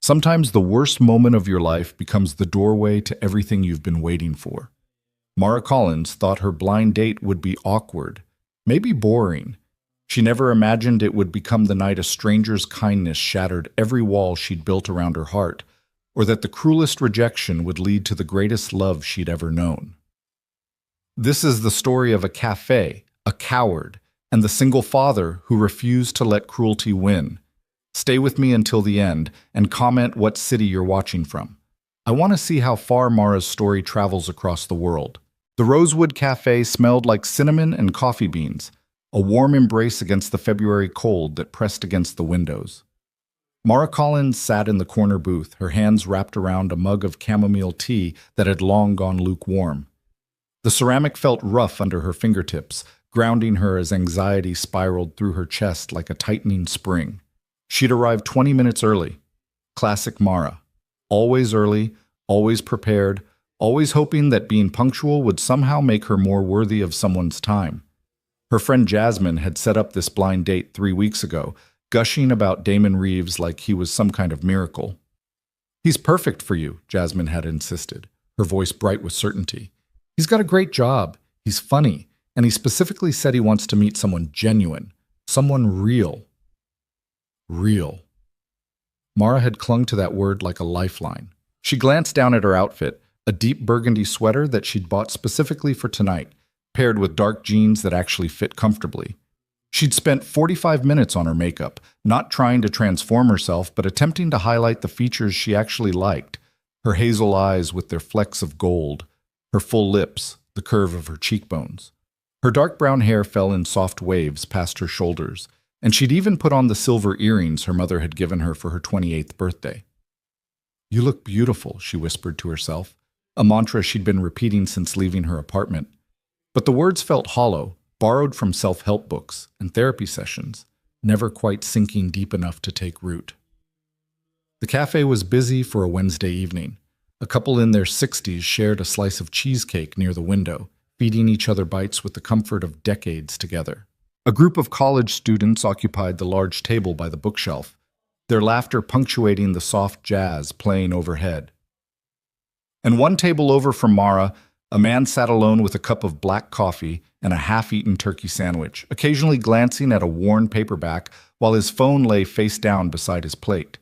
Sometimes the worst moment of your life becomes the doorway to everything you've been waiting for. Mara Collins thought her blind date would be awkward, maybe boring. She never imagined it would become the night a stranger's kindness shattered every wall she'd built around her heart, or that the cruelest rejection would lead to the greatest love she'd ever known. This is the story of a Café, a coward, and the single father who refused to let cruelty win. Stay with me until the end and comment what city you're watching from. I want to see how far Mara's story travels across the world. The Rosewood Café smelled like cinnamon and coffee beans, a warm embrace against the February cold that pressed against the windows. Mara Collins sat in the corner booth, her hands wrapped around a mug of chamomile tea that had long gone lukewarm. The ceramic felt rough under her fingertips, grounding her as anxiety spiraled through her chest like a tightening spring. She'd arrived 20 minutes early. Classic Mara. Always early, always prepared, always hoping that being punctual would somehow make her more worthy of someone's time. Her friend Jasmine had set up this blind date 3 weeks ago, gushing about Damon Reeves like he was some kind of miracle. "He's perfect for you," Jasmine had insisted, her voice bright with certainty. "He's got a great job, he's funny, and he specifically said he wants to meet someone genuine, someone real." Real. Mara had clung to that word like a lifeline. She glanced down at her outfit, a deep burgundy sweater that she'd bought specifically for tonight, paired with dark jeans that actually fit comfortably. She'd spent 45 minutes on her makeup, not trying to transform herself, but attempting to highlight the features she actually liked: her hazel eyes with their flecks of gold, her full lips, the curve of her cheekbones. Her dark brown hair fell in soft waves past her shoulders, and she'd even put on the silver earrings her mother had given her for her 28th birthday. "You look beautiful," she whispered to herself, a mantra she'd been repeating since leaving her apartment. But the words felt hollow, borrowed from self-help books and therapy sessions, never quite sinking deep enough to take root. The cafe was busy for a Wednesday evening. A couple in their 60s shared a slice of cheesecake near the window, feeding each other bites with the comfort of decades together. A group of college students occupied the large table by the bookshelf, their laughter punctuating the soft jazz playing overhead. And one table over from Mara, a man sat alone with a cup of black coffee and a half-eaten turkey sandwich, occasionally glancing at a worn paperback while his phone lay face down beside his plate.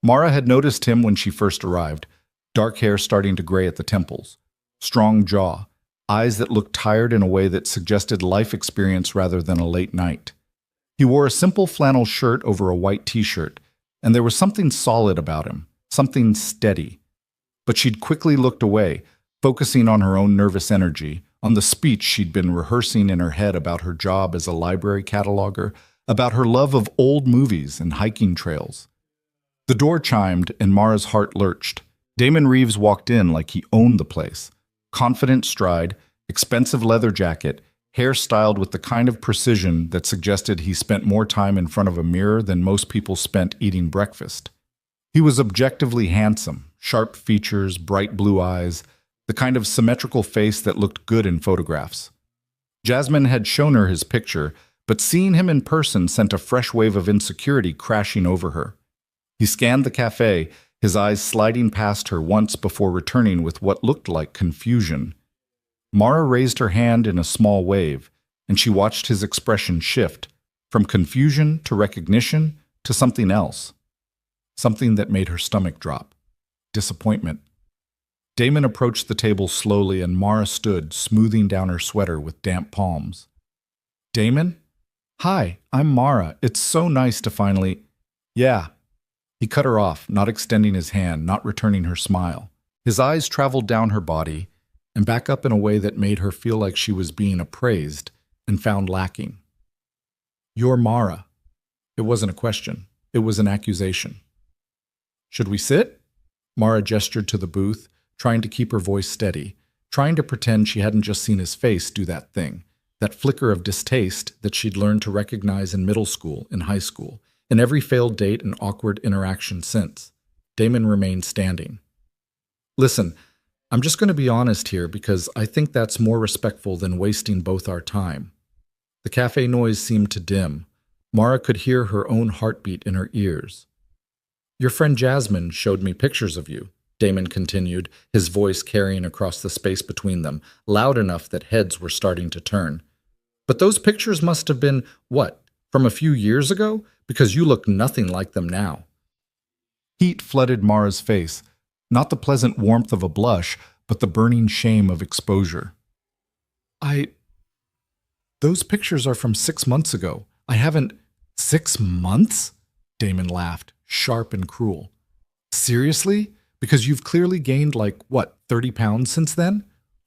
Mara had noticed him when she first arrived, dark hair starting to gray at the temples, strong jaw, eyes that looked tired in a way that suggested life experience rather than a late night. He wore a simple flannel shirt over a white t-shirt, and there was something solid about him, something steady. But she'd quickly looked away, focusing on her own nervous energy, on the speech she'd been rehearsing in her head about her job as a library cataloger, about her love of old movies and hiking trails. The door chimed, and Mara's heart lurched. Damon Reeves walked in like he owned the place. Confident stride, expensive leather jacket, hair styled with the kind of precision that suggested he spent more time in front of a mirror than most people spent eating breakfast. He was objectively handsome, sharp features, bright blue eyes, the kind of symmetrical face that looked good in photographs. Jasmine had shown her his picture, but seeing him in person sent a fresh wave of insecurity crashing over her. He scanned the cafe, his eyes sliding past her once before returning with what looked like confusion. Mara raised her hand in a small wave, and she watched his expression shift, from confusion to recognition to something else. Something that made her stomach drop. Disappointment. Damon approached the table slowly, and Mara stood, smoothing down her sweater with damp palms. "Damon? Hi, I'm Mara. It's so nice to finally—" "Yeah." He cut her off, not extending his hand, not returning her smile. His eyes traveled down her body and back up in a way that made her feel like she was being appraised and found lacking. "You're Mara." It wasn't a question. It was an accusation. "Should we sit?" Mara gestured to the booth, trying to keep her voice steady, trying to pretend she hadn't just seen his face do that thing, that flicker of distaste that she'd learned to recognize in middle school, in high school, in every failed date and awkward interaction since. Damon remained standing. "Listen, I'm just going to be honest here because I think that's more respectful than wasting both our time." The cafe noise seemed to dim. Mara could hear her own heartbeat in her ears. Your friend Jasmine showed me pictures of you, Damon continued, his voice carrying across the space between them, loud enough that heads were starting to turn. But those pictures must have been, what, from a few years ago? Because you look nothing like them now. Heat flooded Mara's face, not the pleasant warmth of a blush, but the burning shame of exposure. Those pictures are from 6 months ago. I haven't... 6 months? Damon laughed, sharp and cruel. Seriously? Because you've clearly gained 30 pounds since then?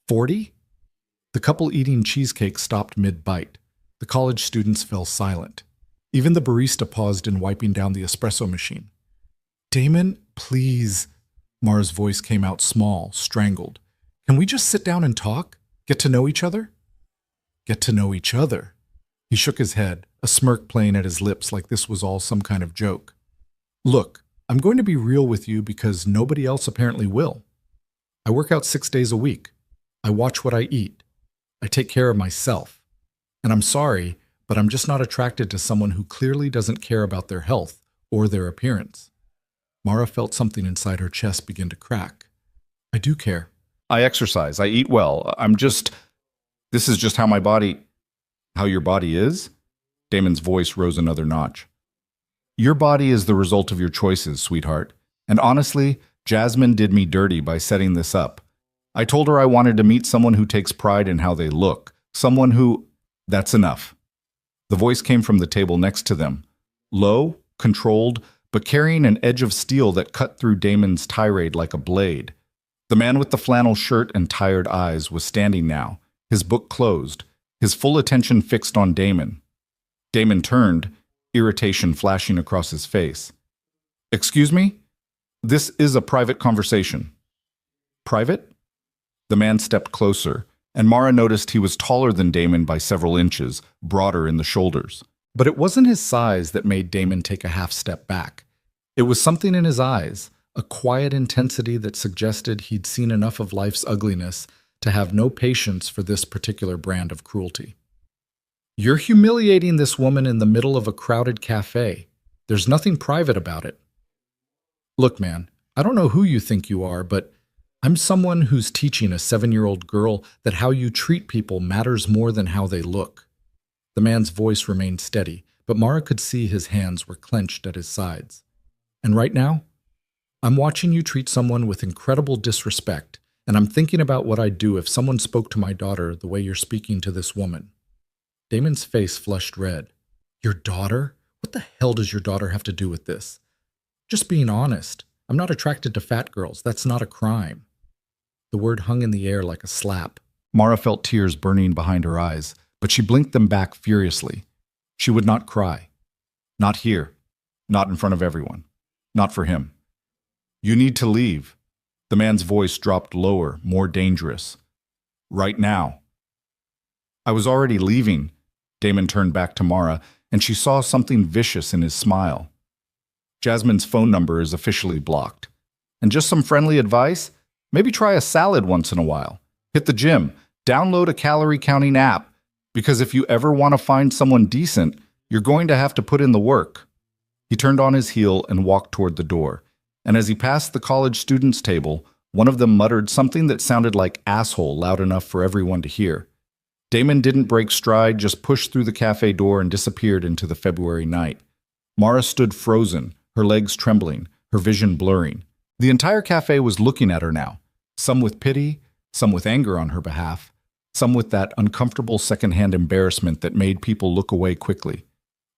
40? The couple eating cheesecake stopped mid-bite. The college students fell silent. Even the barista paused in wiping down the espresso machine. Damon, please. Mara's voice came out small, strangled. Can we just sit down and talk? Get to know each other? Get to know each other? He shook his head, a smirk playing at his lips like this was all some kind of joke. Look, I'm going to be real with you because nobody else apparently will. I work out 6 days a week. I watch what I eat. I take care of myself. And I'm sorry, but I'm just not attracted to someone who clearly doesn't care about their health or their appearance. Mara felt something inside her chest begin to crack. I do care. I exercise. I eat well. This is just how your body is? Damon's voice rose another notch. Your body is the result of your choices, sweetheart. And honestly, Jasmine did me dirty by setting this up. I told her I wanted to meet someone who takes pride in how they look. Someone who... That's enough. The voice came from the table next to them. Low, controlled, but carrying an edge of steel that cut through Damon's tirade like a blade. The man with the flannel shirt and tired eyes was standing now, his book closed, his full attention fixed on Damon. Damon turned, irritation flashing across his face. Excuse me? This is a private conversation. Private? The man stepped closer, and Mara noticed he was taller than Damon by several inches, broader in the shoulders. But it wasn't his size that made Damon take a half step back. It was something in his eyes, a quiet intensity that suggested he'd seen enough of life's ugliness to have no patience for this particular brand of cruelty. You're humiliating this woman in the middle of a crowded cafe. There's nothing private about it. Look, man, I don't know who you think you are, but I'm someone who's teaching a 7-year-old girl that how you treat people matters more than how they look. The man's voice remained steady, but Mara could see his hands were clenched at his sides. And right now, I'm watching you treat someone with incredible disrespect, and I'm thinking about what I'd do if someone spoke to my daughter the way you're speaking to this woman. Damon's face flushed red. Your daughter? What the hell does your daughter have to do with this? Just being honest. I'm not attracted to fat girls. That's not a crime. The word hung in the air like a slap. Mara felt tears burning behind her eyes, but she blinked them back furiously. She would not cry. Not here. Not in front of everyone. Not for him. You need to leave. The man's voice dropped lower, more dangerous. Right now. I was already leaving. Damon turned back to Mara, and she saw something vicious in his smile. Jasmine's phone number is officially blocked. And just some friendly advice? Maybe try a salad once in a while. Hit the gym. Download a calorie-counting app. Because if you ever want to find someone decent, you're going to have to put in the work. He turned on his heel and walked toward the door. And as he passed the college students' table, one of them muttered something that sounded like asshole loud enough for everyone to hear. Damon didn't break stride, just pushed through the cafe door and disappeared into the February night. Mara stood frozen, her legs trembling, her vision blurring. The entire cafe was looking at her now, some with pity, some with anger on her behalf, some with that uncomfortable secondhand embarrassment that made people look away quickly.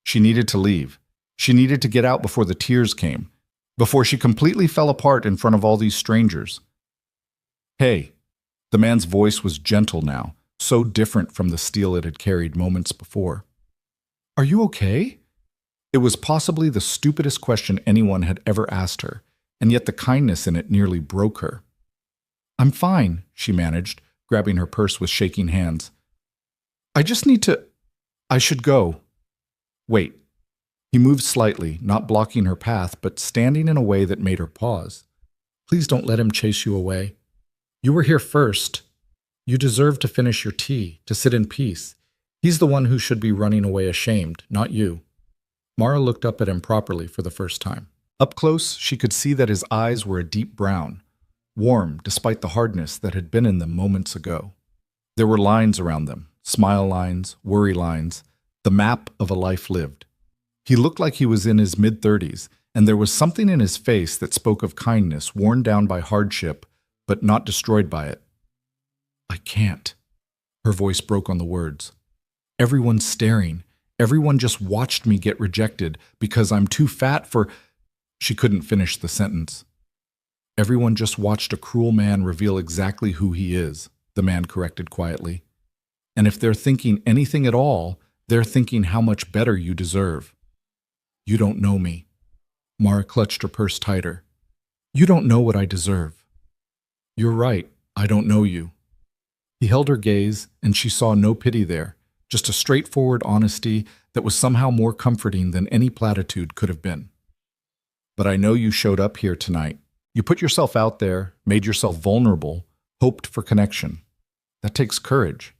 She needed to leave. She needed to get out before the tears came, before she completely fell apart in front of all these strangers. Hey, the man's voice was gentle now, so different from the steel it had carried moments before. Are you okay? It was possibly the stupidest question anyone had ever asked her, and yet the kindness in it nearly broke her. I'm fine, she managed, grabbing her purse with shaking hands. I should go. Wait. He moved slightly, not blocking her path, but standing in a way that made her pause. Please don't let him chase you away. You were here first. You deserve to finish your tea, to sit in peace. He's the one who should be running away ashamed, not you. Mara looked up at him properly for the first time. Up close, she could see that his eyes were a deep brown, warm despite the hardness that had been in them moments ago. There were lines around them, smile lines, worry lines, the map of a life lived. He looked like he was in his mid-30s, and there was something in his face that spoke of kindness worn down by hardship, but not destroyed by it. I can't. Her voice broke on the words. Everyone's staring. Everyone just watched me get rejected because I'm too fat for... She couldn't finish the sentence. Everyone just watched a cruel man reveal exactly who he is, the man corrected quietly. And if they're thinking anything at all, they're thinking how much better you deserve. You don't know me. Mara clutched her purse tighter. You don't know what I deserve. You're right, I don't know you. He held her gaze, and she saw no pity there, just a straightforward honesty that was somehow more comforting than any platitude could have been. But I know you showed up here tonight. You put yourself out there, made yourself vulnerable, hoped for connection. That takes courage.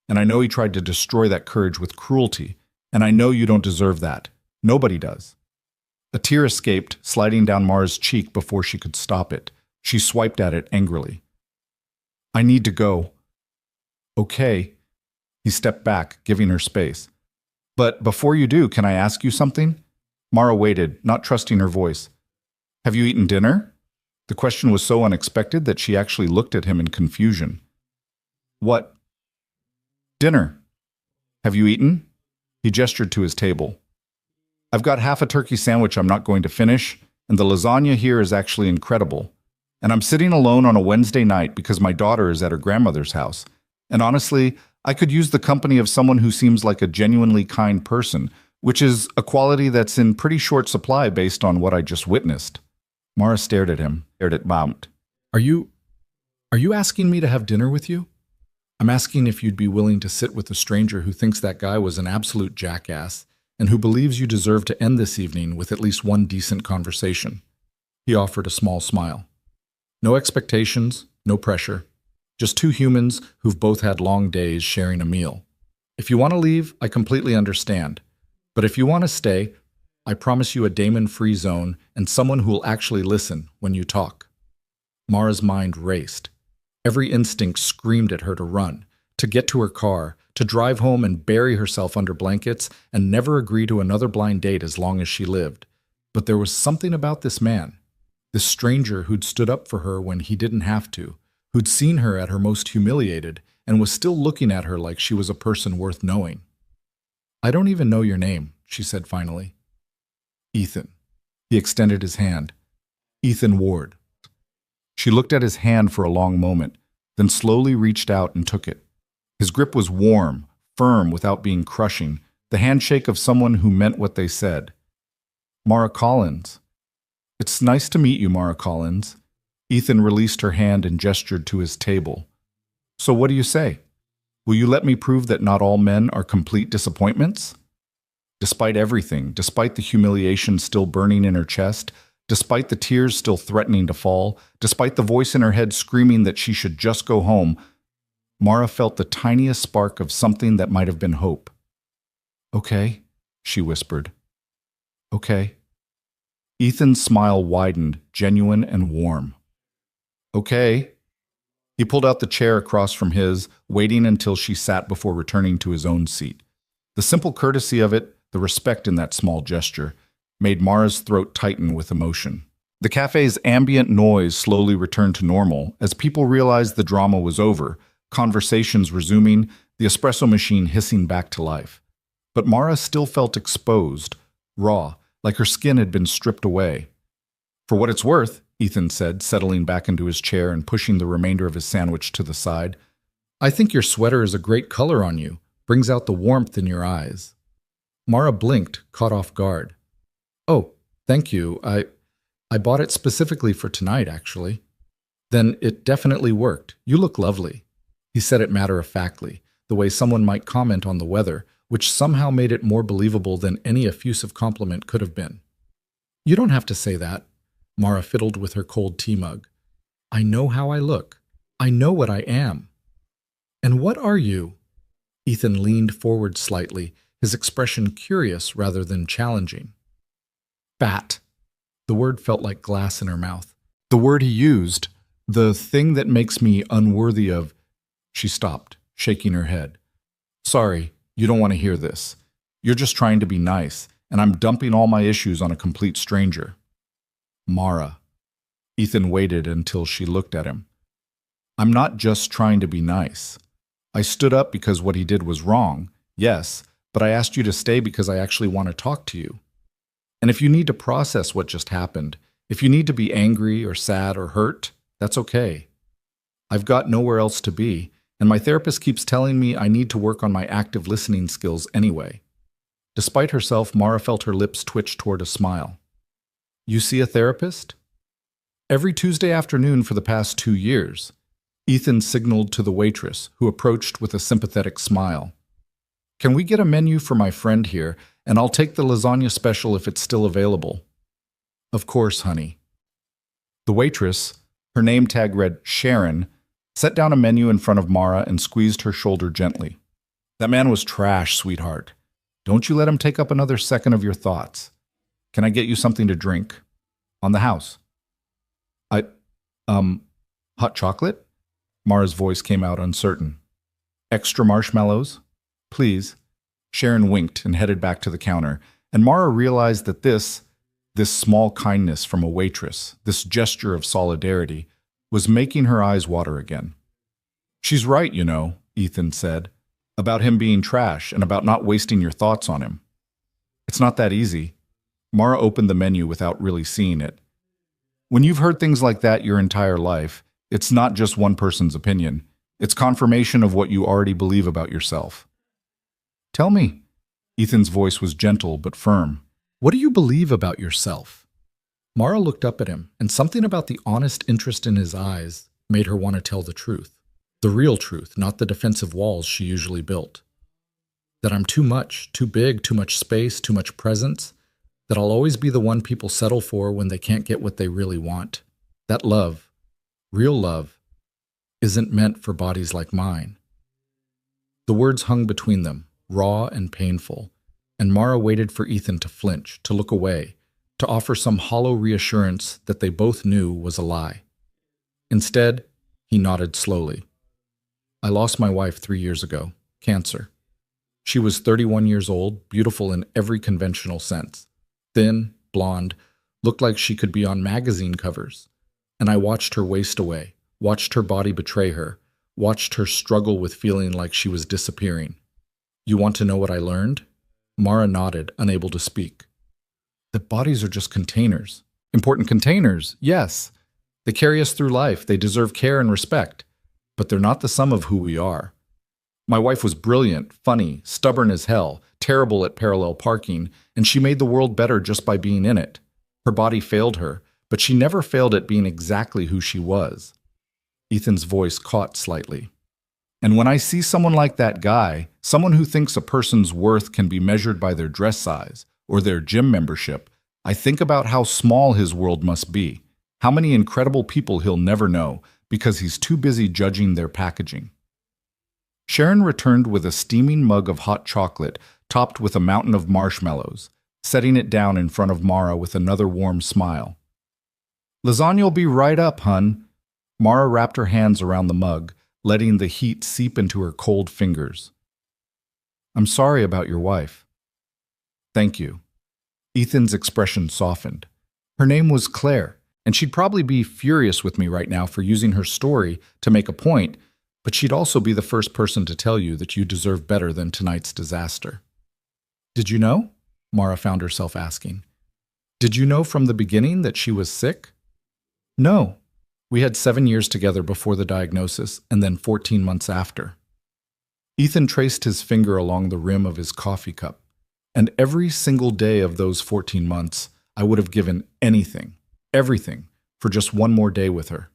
And I know he tried to destroy that courage with cruelty, and I know you don't deserve that. Nobody does. A tear escaped, sliding down Mara's cheek before she could stop it. She swiped at it angrily. I need to go. Okay. He stepped back, giving her space. But before you do, can I ask you something? Mara waited, not trusting her voice. Have you eaten dinner? The question was so unexpected that she actually looked at him in confusion. What? Dinner. Have you eaten? He gestured to his table. I've got half a turkey sandwich I'm not going to finish, and the lasagna here is actually incredible. And I'm sitting alone on a Wednesday night because my daughter is at her grandmother's house. And honestly, I could use the company of someone who seems like a genuinely kind person, which is a quality that's in pretty short supply based on what I just witnessed. Mara stared at him, stared at Mount. Are you asking me to have dinner with you? I'm asking if you'd be willing to sit with a stranger who thinks that guy was an absolute jackass and who believes you deserve to end this evening with at least one decent conversation. He offered a small smile. No expectations, no pressure. Just two humans who've both had long days sharing a meal. If you want to leave, I completely understand. But if you want to stay, I promise you a Damon-free zone and someone who will actually listen when you talk. Mara's mind raced. Every instinct screamed at her to run, to get to her car, to drive home and bury herself under blankets and never agree to another blind date as long as she lived. But there was something about this man, this stranger who'd stood up for her when he didn't have to, who'd seen her at her most humiliated and was still looking at her like she was a person worth knowing. I don't even know your name, she said finally. Ethan. He extended his hand. Ethan Ward. She looked at his hand for a long moment, then slowly reached out and took it. His grip was warm, firm without being crushing, the handshake of someone who meant what they said. Mara Collins. It's nice to meet you, Mara Collins. Ethan released her hand and gestured to his table. So what do you say? Will you let me prove that not all men are complete disappointments? Despite everything, despite the humiliation still burning in her chest, despite the tears still threatening to fall, despite the voice in her head screaming that she should just go home, Mara felt the tiniest spark of something that might have been hope. Okay, she whispered. Okay. Ethan's smile widened, genuine and warm. Okay. He pulled out the chair across from his, waiting until she sat before returning to his own seat. The simple courtesy of it, the respect in that small gesture, made Mara's throat tighten with emotion. The cafe's ambient noise slowly returned to normal as people realized the drama was over, conversations resuming, the espresso machine hissing back to life. But Mara still felt exposed, raw, like her skin had been stripped away. For what it's worth, Ethan said, settling back into his chair and pushing the remainder of his sandwich to the side, I think your sweater is a great color on you, brings out the warmth in your eyes. Mara blinked, caught off guard. Oh, thank you. I bought it specifically for tonight, actually. Then it definitely worked. You look lovely. He said it matter-of-factly, the way someone might comment on the weather, which somehow made it more believable than any effusive compliment could have been. You don't have to say that. Mara fiddled with her cold tea mug. I know how I look. I know what I am. And what are you? Ethan leaned forward slightly, his expression curious rather than challenging. Fat. The word felt like glass in her mouth. The word he used, the thing that makes me unworthy of... She stopped, shaking her head. Sorry, you don't want to hear this. You're just trying to be nice, and I'm dumping all my issues on a complete stranger. Mara. Ethan waited until she looked at him. I'm not just trying to be nice. I stood up because what he did was wrong, yes, but I asked you to stay because I actually want to talk to you. And if you need to process what just happened, if you need to be angry or sad or hurt, that's okay. I've got nowhere else to be, and my therapist keeps telling me I need to work on my active listening skills anyway. Despite herself, Mara felt her lips twitch toward a smile. You see a therapist? Every Tuesday afternoon for the past 2 years. Ethan signaled to the waitress, who approached with a sympathetic smile. Can we get a menu for my friend here, and I'll take the lasagna special if it's still available. Of course, honey. The waitress, her name tag read Sharon, set down a menu in front of Mara and squeezed her shoulder gently. That man was trash, sweetheart. Don't you let him take up another second of your thoughts. Can I get you something to drink? On the house. Hot chocolate? Mara's voice came out uncertain. Extra marshmallows? Please. Sharon winked and headed back to the counter, and Mara realized that this small kindness from a waitress, this gesture of solidarity, was making her eyes water again. She's right, you know, Ethan said, about him being trash and about not wasting your thoughts on him. It's not that easy. Mara opened the menu without really seeing it. When you've heard things like that your entire life, it's not just one person's opinion. It's confirmation of what you already believe about yourself. Tell me. Ethan's voice was gentle but firm. What do you believe about yourself? Mara looked up at him, and something about the honest interest in his eyes made her want to tell the truth. The real truth, not the defensive walls she usually built. That I'm too much, too big, too much space, too much presence. That I'll always be the one people settle for when they can't get what they really want. That love, real love, isn't meant for bodies like mine. The words hung between them, raw and painful, and Mara waited for Ethan to flinch, to look away, to offer some hollow reassurance that they both knew was a lie. Instead, he nodded slowly. I lost my wife 3 years ago, cancer. She was 31 years old, beautiful in every conventional sense. Thin, blonde, looked like she could be on magazine covers. And I watched her waste away, watched her body betray her, watched her struggle with feeling like she was disappearing. You want to know what I learned? Mara nodded, unable to speak. That bodies are just containers. Important containers, yes. They carry us through life. They deserve care and respect. But they're not the sum of who we are. My wife was brilliant, funny, stubborn as hell, terrible at parallel parking, and she made the world better just by being in it. Her body failed her, but she never failed at being exactly who she was. Ethan's voice caught slightly. And when I see someone like that guy, someone who thinks a person's worth can be measured by their dress size or their gym membership, I think about how small his world must be, how many incredible people he'll never know because he's too busy judging their packaging. Sharon returned with a steaming mug of hot chocolate topped with a mountain of marshmallows, setting it down in front of Mara with another warm smile. Lasagna'll be right up, hun. Mara wrapped her hands around the mug, letting the heat seep into her cold fingers. I'm sorry about your wife. Thank you. Ethan's expression softened. Her name was Claire, and she'd probably be furious with me right now for using her story to make a point, but she'd also be the first person to tell you that you deserve better than tonight's disaster. Did you know? Mara found herself asking. Did you know from the beginning that she was sick? No. We had 7 years together before the diagnosis, and then 14 months after. Ethan traced his finger along the rim of his coffee cup, and every single day of those 14 months, I would have given anything, everything, for just one more day with her.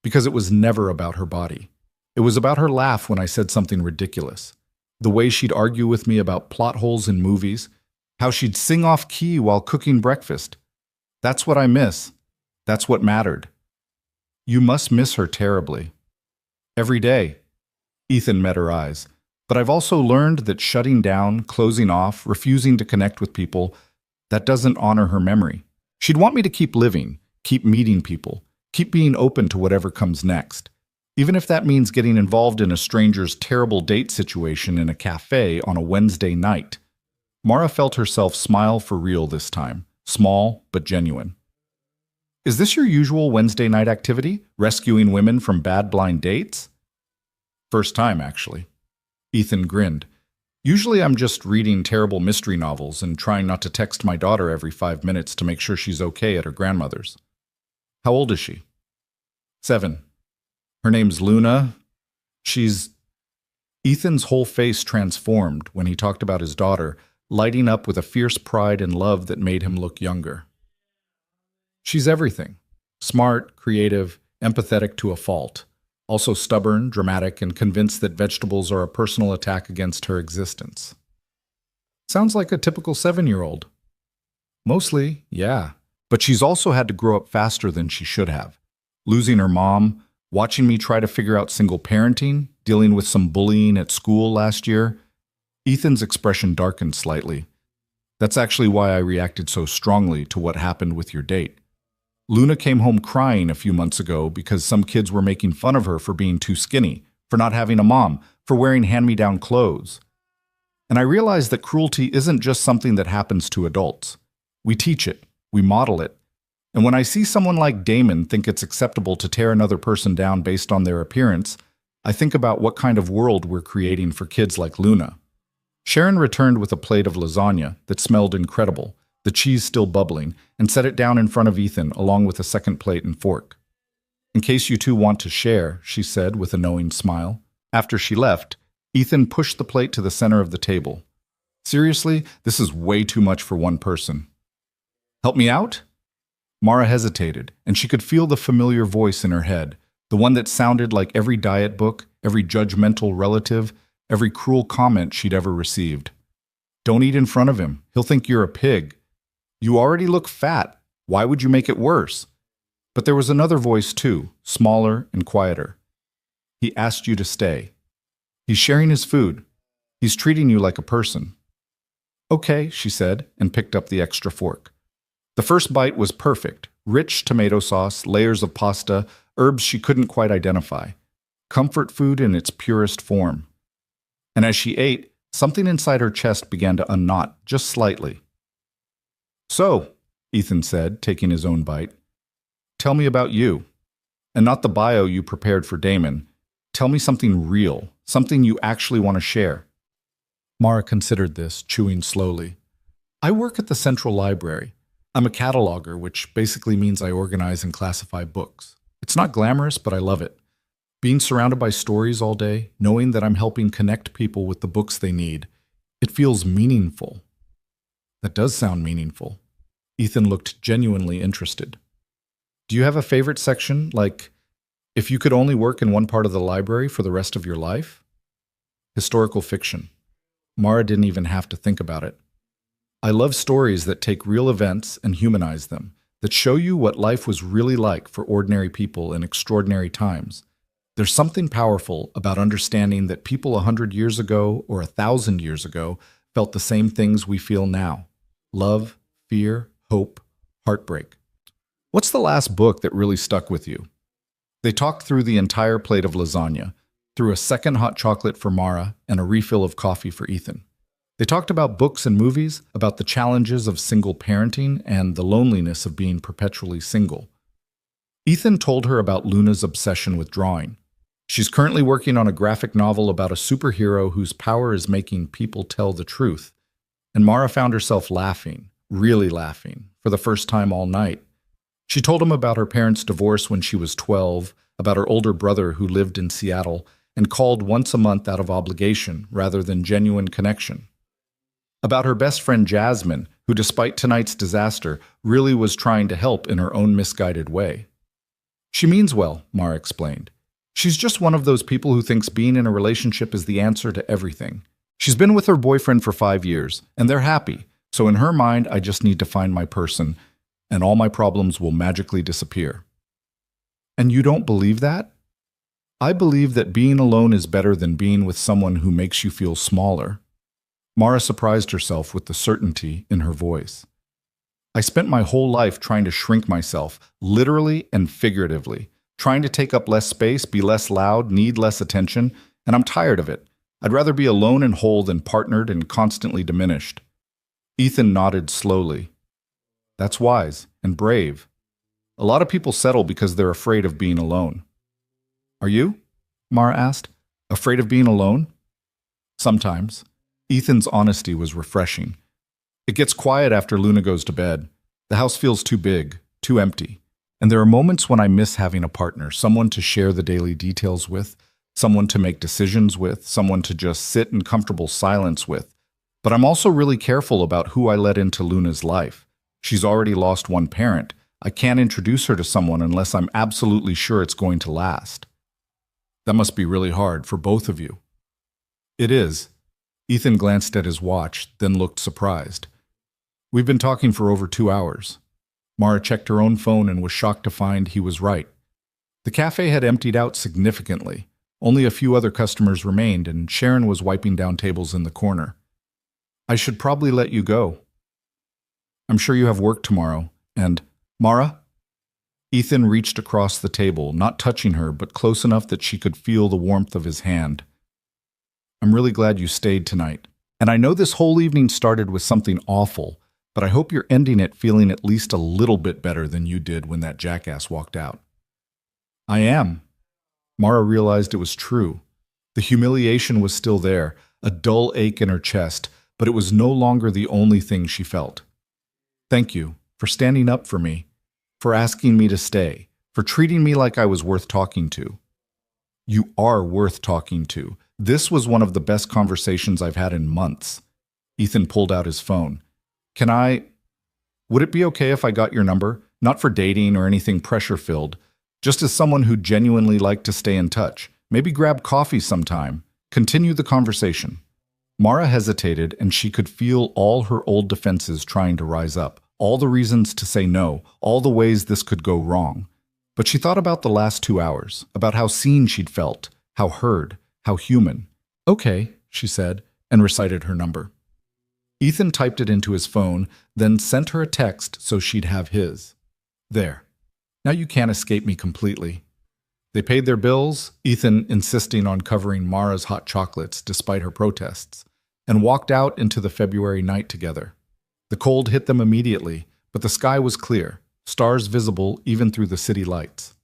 Because it was never about her body. It was about her laugh when I said something ridiculous. The way she'd argue with me about plot holes in movies, how she'd sing off key while cooking breakfast. That's what I miss. That's what mattered. You must miss her terribly. Every day. Ethan met her eyes. But I've also learned that shutting down, closing off, refusing to connect with people, that doesn't honor her memory. She'd want me to keep living, keep meeting people, keep being open to whatever comes next. Even if that means getting involved in a stranger's terrible date situation in a cafe on a Wednesday night. Mara felt herself smile for real this time, small but genuine. Is this your usual Wednesday night activity, rescuing women from bad blind dates? First time, actually. Ethan grinned. Usually I'm just reading terrible mystery novels and trying not to text my daughter every 5 minutes to make sure she's okay at her grandmother's. How old is she? 7. Her name's Luna. Ethan's whole face transformed when he talked about his daughter, lighting up with a fierce pride and love that made him look younger. She's everything. Smart, creative, empathetic to a fault. Also stubborn, dramatic, and convinced that vegetables are a personal attack against her existence. Sounds like a typical 7-year-old. Mostly, yeah. But she's also had to grow up faster than she should have. Losing her mom, watching me try to figure out single parenting, dealing with some bullying at school last year. Ethan's expression darkened slightly. That's actually why I reacted so strongly to what happened with your date. Luna came home crying a few months ago because some kids were making fun of her for being too skinny, for not having a mom, for wearing hand-me-down clothes. And I realized that cruelty isn't just something that happens to adults. We teach it, we model it. And when I see someone like Damon think it's acceptable to tear another person down based on their appearance, I think about what kind of world we're creating for kids like Luna. Sharon returned with a plate of lasagna that smelled incredible, the cheese still bubbling, and set it down in front of Ethan along with a second plate and fork. In case you two want to share, she said with a knowing smile. After she left, Ethan pushed the plate to the center of the table. Seriously, this is way too much for one person. Help me out? Mara hesitated, and she could feel the familiar voice in her head, the one that sounded like every diet book, every judgmental relative, every cruel comment she'd ever received. Don't eat in front of him. He'll think you're a pig. You already look fat. Why would you make it worse? But there was another voice too, smaller and quieter. He asked you to stay. He's sharing his food. He's treating you like a person. Okay, she said, and picked up the extra fork. The first bite was perfect. Rich tomato sauce, layers of pasta, herbs she couldn't quite identify. Comfort food in its purest form. And as she ate, something inside her chest began to unknot, just slightly. So, Ethan said, taking his own bite, tell me about you. And not the bio you prepared for Damon. Tell me something real, something you actually want to share. Mara considered this, chewing slowly. I work at the Central Library. I'm a cataloger, which basically means I organize and classify books. It's not glamorous, but I love it. Being surrounded by stories all day, knowing that I'm helping connect people with the books they need, it feels meaningful. That does sound meaningful. Ethan looked genuinely interested. Do you have a favorite section, like if you could only work in one part of the library for the rest of your life? Historical fiction. Mara didn't even have to think about it. I love stories that take real events and humanize them, that show you what life was really like for ordinary people in extraordinary times. There's something powerful about understanding that people 100 years ago or 1,000 years ago felt the same things we feel now. Love, fear, hope, heartbreak. What's the last book that really stuck with you? They talked through the entire plate of lasagna, through a second hot chocolate for Mara and a refill of coffee for Ethan. They talked about books and movies, about the challenges of single parenting and the loneliness of being perpetually single. Ethan told her about Luna's obsession with drawing. She's currently working on a graphic novel about a superhero whose power is making people tell the truth. And Mara found herself laughing, really laughing, for the first time all night. She told him about her parents' divorce when she was 12, about her older brother who lived in Seattle and called once a month out of obligation rather than genuine connection. About her best friend Jasmine, who despite tonight's disaster, really was trying to help in her own misguided way. She means well, Mara explained. She's just one of those people who thinks being in a relationship is the answer to everything. She's been with her boyfriend for 5 years, and they're happy, so in her mind, I just need to find my person, and all my problems will magically disappear. And you don't believe that? I believe that being alone is better than being with someone who makes you feel smaller. Mara surprised herself with the certainty in her voice. I spent my whole life trying to shrink myself, literally and figuratively, trying to take up less space, be less loud, need less attention, and I'm tired of it. I'd rather be alone and whole than partnered and constantly diminished. Ethan nodded slowly. That's wise and brave. A lot of people settle because they're afraid of being alone. Are you? Mara asked. Afraid of being alone? Sometimes. Ethan's honesty was refreshing. It gets quiet after Luna goes to bed. The house feels too big, too empty. And there are moments when I miss having a partner, someone to share the daily details with, someone to make decisions with, someone to just sit in comfortable silence with. But I'm also really careful about who I let into Luna's life. She's already lost one parent. I can't introduce her to someone unless I'm absolutely sure it's going to last. That must be really hard for both of you. It is. Ethan glanced at his watch, then looked surprised. We've been talking for over 2 hours. Mara checked her own phone and was shocked to find he was right. The cafe had emptied out significantly. Only a few other customers remained, and Sharon was wiping down tables in the corner. I should probably let you go. I'm sure you have work tomorrow, and, Mara? Ethan reached across the table, not touching her, but close enough that she could feel the warmth of his hand. I'm really glad you stayed tonight. And I know this whole evening started with something awful, but I hope you're ending it feeling at least a little bit better than you did when that jackass walked out. I am. Mara realized it was true. The humiliation was still there, a dull ache in her chest, but it was no longer the only thing she felt. Thank you for standing up for me, for asking me to stay, for treating me like I was worth talking to. You are worth talking to. This was one of the best conversations I've had in months. Ethan pulled out his phone. Would it be okay if I got your number? Not for dating or anything pressure-filled, just as someone who genuinely liked to stay in touch. Maybe grab coffee sometime. Continue the conversation. Mara hesitated, and she could feel all her old defenses trying to rise up, all the reasons to say no, all the ways this could go wrong. But she thought about the last 2 hours, about how seen she'd felt, how heard, how human. Okay, she said, and recited her number. Ethan typed it into his phone, then sent her a text so she'd have his. There. Now you can't escape me completely. They paid their bills, Ethan insisting on covering Mara's hot chocolates despite her protests, and walked out into the February night together. The cold hit them immediately, but the sky was clear, stars visible even through the city lights.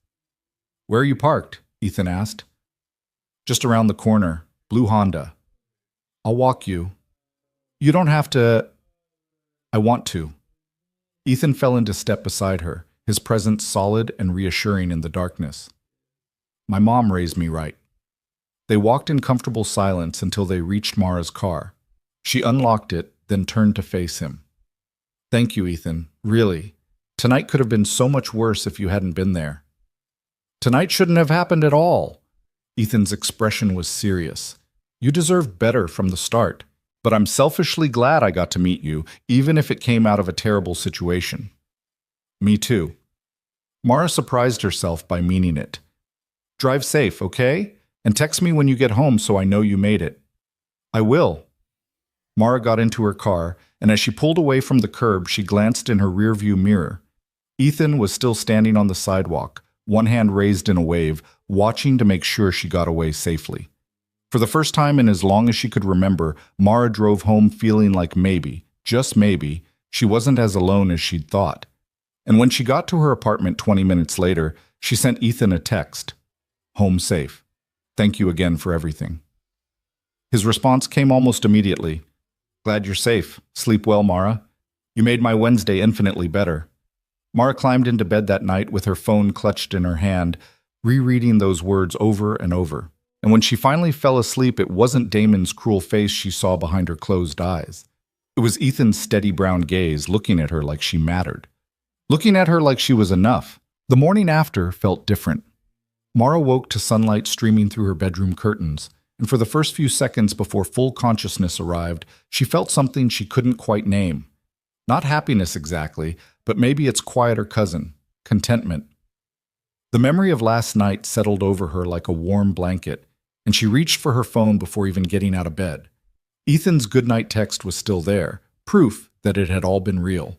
Where are you parked? Ethan asked. Just around the corner, blue Honda. I'll walk you. You don't have to. I want to. Ethan fell into step beside her, his presence solid and reassuring in the darkness. My mom raised me right. They walked in comfortable silence until they reached Mara's car. She unlocked it, then turned to face him. Thank you, Ethan. Really. Tonight could have been so much worse if you hadn't been there. Tonight shouldn't have happened at all. Ethan's expression was serious. You deserved better from the start. But I'm selfishly glad I got to meet you, even if it came out of a terrible situation. Me too. Mara surprised herself by meaning it. Drive safe, okay? And text me when you get home so I know you made it. I will. Mara got into her car, and as she pulled away from the curb, she glanced in her rearview mirror. Ethan was still standing on the sidewalk, one hand raised in a wave, watching to make sure she got away safely. For the first time in as long as she could remember, Mara drove home feeling like maybe, just maybe, she wasn't as alone as she'd thought. And when she got to her apartment 20 minutes later, she sent Ethan a text. Home safe. Thank you again for everything. His response came almost immediately. Glad you're safe. Sleep well, Mara. You made my Wednesday infinitely better. Mara climbed into bed that night with her phone clutched in her hand, rereading those words over and over. And when she finally fell asleep, it wasn't Damon's cruel face she saw behind her closed eyes. It was Ethan's steady brown gaze looking at her like she mattered. Looking at her like she was enough. The morning after felt different. Mara woke to sunlight streaming through her bedroom curtains, and for the first few seconds before full consciousness arrived, she felt something she couldn't quite name. Not happiness exactly, but maybe its quieter cousin, contentment. The memory of last night settled over her like a warm blanket, and she reached for her phone before even getting out of bed. Ethan's goodnight text was still there, proof that it had all been real.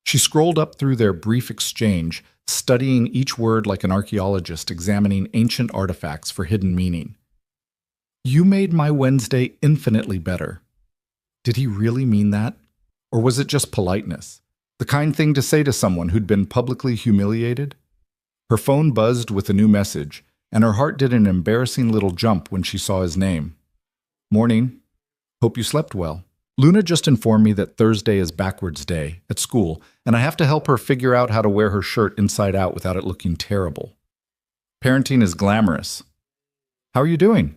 She scrolled up through their brief exchange, studying each word like an archaeologist examining ancient artifacts for hidden meaning. You made my Wednesday infinitely better. Did he really mean that? Or was it just politeness? The kind thing to say to someone who'd been publicly humiliated? Her phone buzzed with a new message, and her heart did an embarrassing little jump when she saw his name. Morning. Hope you slept well. Luna just informed me that Thursday is backwards day at school, and I have to help her figure out how to wear her shirt inside out without it looking terrible. Parenting is glamorous. How are you doing?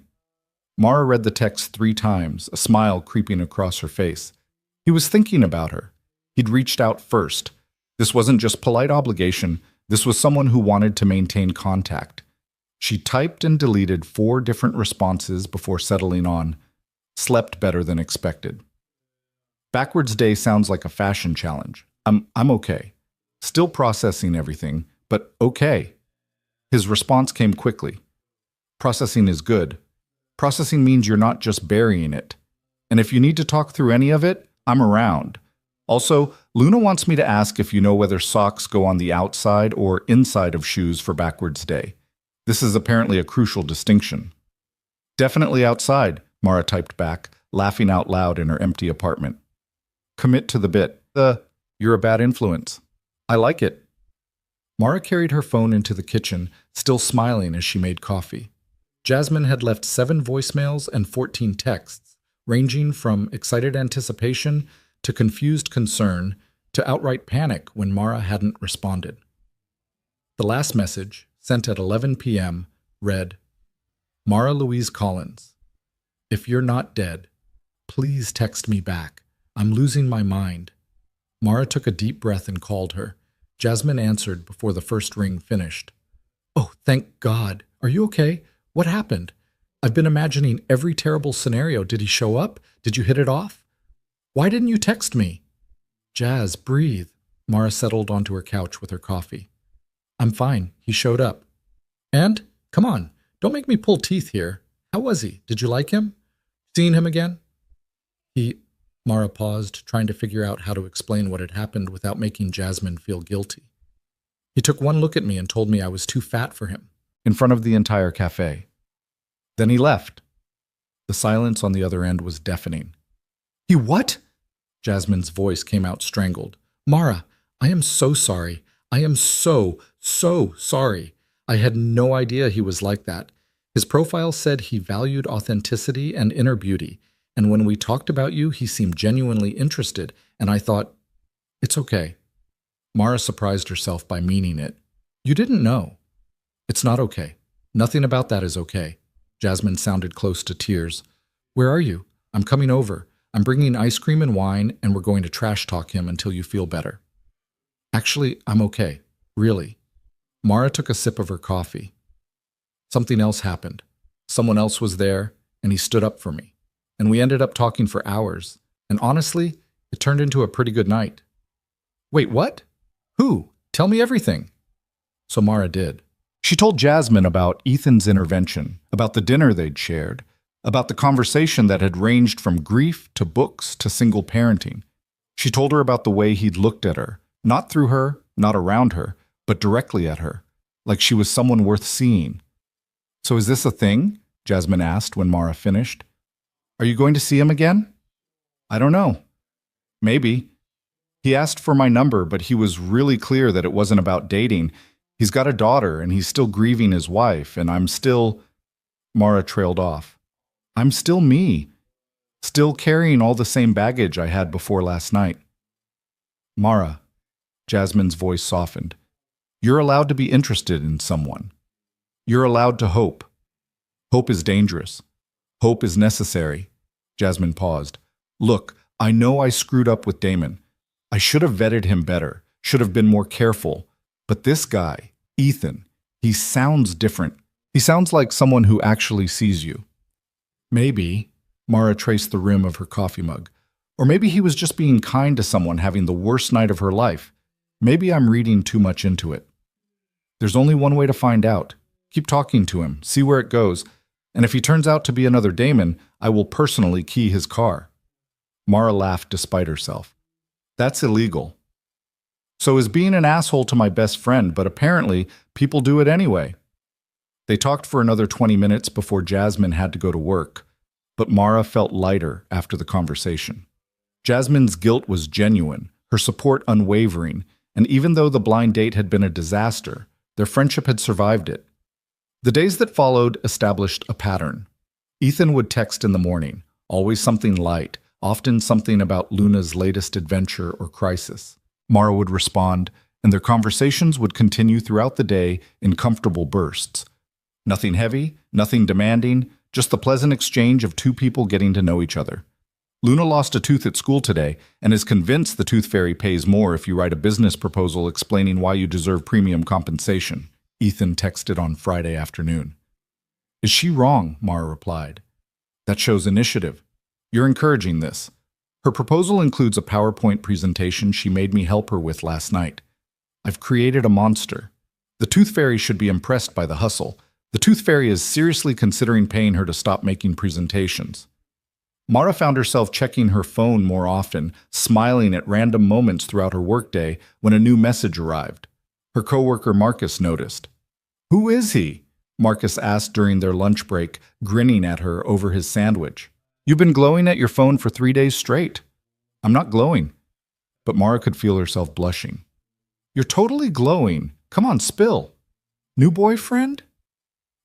Mara read the text 3 times, a smile creeping across her face. He was thinking about her. He'd reached out first. This wasn't just polite obligation. This was someone who wanted to maintain contact. She typed and deleted 4 different responses before settling on, slept better than expected. Backwards day sounds like a fashion challenge. I'm okay. Still processing everything, but okay. His response came quickly. Processing is good. Processing means you're not just burying it. And if you need to talk through any of it, I'm around. Also, Luna wants me to ask if you know whether socks go on the outside or inside of shoes for backwards day. This is apparently a crucial distinction. Definitely outside, Mara typed back, laughing out loud in her empty apartment. Commit to the bit. You're a bad influence. I like it. Mara carried her phone into the kitchen, still smiling as she made coffee. Jasmine had left 7 voicemails and 14 texts, ranging from excited anticipation to confused concern to outright panic when Mara hadn't responded. The last message, sent at 11 p.m., read, Mara Louise Collins, if you're not dead, please text me back. I'm losing my mind. Mara took a deep breath and called her. Jasmine answered before the first ring finished. Oh, thank God. Are you okay? What happened? I've been imagining every terrible scenario. Did he show up? Did you hit it off? Why didn't you text me? Jazz, breathe. Mara settled onto her couch with her coffee. I'm fine. He showed up. And? Come on. Don't make me pull teeth here. How was he? Did you like him? Seen him again? Mara paused, trying to figure out how to explain what had happened without making Jasmine feel guilty. He took one look at me and told me I was too fat for him, in front of the entire cafe. Then he left. The silence on the other end was deafening. He what? Jasmine's voice came out strangled. Mara, I am so sorry. I am so sorry. I had no idea he was like that. His profile said he valued authenticity and inner beauty, and when we talked about you, he seemed genuinely interested, and I thought, it's okay. Mara surprised herself by meaning it. You didn't know. It's not okay. Nothing about that is okay. Jasmine sounded close to tears. Where are you? I'm coming over. I'm bringing ice cream and wine, and we're going to trash talk him until you feel better. Actually, I'm okay. Really. Mara took a sip of her coffee. Something else happened. Someone else was there, and he stood up for me. And we ended up talking for hours. And honestly, it turned into a pretty good night. Wait, what? Who? Tell me everything. So Mara did. She told Jasmine about Ethan's intervention, about the dinner they'd shared, about the conversation that had ranged from grief to books to single parenting. She told her about the way he'd looked at her, not through her, not around her, but directly at her, like she was someone worth seeing. So is this a thing? Jasmine asked when Mara finished. Are you going to see him again? I don't know. Maybe. He asked for my number, but he was really clear that it wasn't about dating. He's got a daughter, and he's still grieving his wife, and I'm still... Mara trailed off. I'm still me. Still carrying all the same baggage I had before last night. Mara, Jasmine's voice softened. You're allowed to be interested in someone. You're allowed to hope. Hope is dangerous. Hope is necessary. Jasmine paused. Look, I know I screwed up with Damon. I should have vetted him better, should have been more careful. But this guy, Ethan, he sounds different. He sounds like someone who actually sees you. Maybe, Mara traced the rim of her coffee mug, or maybe he was just being kind to someone having the worst night of her life. Maybe I'm reading too much into it. There's only one way to find out. Keep talking to him, see where it goes, and if he turns out to be another Damon, I will personally key his car. Mara laughed despite herself. That's illegal. So is being an asshole to my best friend, but apparently people do it anyway. They talked for another 20 minutes before Jasmine had to go to work, but Mara felt lighter after the conversation. Jasmine's guilt was genuine, her support unwavering, and even though the blind date had been a disaster, their friendship had survived it. The days that followed established a pattern. Ethan would text in the morning, always something light, often something about Luna's latest adventure or crisis. Mara would respond, and their conversations would continue throughout the day in comfortable bursts. Nothing heavy, nothing demanding, just the pleasant exchange of two people getting to know each other. Luna lost a tooth at school today and is convinced the tooth fairy pays more if you write a business proposal explaining why you deserve premium compensation, Ethan texted on Friday afternoon. Is she wrong? Mara replied. That shows initiative. You're encouraging this. Her proposal includes a PowerPoint presentation she made me help her with last night. I've created a monster. The tooth fairy should be impressed by the hustle. The tooth fairy is seriously considering paying her to stop making presentations. Mara found herself checking her phone more often, smiling at random moments throughout her workday when a new message arrived. Her coworker Marcus noticed. Who is he? Marcus asked during their lunch break, grinning at her over his sandwich. You've been glowing at your phone for 3 days straight. I'm not glowing. But Mara could feel herself blushing. You're totally glowing. Come on, spill. New boyfriend?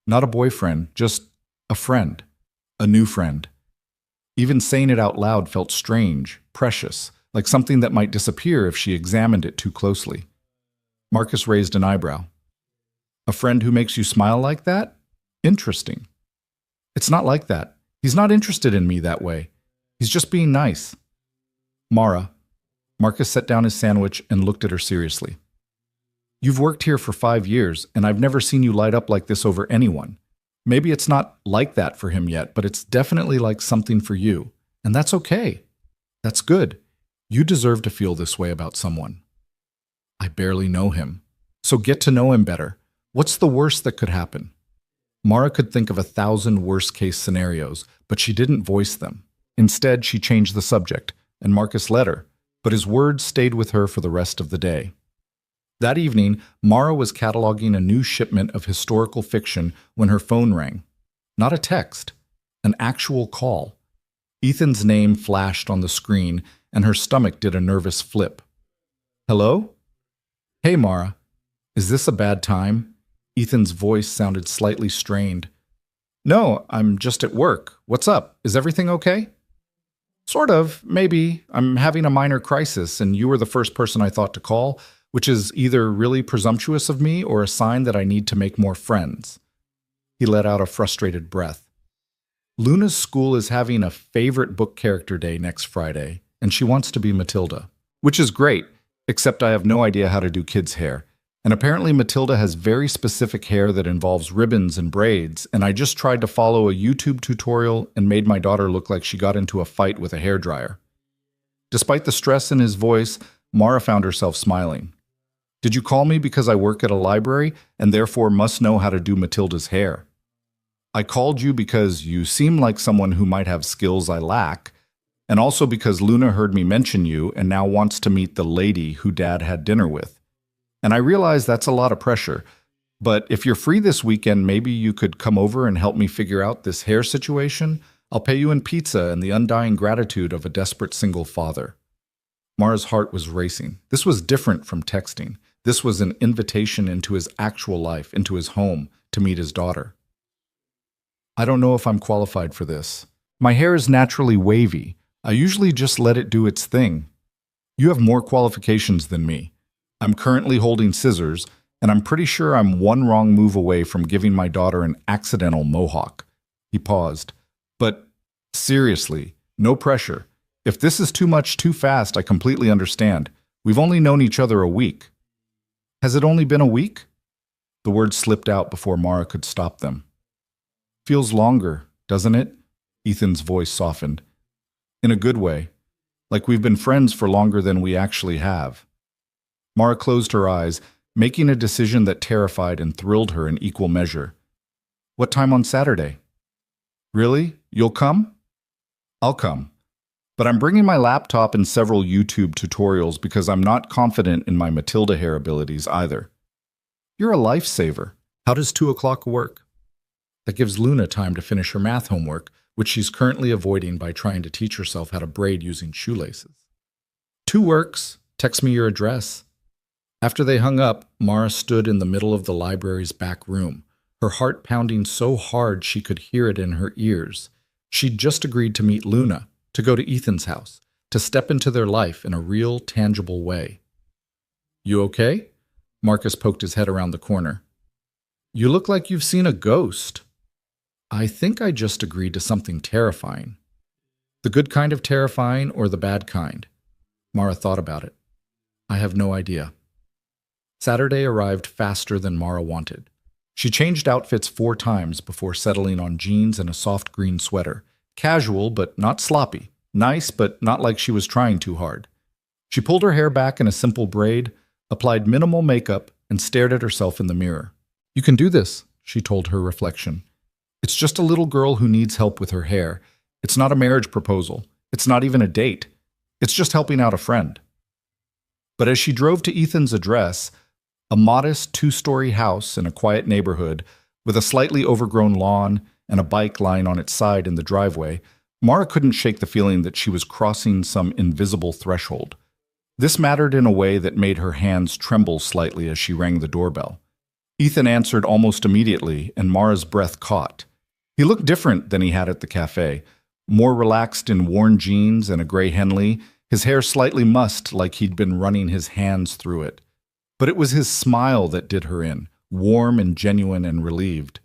Not a boyfriend, just a friend. A new friend. Even saying it out loud felt strange, precious, like something that might disappear if she examined it too closely. Marcus raised an eyebrow. A friend who makes you smile like that? Interesting. It's not like that. He's not interested in me that way. He's just being nice. Mara. Marcus set down his sandwich and looked at her seriously. You've worked here for 5 years, and I've never seen you light up like this over anyone. Maybe it's not like that for him yet, but it's definitely like something for you. And that's okay. That's good. You deserve to feel this way about someone. I barely know him. So get to know him better. What's the worst that could happen? Mara could think of 1,000 worst-case scenarios, but she didn't voice them. Instead, she changed the subject, and Marcus let her, but his words stayed with her for the rest of the day. That evening, Mara was cataloging a new shipment of historical fiction when her phone rang. Not a text, an actual call. Ethan's name flashed on the screen, and her stomach did a nervous flip. Hello? Hey, Mara. Is this a bad time? Ethan's voice sounded slightly strained. No, I'm just at work. What's up? Is everything okay? Sort of, maybe. I'm having a minor crisis, and you were the first person I thought to call, which is either really presumptuous of me or a sign that I need to make more friends. He let out a frustrated breath. Luna's school is having a favorite book character day next Friday, and she wants to be Matilda. Which is great, except I have no idea how to do kids' hair. And apparently Matilda has very specific hair that involves ribbons and braids, and I just tried to follow a YouTube tutorial and made my daughter look like she got into a fight with a hairdryer. Despite the stress in his voice, Mara found herself smiling. Did you call me because I work at a library and therefore must know how to do Matilda's hair? I called you because you seem like someone who might have skills I lack, and also because Luna heard me mention you and now wants to meet the lady who Dad had dinner with. And I realize that's a lot of pressure, but if you're free this weekend, maybe you could come over and help me figure out this hair situation. I'll pay you in pizza and the undying gratitude of a desperate single father. Mara's heart was racing. This was different from texting. This was an invitation into his actual life, into his home, to meet his daughter. I don't know if I'm qualified for this. My hair is naturally wavy. I usually just let it do its thing. You have more qualifications than me. I'm currently holding scissors, and I'm pretty sure I'm one wrong move away from giving my daughter an accidental mohawk. He paused. But seriously, no pressure. If this is too much too fast, I completely understand. We've only known each other a week. Has it only been a week? The words slipped out before Mara could stop them. Feels longer, doesn't it? Ethan's voice softened. In a good way. Like we've been friends for longer than we actually have. Mara closed her eyes, making a decision that terrified and thrilled her in equal measure. What time on Saturday? Really? You'll come? I'll come. But I'm bringing my laptop and several YouTube tutorials because I'm not confident in my Matilda hair abilities either. You're a lifesaver. How does 2 o'clock work? That gives Luna time to finish her math homework, which she's currently avoiding by trying to teach herself how to braid using shoelaces. 2 works. Text me your address. After they hung up, Mara stood in the middle of the library's back room, her heart pounding so hard she could hear it in her ears. She'd just agreed to meet Luna, to go to Ethan's house, to step into their life in a real, tangible way. You okay? Marcus poked his head around the corner. You look like you've seen a ghost. I think I just agreed to something terrifying. The good kind of terrifying or the bad kind? Mara thought about it. I have no idea. Saturday arrived faster than Mara wanted. She changed outfits 4 times before settling on jeans and a soft green sweater. Casual, but not sloppy. Nice, but not like she was trying too hard. She pulled her hair back in a simple braid, applied minimal makeup, and stared at herself in the mirror. You can do this, she told her reflection. It's just a little girl who needs help with her hair. It's not a marriage proposal. It's not even a date. It's just helping out a friend. But as she drove to Ethan's address, a modest 2-story house in a quiet neighborhood with a slightly overgrown lawn and a bike lying on its side in the driveway, Mara couldn't shake the feeling that she was crossing some invisible threshold. This mattered in a way that made her hands tremble slightly as she rang the doorbell. Ethan answered almost immediately, and Mara's breath caught. He looked different than he had at the cafe, more relaxed in worn jeans and a gray Henley, his hair slightly mussed like he'd been running his hands through it. But it was his smile that did her in, warm and genuine and relieved.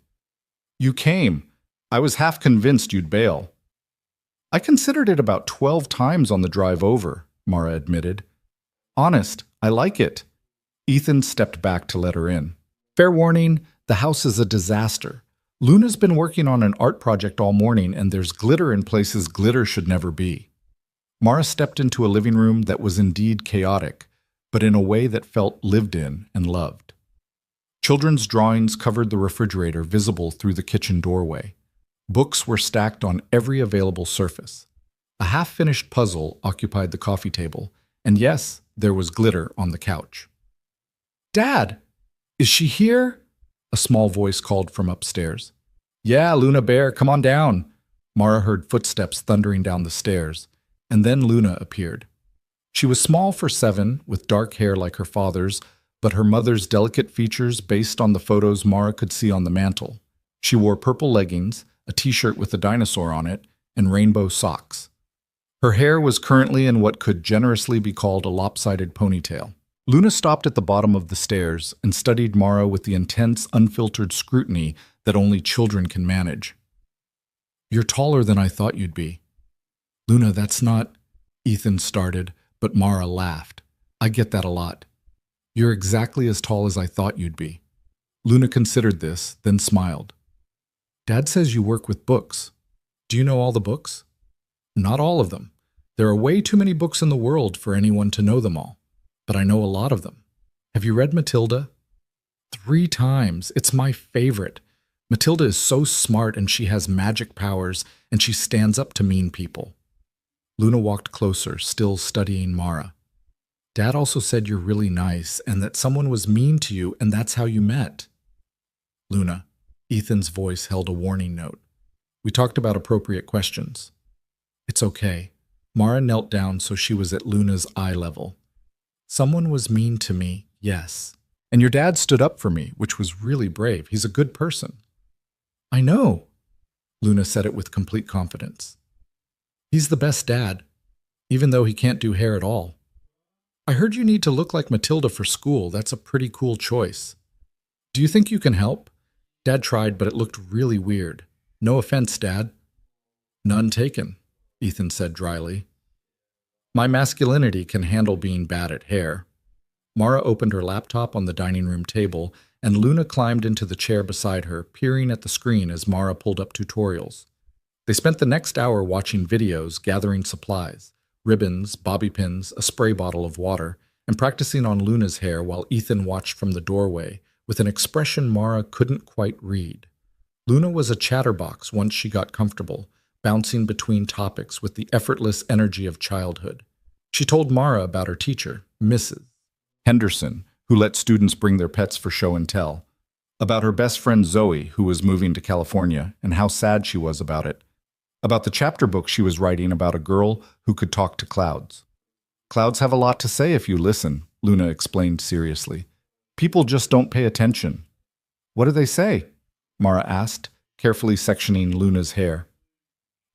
You came. I was half convinced you'd bail. I considered it about 12 times on the drive over, Mara admitted. Honest, I like it. Ethan stepped back to let her in. Fair warning, the house is a disaster. Luna's been working on an art project all morning, and there's glitter in places glitter should never be. Mara stepped into a living room that was indeed chaotic, but in a way that felt lived in and loved. Children's drawings covered the refrigerator visible through the kitchen doorway. Books were stacked on every available surface. A half-finished puzzle occupied the coffee table, and yes, there was glitter on the couch. Dad! Is she here? A small voice called from upstairs. Yeah, Luna Bear, come on down. Mara heard footsteps thundering down the stairs, and then Luna appeared. She was small for 7, with dark hair like her father's, but her mother's delicate features based on the photos Mara could see on the mantel. She wore purple leggings, a t-shirt with a dinosaur on it, and rainbow socks. Her hair was currently in what could generously be called a lopsided ponytail. Luna stopped at the bottom of the stairs and studied Mara with the intense, unfiltered scrutiny that only children can manage. You're taller than I thought you'd be. Luna, that's not... Ethan started, but Mara laughed. I get that a lot. You're exactly as tall as I thought you'd be. Luna considered this, then smiled. Dad says you work with books. Do you know all the books? Not all of them. There are way too many books in the world for anyone to know them all. But I know a lot of them. Have you read Matilda? 3 times. It's my favorite. Matilda is so smart and she has magic powers and she stands up to mean people. Luna walked closer, still studying Mara. Dad also said you're really nice and that someone was mean to you and that's how you met. Luna, Ethan's voice held a warning note. We talked about appropriate questions. It's okay. Mara knelt down so she was at Luna's eye level. Someone was mean to me, yes. And your dad stood up for me, which was really brave. He's a good person. I know. Luna said it with complete confidence. He's the best dad, even though he can't do hair at all. I heard you need to look like Matilda for school. That's a pretty cool choice. Do you think you can help? Dad tried, but it looked really weird. No offense, Dad. None taken, Ethan said dryly. My masculinity can handle being bad at hair. Mara opened her laptop on the dining room table, and Luna climbed into the chair beside her, peering at the screen as Mara pulled up tutorials. They spent the next hour watching videos, gathering supplies, ribbons, bobby pins, a spray bottle of water, and practicing on Luna's hair while Ethan watched from the doorway, with an expression Mara couldn't quite read. Luna was a chatterbox once she got comfortable, bouncing between topics with the effortless energy of childhood. She told Mara about her teacher, Mrs. Henderson, who let students bring their pets for show and tell, about her best friend Zoe, who was moving to California, and how sad she was about it, about the chapter book she was writing about a girl who could talk to clouds. Clouds have a lot to say if you listen, Luna explained seriously. People just don't pay attention. What do they say? Mara asked, carefully sectioning Luna's hair.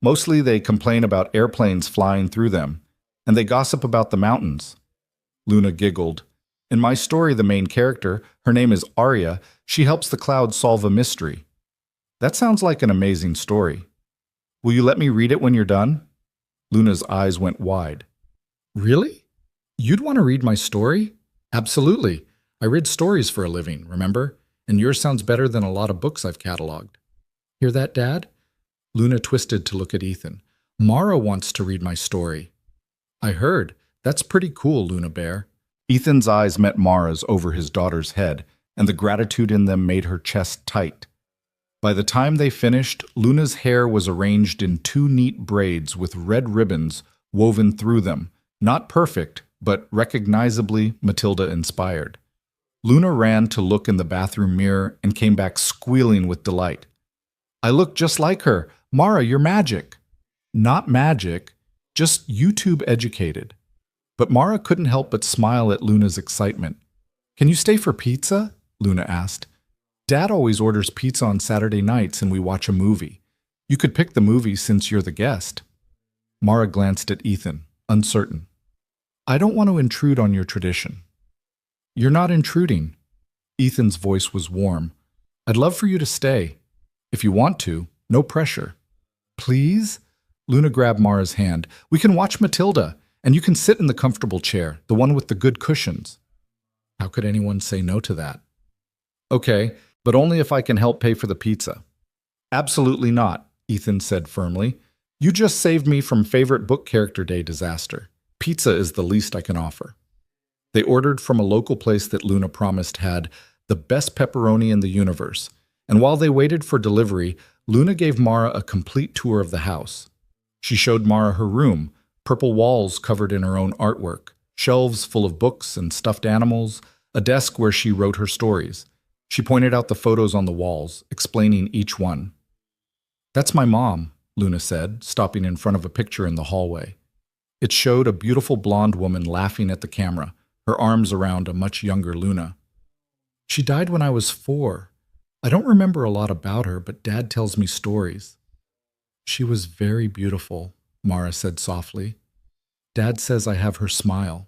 Mostly they complain about airplanes flying through them, and they gossip about the mountains. Luna giggled. In my story, the main character, her name is Arya, she helps the clouds solve a mystery. That sounds like an amazing story. Will you let me read it when you're done? Luna's eyes went wide. Really? You'd want to read my story? Absolutely. I read stories for a living, remember? And yours sounds better than a lot of books I've cataloged. Hear that, Dad? Luna twisted to look at Ethan. Mara wants to read my story. I heard. That's pretty cool, Luna Bear. Ethan's eyes met Mara's over his daughter's head, and the gratitude in them made her chest tight. By the time they finished, Luna's hair was arranged in 2 neat braids with red ribbons woven through them. Not perfect, but recognizably Matilda-inspired. Luna ran to look in the bathroom mirror and came back squealing with delight. I look just like her. Mara, you're magic. Not magic, just YouTube educated. But Mara couldn't help but smile at Luna's excitement. Can you stay for pizza? Luna asked. Dad always orders pizza on Saturday nights and we watch a movie. You could pick the movie since you're the guest. Mara glanced at Ethan, uncertain. I don't want to intrude on your tradition. You're not intruding. Ethan's voice was warm. I'd love for you to stay. If you want to, no pressure. Please? Luna grabbed Mara's hand. We can watch Matilda, and you can sit in the comfortable chair, the one with the good cushions. How could anyone say no to that? Okay, but only if I can help pay for the pizza. Absolutely not, Ethan said firmly. You just saved me from favorite book character day disaster. Pizza is the least I can offer. They ordered from a local place that Luna promised had the best pepperoni in the universe, and while they waited for delivery, Luna gave Mara a complete tour of the house. She showed Mara her room, purple walls covered in her own artwork, shelves full of books and stuffed animals, a desk where she wrote her stories. She pointed out the photos on the walls, explaining each one. That's my mom, Luna said, stopping in front of a picture in the hallway. It showed a beautiful blonde woman laughing at the camera, her arms around a much younger Luna. She died when I was 4. I don't remember a lot about her, but Dad tells me stories. She was very beautiful, Mara said softly. Dad says I have her smile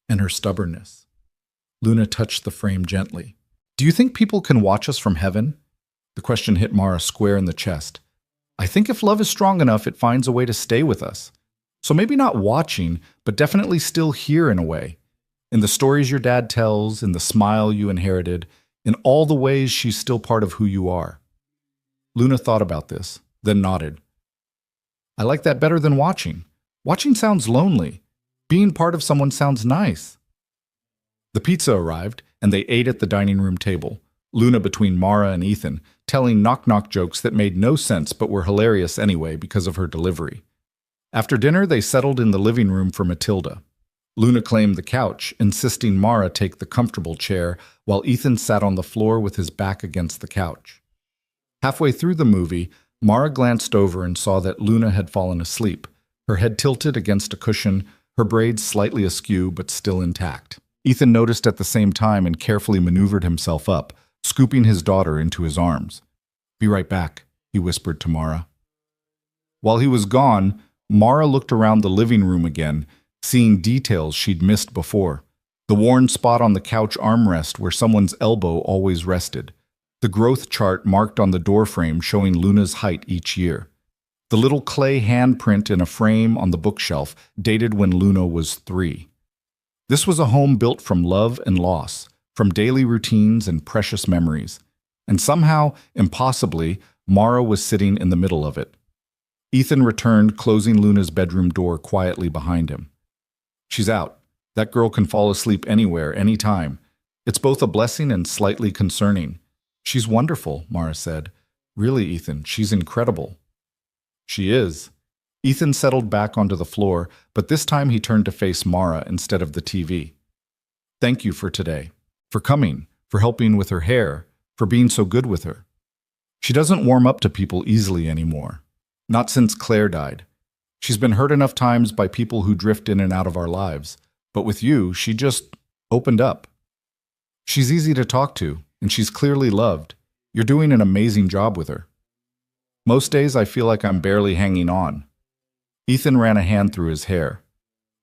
and her stubbornness. Luna touched the frame gently. Do you think people can watch us from heaven? The question hit Mara square in the chest. I think if love is strong enough, it finds a way to stay with us. So maybe not watching, but definitely still here in a way. In the stories your dad tells, in the smile you inherited, in all the ways she's still part of who you are. Luna thought about this, then nodded. I like that better than watching. Watching sounds lonely. Being part of someone sounds nice. The pizza arrived, and they ate at the dining room table, Luna between Mara and Ethan, telling knock-knock jokes that made no sense but were hilarious anyway because of her delivery. After dinner, they settled in the living room for Matilda. Luna claimed the couch, insisting Mara take the comfortable chair, while Ethan sat on the floor with his back against the couch. Halfway through the movie, Mara glanced over and saw that Luna had fallen asleep, her head tilted against a cushion, her braids slightly askew but still intact. Ethan noticed at the same time and carefully maneuvered himself up, scooping his daughter into his arms. Be right back, he whispered to Mara. While he was gone, Mara looked around the living room again, seeing details she'd missed before. The worn spot on the couch armrest where someone's elbow always rested. The growth chart marked on the doorframe showing Luna's height each year. The little clay handprint in a frame on the bookshelf dated when Luna was 3. This was a home built from love and loss, from daily routines and precious memories. And somehow, impossibly, Mara was sitting in the middle of it. Ethan returned, closing Luna's bedroom door quietly behind him. She's out. That girl can fall asleep anywhere, anytime. It's both a blessing and slightly concerning. She's wonderful, Mara said. Really, Ethan, she's incredible. She is. Ethan settled back onto the floor, but this time he turned to face Mara instead of the TV. Thank you for today. For coming, for helping with her hair, for being so good with her. She doesn't warm up to people easily anymore. Not since Claire died. She's been hurt enough times by people who drift in and out of our lives. But with you, she just opened up. She's easy to talk to, and she's clearly loved. You're doing an amazing job with her. Most days I feel like I'm barely hanging on. Ethan ran a hand through his hair.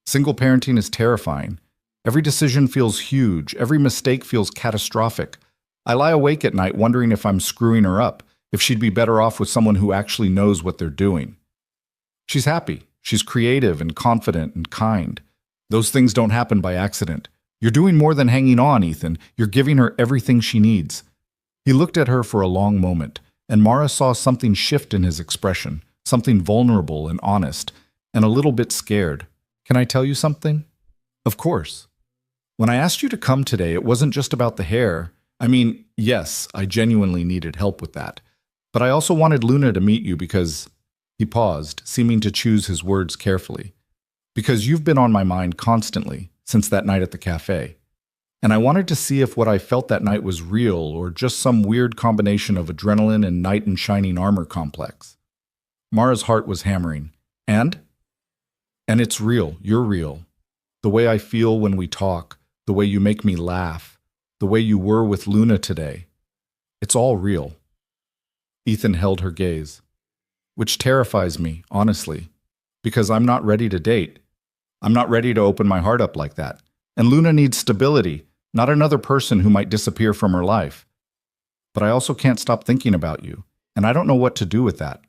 Single parenting is terrifying. Every decision feels huge. Every mistake feels catastrophic. I lie awake at night wondering if I'm screwing her up, if she'd be better off with someone who actually knows what they're doing. She's happy. She's creative and confident and kind. Those things don't happen by accident. You're doing more than hanging on, Ethan. You're giving her everything she needs. He looked at her for a long moment, and Mara saw something shift in his expression, something vulnerable and honest, and a little bit scared. Can I tell you something? Of course. When I asked you to come today, it wasn't just about the hair. I mean, yes, I genuinely needed help with that. But I also wanted Luna to meet you because... He paused, seeming to choose his words carefully. Because you've been on my mind constantly, since that night at the cafe. And I wanted to see if what I felt that night was real or just some weird combination of adrenaline and knight in shining armor complex. Mara's heart was hammering. And it's real. You're real. The way I feel when we talk, the way you make me laugh, the way you were with Luna today. It's all real. Ethan held her gaze. Which terrifies me, honestly, because I'm not ready to date. I'm not ready to open my heart up like that. And Luna needs stability, not another person who might disappear from her life. But I also can't stop thinking about you, and I don't know what to do with that.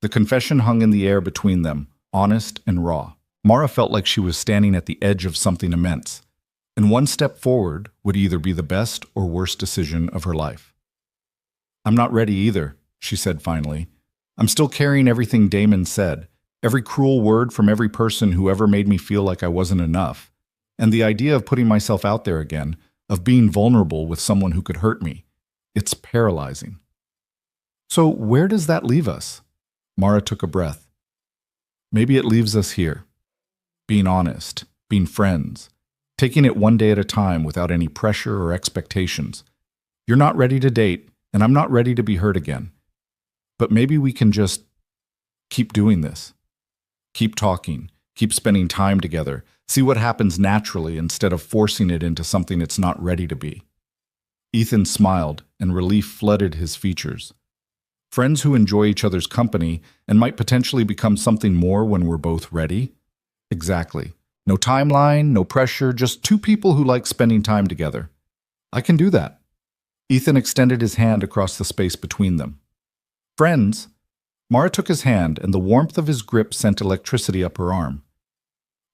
The confession hung in the air between them, honest and raw. Mara felt like she was standing at the edge of something immense, and one step forward would either be the best or worst decision of her life. I'm not ready either, she said finally. I'm still carrying everything Damon said, every cruel word from every person who ever made me feel like I wasn't enough. And the idea of putting myself out there again, of being vulnerable with someone who could hurt me, it's paralyzing. So where does that leave us? Mara took a breath. Maybe it leaves us here. Being honest, being friends, taking it one day at a time without any pressure or expectations. You're not ready to date, and I'm not ready to be hurt again. But maybe we can just keep doing this. Keep talking, keep spending time together, see what happens naturally instead of forcing it into something it's not ready to be. Ethan smiled, and relief flooded his features. Friends who enjoy each other's company and might potentially become something more when we're both ready? Exactly. No timeline, no pressure, just two people who like spending time together. I can do that. Ethan extended his hand across the space between them. Friends. Mara took his hand, and the warmth of his grip sent electricity up her arm.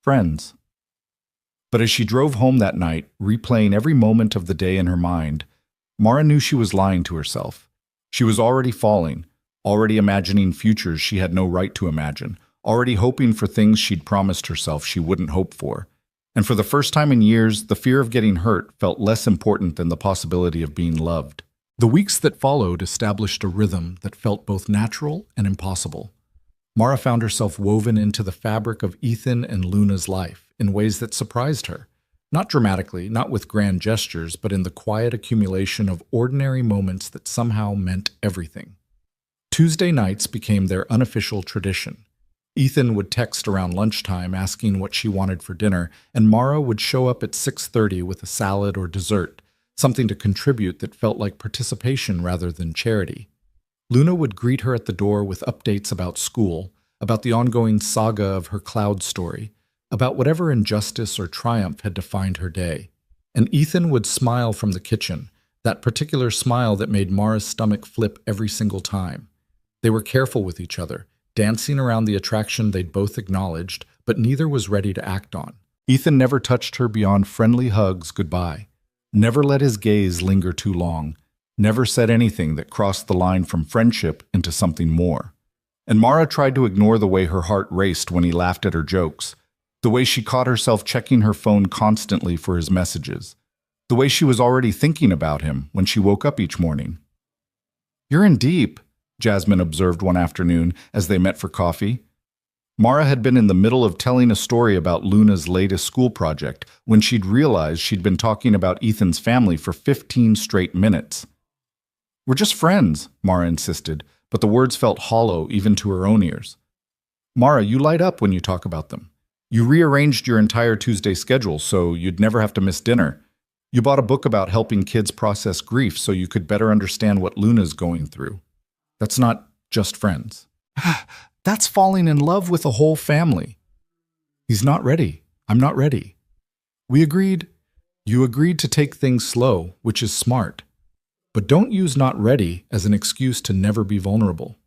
Friends. But as she drove home that night, replaying every moment of the day in her mind, Mara knew she was lying to herself. She was already falling, already imagining futures she had no right to imagine, already hoping for things she'd promised herself she wouldn't hope for. And for the first time in years, the fear of getting hurt felt less important than the possibility of being loved. The weeks that followed established a rhythm that felt both natural and impossible. Mara found herself woven into the fabric of Ethan and Luna's life in ways that surprised her. Not dramatically, not with grand gestures, but in the quiet accumulation of ordinary moments that somehow meant everything. Tuesday nights became their unofficial tradition. Ethan would text around lunchtime asking what she wanted for dinner, and Mara would show up at 6:30 with a salad or dessert, something to contribute that felt like participation rather than charity. Luna would greet her at the door with updates about school, about the ongoing saga of her cloud story, about whatever injustice or triumph had defined her day. And Ethan would smile from the kitchen, that particular smile that made Mara's stomach flip every single time. They were careful with each other, dancing around the attraction they'd both acknowledged, but neither was ready to act on. Ethan never touched her beyond friendly hugs goodbye, never let his gaze linger too long, never said anything that crossed the line from friendship into something more. And Mara tried to ignore the way her heart raced when he laughed at her jokes, the way she caught herself checking her phone constantly for his messages, the way she was already thinking about him when she woke up each morning. "You're in deep," Jasmine observed one afternoon as they met for coffee. Mara had been in the middle of telling a story about Luna's latest school project when she'd realized she'd been talking about Ethan's family for 15 straight minutes. "We're just friends," Mara insisted, but the words felt hollow even to her own ears. "Mara, you light up when you talk about them. You rearranged your entire Tuesday schedule so you'd never have to miss dinner. You bought a book about helping kids process grief so you could better understand what Luna's going through. That's not just friends. That's falling in love with a whole family." "He's not ready. I'm not ready. We agreed. You agreed to take things slow, which is smart. But don't use not ready as an excuse to never be vulnerable."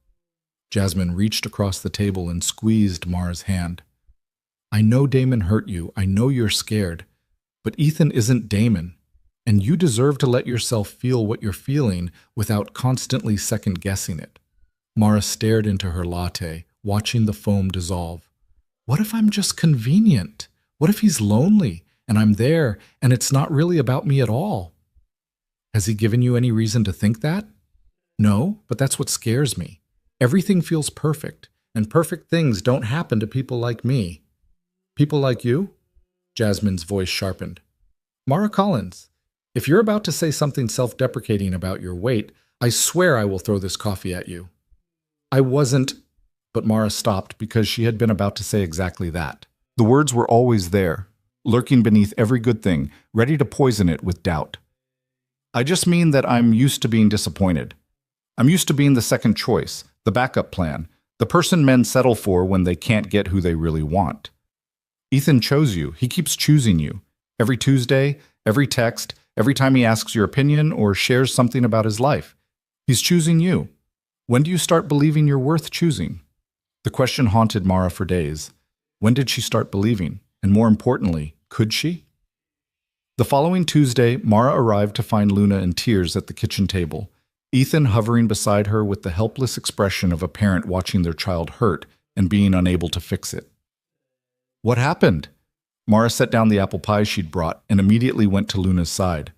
Jasmine reached across the table and squeezed Mara's hand. "I know Damon hurt you. I know you're scared. But Ethan isn't Damon, and you deserve to let yourself feel what you're feeling without constantly second-guessing it." Mara stared into her latte, watching the foam dissolve. "What if I'm just convenient? What if he's lonely, and I'm there, and it's not really about me at all?" "Has he given you any reason to think that?" "No, but that's what scares me. Everything feels perfect, and perfect things don't happen to people like me." "People like you?" Jasmine's voice sharpened. "Mara Collins, if you're about to say something self-deprecating about your weight, I swear I will throw this coffee at you." "I wasn't," but Mara stopped because she had been about to say exactly that. The words were always there, lurking beneath every good thing, ready to poison it with doubt. "I just mean that I'm used to being disappointed. I'm used to being the second choice, the backup plan, the person men settle for when they can't get who they really want. Ethan chose you. He keeps choosing you. Every Tuesday, every text, every time he asks your opinion or shares something about his life. He's choosing you. When do you start believing you're worth choosing?" The question haunted Mara for days. When did she start believing? And more importantly, could she? The following Tuesday, Mara arrived to find Luna in tears at the kitchen table, Ethan hovering beside her with the helpless expression of a parent watching their child hurt and being unable to fix it. "What happened?" Mara set down the apple pie she'd brought and immediately went to Luna's side.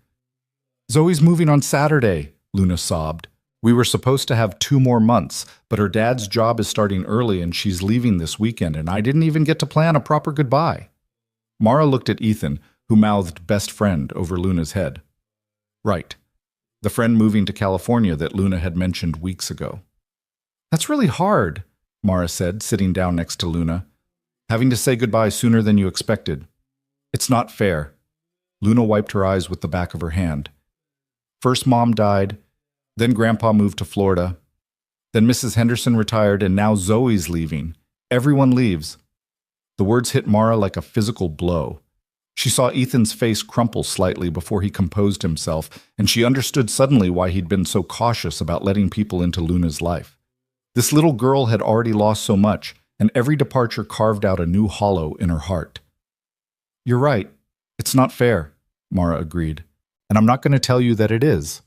"Zoe's moving on Saturday," Luna sobbed. "We were supposed to have 2 more months, but her dad's job is starting early and she's leaving this weekend, and I didn't even get to plan a proper goodbye." Mara looked at Ethan, who mouthed "best friend" over Luna's head. "Right. The friend moving to California that Luna had mentioned weeks ago." "That's really hard," Mara said, sitting down next to Luna. "Having to say goodbye sooner than you expected. It's not fair." Luna wiped her eyes with the back of her hand. "First Mom died, then Grandpa moved to Florida, then Mrs. Henderson retired, and now Zoe's leaving. Everyone leaves." The words hit Mara like a physical blow. She saw Ethan's face crumple slightly before he composed himself, and she understood suddenly why he'd been so cautious about letting people into Luna's life. This little girl had already lost so much, and every departure carved out a new hollow in her heart. "You're right. It's not fair," Mara agreed. "And I'm not going to tell you that it is,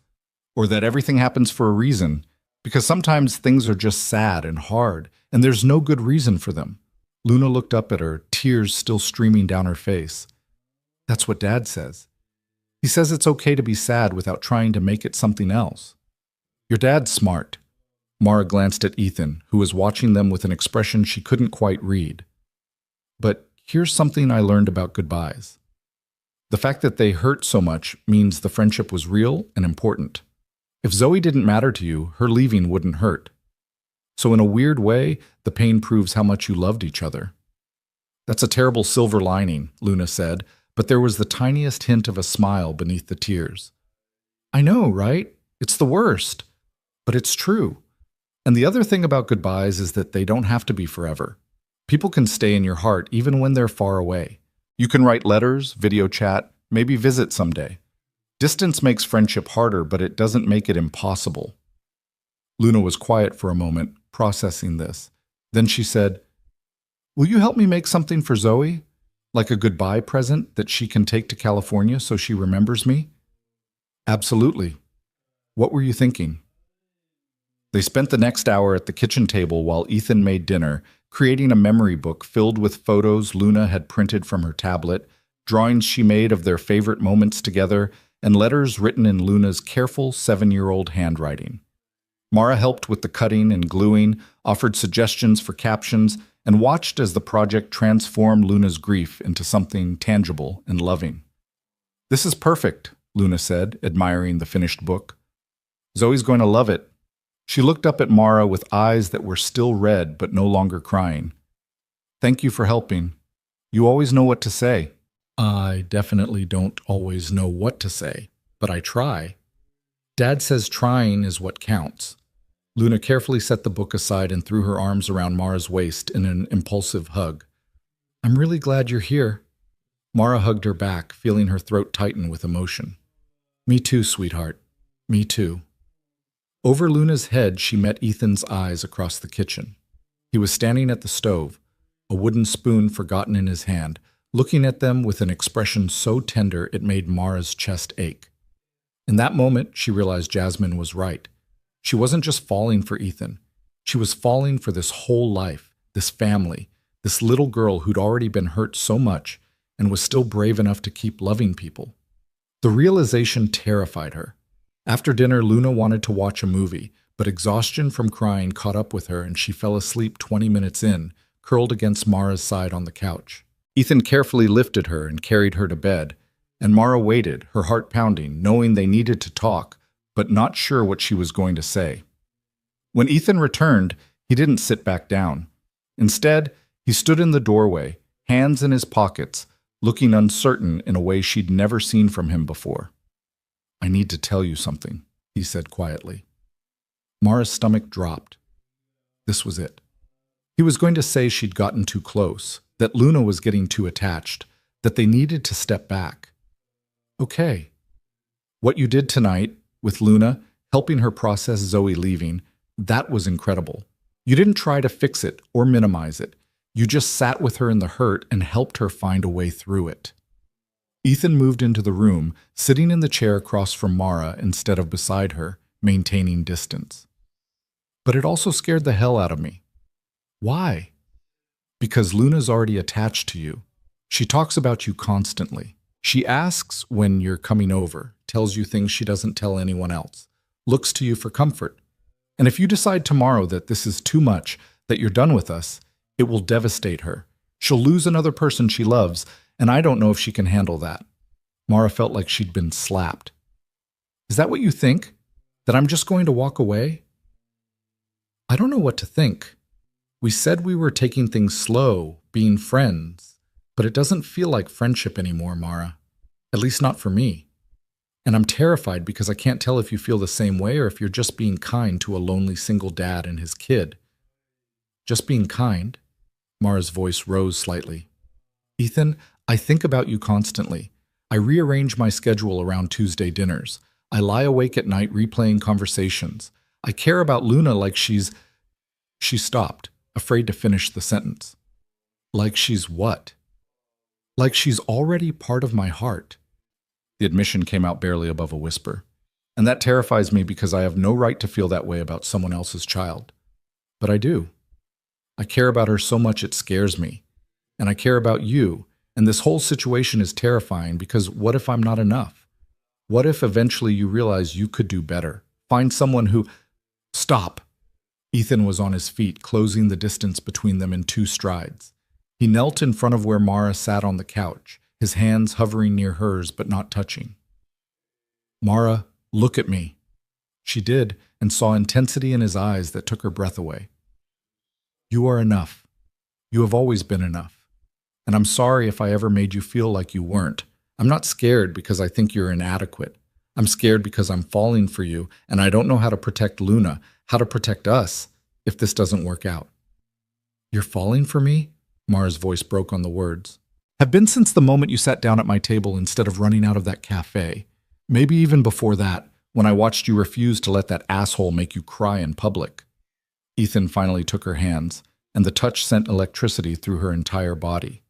or that everything happens for a reason, because sometimes things are just sad and hard, and there's no good reason for them." Luna looked up at her, tears still streaming down her face. "That's what Dad says. He says it's okay to be sad without trying to make it something else." "Your dad's smart." Mara glanced at Ethan, who was watching them with an expression she couldn't quite read. "But here's something I learned about goodbyes. The fact that they hurt so much means the friendship was real and important. If Zoe didn't matter to you, her leaving wouldn't hurt. So in a weird way, the pain proves how much you loved each other." "That's a terrible silver lining," Luna said, but there was the tiniest hint of a smile beneath the tears. "I know, right? It's the worst. But it's true. And the other thing about goodbyes is that they don't have to be forever. People can stay in your heart even when they're far away. You can write letters, video chat, maybe visit someday. Distance makes friendship harder, but it doesn't make it impossible." Luna was quiet for a moment, processing this. Then she said, "Will you help me make something for Zoe? Like a goodbye present that she can take to California so she remembers me?" "Absolutely. What were you thinking?" They spent the next hour at the kitchen table while Ethan made dinner, creating a memory book filled with photos Luna had printed from her tablet, drawings she made of their favorite moments together, and letters written in Luna's careful 7-year-old handwriting. Mara helped with the cutting and gluing, offered suggestions for captions, and watched as the project transformed Luna's grief into something tangible and loving. "This is perfect," Luna said, admiring the finished book. "Zoe's going to love it." She looked up at Mara with eyes that were still red but no longer crying. "Thank you for helping. You always know what to say." "I definitely don't always know what to say, but I try. Dad says trying is what counts." Luna carefully set the book aside and threw her arms around Mara's waist in an impulsive hug. "I'm really glad you're here." Mara hugged her back, feeling her throat tighten with emotion. "Me too, sweetheart. Me too." Over Luna's head, she met Ethan's eyes across the kitchen. He was standing at the stove, a wooden spoon forgotten in his hand, looking at them with an expression so tender it made Mara's chest ache. In that moment, she realized Jasmine was right. She wasn't just falling for Ethan. She was falling for this whole life, this family, this little girl who'd already been hurt so much and was still brave enough to keep loving people. The realization terrified her. After dinner, Luna wanted to watch a movie, but exhaustion from crying caught up with her and she fell asleep 20 minutes in, curled against Mara's side on the couch. Ethan carefully lifted her and carried her to bed, and Mara waited, her heart pounding, knowing they needed to talk, but not sure what she was going to say. When Ethan returned, he didn't sit back down. Instead, he stood in the doorway, hands in his pockets, looking uncertain in a way she'd never seen from him before. "I need to tell you something," he said quietly. Mara's stomach dropped. This was it. He was going to say she'd gotten too close, that Luna was getting too attached, that they needed to step back. "Okay. What you did tonight, with Luna, helping her process Zoe leaving, that was incredible. You didn't try to fix it or minimize it. You just sat with her in the hurt and helped her find a way through it." Ethan moved into the room, sitting in the chair across from Mara instead of beside her, maintaining distance. "But it also scared the hell out of me." "Why?" "Because Luna's already attached to you. She talks about you constantly. She asks when you're coming over, tells you things she doesn't tell anyone else, looks to you for comfort. And if you decide tomorrow that this is too much, that you're done with us, it will devastate her. She'll lose another person she loves, and I don't know if she can handle that." Mara felt like she'd been slapped. "Is that what you think? That I'm just going to walk away?" "I don't know what to think. We said we were taking things slow, being friends. But it doesn't feel like friendship anymore, Mara. At least not for me. And I'm terrified because I can't tell if you feel the same way or if you're just being kind to a lonely single dad and his kid." "Just being kind?" Mara's voice rose slightly. "Ethan, I think about you constantly. I rearrange my schedule around Tuesday dinners. I lie awake at night replaying conversations. I care about Luna like she's—" She stopped, afraid to finish the sentence. "Like she's what?" "Like she's already part of my heart." The admission came out barely above a whisper. "And that terrifies me because I have no right to feel that way about someone else's child. But I do. I care about her so much it scares me. And I care about you, and this whole situation is terrifying because what if I'm not enough? What if eventually you realize you could do better? Find someone who—" "Stop!" Ethan was on his feet, closing the distance between them in 2 strides. He knelt in front of where Mara sat on the couch, his hands hovering near hers but not touching. "Mara, look at me." She did, and saw intensity in his eyes that took her breath away. "You are enough. You have always been enough. And I'm sorry if I ever made you feel like you weren't. I'm not scared because I think you're inadequate. I'm scared because I'm falling for you, and I don't know how to protect Luna, how to protect us, if this doesn't work out." "You're falling for me?" Mara's voice broke on the words. "Have been since the moment you sat down at my table instead of running out of that cafe. Maybe even before that, when I watched you refuse to let that asshole make you cry in public." Ethan finally took her hands, and the touch sent electricity through her entire body.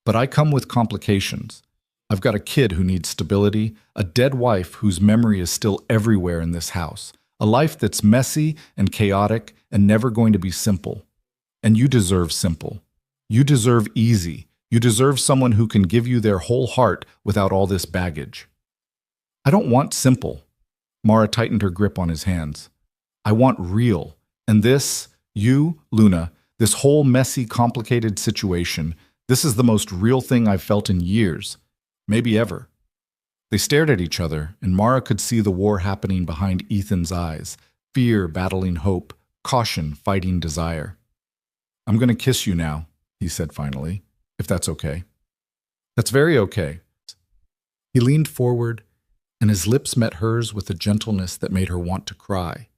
"But I come with complications. I've got a kid who needs stability, a dead wife whose memory is still everywhere in this house, a life that's messy and chaotic and never going to be simple. And you deserve simple. You deserve easy. You deserve someone who can give you their whole heart without all this baggage." "I don't want simple." Mara tightened her grip on his hands. I want real. And this, you, Luna, this whole messy, complicated situation, this is the most real thing I've felt in years, maybe ever. They stared at each other, and Mara could see the war happening behind Ethan's eyes, fear battling hope, caution fighting desire. I'm going to kiss you now, he said finally, if that's okay. That's very okay. He leaned forward, and his lips met hers with a gentleness that made her want to cry.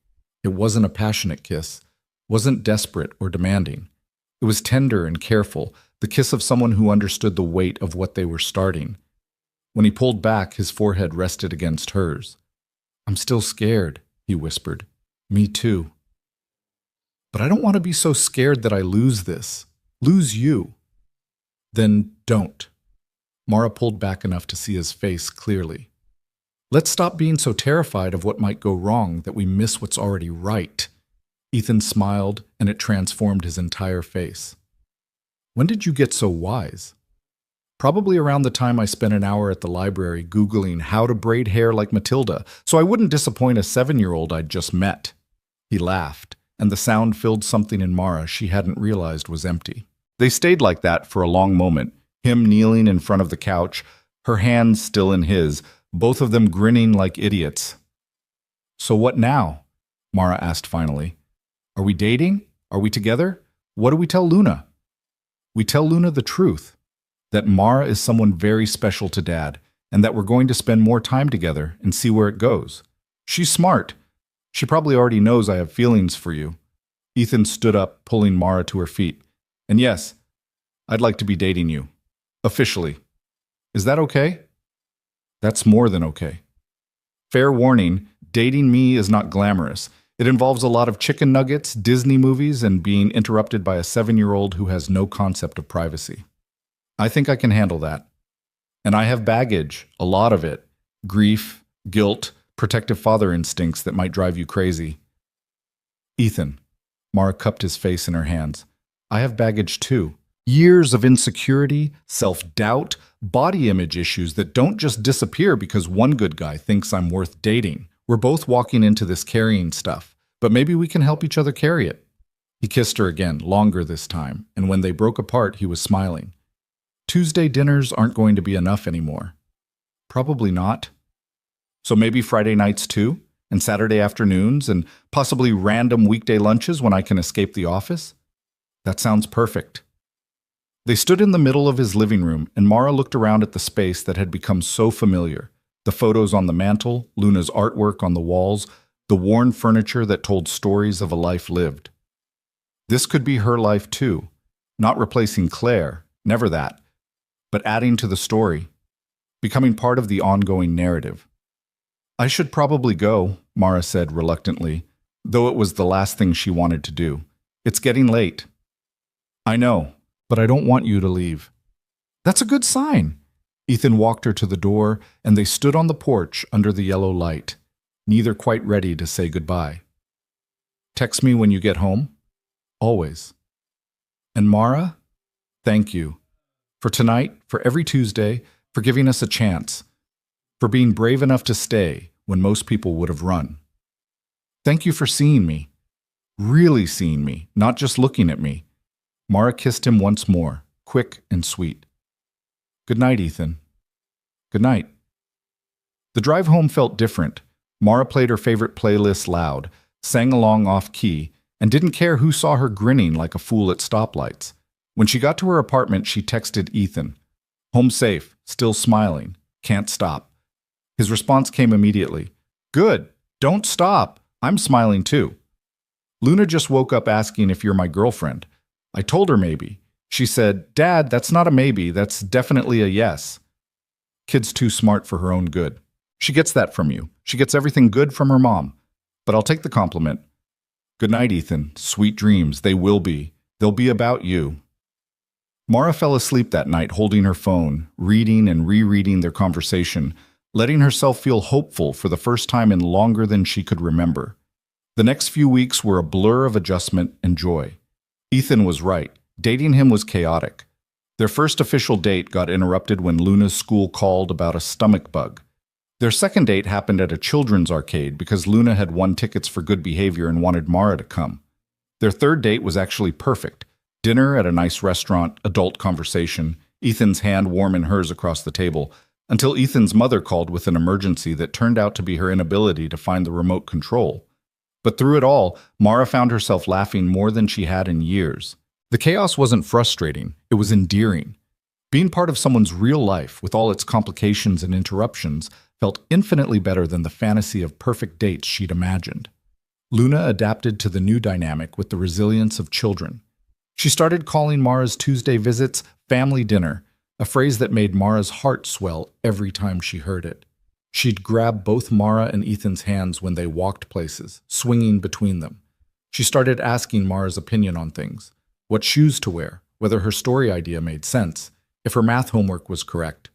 It wasn't a passionate kiss, wasn't desperate or demanding. It was tender and careful, the kiss of someone who understood the weight of what they were starting. When he pulled back, his forehead rested against hers. I'm still scared, he whispered. Me too. But I don't want to be so scared that I lose this, lose you. Then don't. Mara pulled back enough to see his face clearly. Let's stop being so terrified of what might go wrong that we miss what's already right. Ethan smiled, and it transformed his entire face. When did you get so wise? Probably around the time I spent an hour at the library Googling how to braid hair like Matilda, so I wouldn't disappoint a 7-year-old I'd just met. He laughed, and the sound filled something in Mara she hadn't realized was empty. They stayed like that for a long moment, him kneeling in front of the couch, her hands still in his, both of them grinning like idiots. So what now? Mara asked finally. Are we dating? Are we together? What do we tell Luna? We tell Luna the truth. That Mara is someone very special to Dad, and that we're going to spend more time together and see where it goes. She's smart. She probably already knows I have feelings for you. Ethan stood up, pulling Mara to her feet. And yes, I'd like to be dating you. Officially. Is that okay? That's more than okay. Fair warning, dating me is not glamorous. It involves a lot of chicken nuggets, Disney movies, and being interrupted by a 7-year-old who has no concept of privacy. I think I can handle that. And I have baggage, a lot of it. Grief, guilt, protective father instincts that might drive you crazy. Ethan. Mara cupped his face in her hands. I have baggage too. Years of insecurity, self-doubt, body image issues that don't just disappear because one good guy thinks I'm worth dating. We're both walking into this carrying stuff, but maybe we can help each other carry it. He kissed her again, longer this time, and when they broke apart, he was smiling. Tuesday dinners aren't going to be enough anymore. Probably not. So maybe Friday nights too, and Saturday afternoons, and possibly random weekday lunches when I can escape the office? That sounds perfect. They stood in the middle of his living room, and Mara looked around at the space that had become so familiar. The photos on the mantel, Luna's artwork on the walls, the worn furniture that told stories of a life lived. This could be her life too, not replacing Claire, never that, but adding to the story, becoming part of the ongoing narrative. I should probably go, Mara said reluctantly, though it was the last thing she wanted to do. It's getting late. I know, but I don't want you to leave. That's a good sign. Ethan walked her to the door, and they stood on the porch under the yellow light, neither quite ready to say goodbye. Text me when you get home. Always. And Mara, thank you. For tonight, for every Tuesday, for giving us a chance, for being brave enough to stay when most people would have run. Thank you for seeing me, really seeing me, not just looking at me. Mara kissed him once more, quick and sweet. Good night, Ethan. Good night. The drive home felt different. Mara played her favorite playlist loud, sang along off-key, and didn't care who saw her grinning like a fool at stoplights. When she got to her apartment, she texted Ethan. Home safe, still smiling, can't stop. His response came immediately. Good, don't stop. I'm smiling too. Luna just woke up asking if you're my girlfriend. I told her maybe. She said, Dad, that's not a maybe, that's definitely a yes. Kid's too smart for her own good. She gets that from you. She gets everything good from her mom. But I'll take the compliment. Good night, Ethan. Sweet dreams. They will be. They'll be about you. Mara fell asleep that night holding her phone, reading and rereading their conversation, letting herself feel hopeful for the first time in longer than she could remember. The next few weeks were a blur of adjustment and joy. Ethan was right. Dating him was chaotic. Their first official date got interrupted when Luna's school called about a stomach bug. Their second date happened at a children's arcade because Luna had won tickets for good behavior and wanted Mara to come. Their third date was actually perfect. Dinner at a nice restaurant, adult conversation, Ethan's hand warm in hers across the table, until Ethan's mother called with an emergency that turned out to be her inability to find the remote control. But through it all, Mara found herself laughing more than she had in years. The chaos wasn't frustrating, it was endearing. Being part of someone's real life, with all its complications and interruptions, felt infinitely better than the fantasy of perfect dates she'd imagined. Luna adapted to the new dynamic with the resilience of children. She started calling Mara's Tuesday visits family dinner, a phrase that made Mara's heart swell every time she heard it. She'd grab both Mara and Ethan's hands when they walked places, swinging between them. She started asking Mara's opinion on things, what shoes to wear, whether her story idea made sense, if her math homework was correct.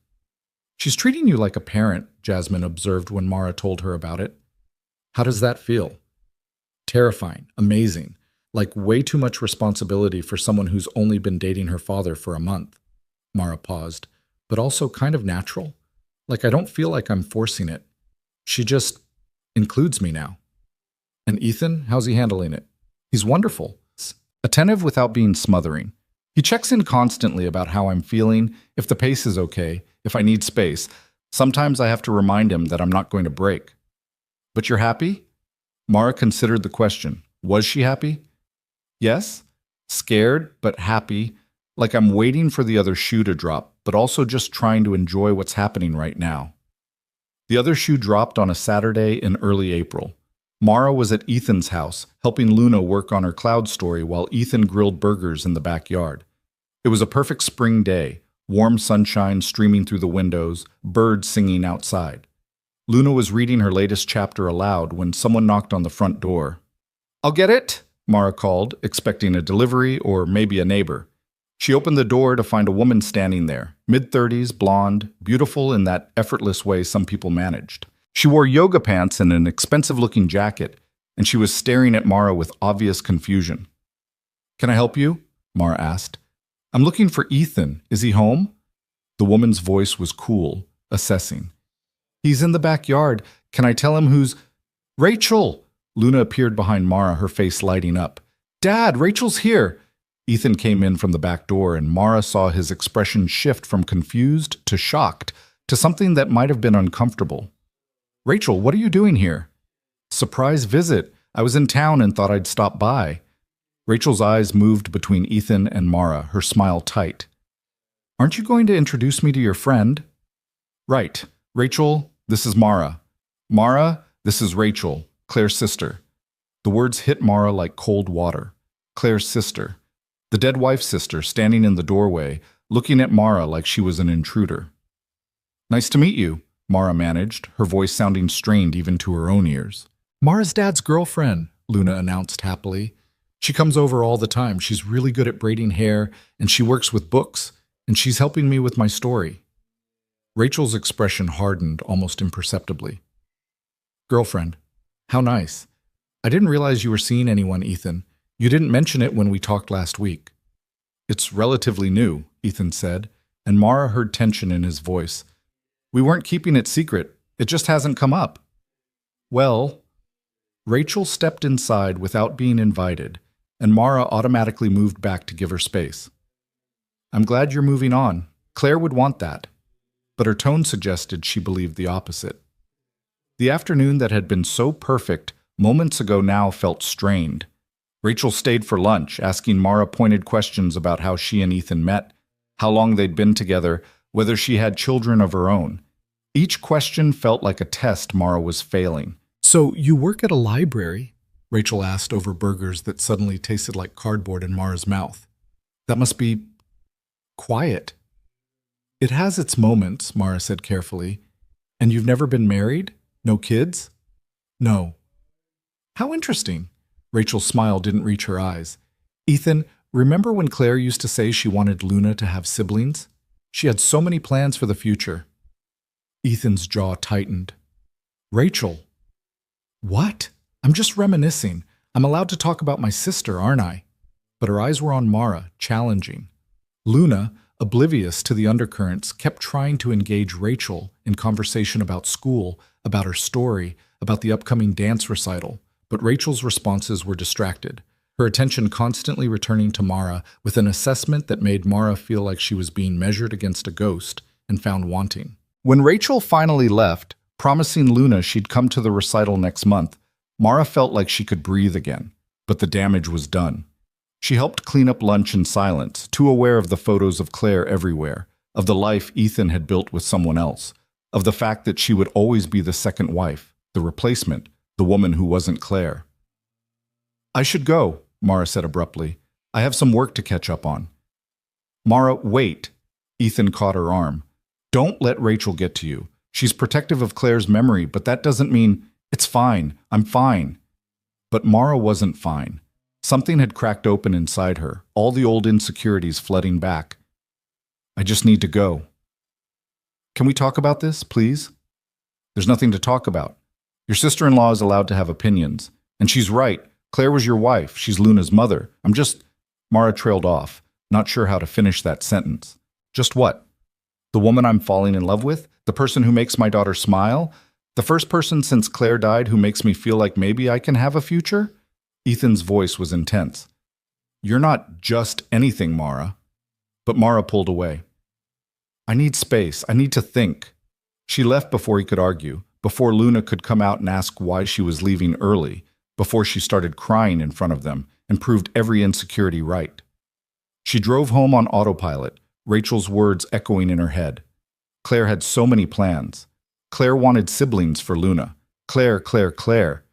"She's treating you like a parent," Jasmine observed when Mara told her about it. "How does that feel?" "Terrifying, amazing, like way too much responsibility for someone who's only been dating her father for a month." Mara paused, "But also kind of natural. Like I don't feel like I'm forcing it. She just includes me now." "And Ethan, how's he handling it?" "He's wonderful. Attentive without being smothering. He checks in constantly about how I'm feeling, if the pace is okay, if I need space. Sometimes I have to remind him that I'm not going to break." "But you're happy?" Mara considered the question. Was she happy? Yes. Scared, but happy, like I'm waiting for the other shoe to drop, but also just trying to enjoy what's happening right now. The other shoe dropped on a Saturday in early April. Mara was at Ethan's house, helping Luna work on her cloud story while Ethan grilled burgers in the backyard. It was a perfect spring day, warm sunshine streaming through the windows, birds singing outside. Luna was reading her latest chapter aloud when someone knocked on the front door. "I'll get it," Mara called, expecting a delivery or maybe a neighbor. She opened the door to find a woman standing there, mid-30s, blonde, beautiful in that effortless way some people managed. She wore yoga pants and an expensive-looking jacket, and she was staring at Mara with obvious confusion. "Can I help you?" Mara asked. "I'm looking for Ethan. Is he home?" The woman's voice was cool, assessing. "He's in the backyard. Can I tell him who's—" "Rachel!" Luna appeared behind Mara, her face lighting up. "Dad, Rachel's here!" Ethan came in from the back door, and Mara saw his expression shift from confused to shocked, to something that might have been uncomfortable. "Rachel, what are you doing here?" "Surprise visit. I was in town and thought I'd stop by." Rachel's eyes moved between Ethan and Mara, her smile tight. "Aren't you going to introduce me to your friend?" "Right. Rachel, this is Mara. Mara, this is Rachel, Claire's sister." The words hit Mara like cold water. Claire's sister. The dead wife's sister, standing in the doorway, looking at Mara like she was an intruder. "Nice to meet you," Mara managed, her voice sounding strained even to her own ears. "Mara's dad's girlfriend," Luna announced happily. "She comes over all the time. She's really good at braiding hair, and she works with books, and she's helping me with my story." Rachel's expression hardened almost imperceptibly. "Girlfriend. How nice. I didn't realize you were seeing anyone, Ethan. You didn't mention it when we talked last week." "It's relatively new," Ethan said, and Mara heard tension in his voice. "We weren't keeping it secret. It just hasn't come up." "Well..." Rachel stepped inside without being invited, and Mara automatically moved back to give her space. "I'm glad you're moving on. Claire would want that." But her tone suggested she believed the opposite. The afternoon that had been so perfect moments ago now felt strained. Rachel stayed for lunch, asking Mara pointed questions about how she and Ethan met, how long they'd been together, whether she had children of her own. Each question felt like a test Mara was failing. "So you work at a library?" Rachel asked over burgers that suddenly tasted like cardboard in Mara's mouth. "That must be quiet." "It has its moments," Mara said carefully. "And you've never been married? No kids?" "No." "How interesting." Rachel's smile didn't reach her eyes. "Ethan, remember when Claire used to say she wanted Luna to have siblings? She had so many plans for the future." Ethan's jaw tightened. "Rachel." "What? I'm just reminiscing. I'm allowed to talk about my sister, aren't I?" But her eyes were on Mara, challenging. "Luna, oblivious to the undercurrents, kept trying to engage Rachel in conversation about school, about her story, about the upcoming dance recital, but Rachel's responses were distracted, her attention constantly returning to Mara with an assessment that made Mara feel like she was being measured against a ghost and found wanting. When Rachel finally left, promising Luna she'd come to the recital next month, Mara felt like she could breathe again, but the damage was done. She helped clean up lunch in silence, too aware of the photos of Claire everywhere, of the life Ethan had built with someone else, of the fact that she would always be the second wife, the replacement, the woman who wasn't Claire. "I should go," Mara said abruptly. "I have some work to catch up on." "Mara, wait." Ethan caught her arm. "Don't let Rachel get to you. She's protective of Claire's memory, but that doesn't mean, it's fine, I'm fine." But Mara wasn't fine. Something had cracked open inside her, all the old insecurities flooding back. "I just need to go." "Can we talk about this, please?" "There's nothing to talk about. Your sister-in-law is allowed to have opinions. And she's right. Claire was your wife. She's Luna's mother. Mara trailed off, not sure how to finish that sentence. "Just what? The woman I'm falling in love with? The person who makes my daughter smile? The first person since Claire died who makes me feel like maybe I can have a future?" Ethan's voice was intense. "You're not just anything, Mara." But Mara pulled away. "I need space. I need to think." She left before he could argue, before Luna could come out and ask why she was leaving early, before she started crying in front of them and proved every insecurity right. She drove home on autopilot, Rachel's words echoing in her head. Claire had so many plans. Claire wanted siblings for Luna. Claire, Claire, Claire.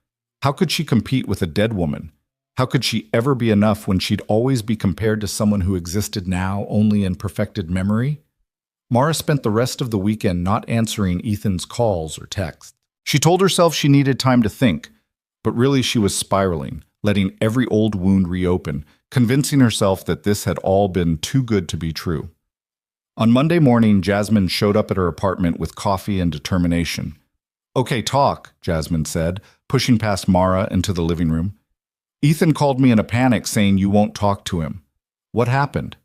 How could she compete with a dead woman? How could she ever be enough when she'd always be compared to someone who existed now only in perfected memory? Mara spent the rest of the weekend not answering Ethan's calls or texts. She told herself she needed time to think, but really she was spiraling, letting every old wound reopen, convincing herself that this had all been too good to be true. On Monday morning, Jasmine showed up at her apartment with coffee and determination. "Okay, talk," Jasmine said, pushing past Mara into the living room. "Ethan called me in a panic saying you won't talk to him. What happened?"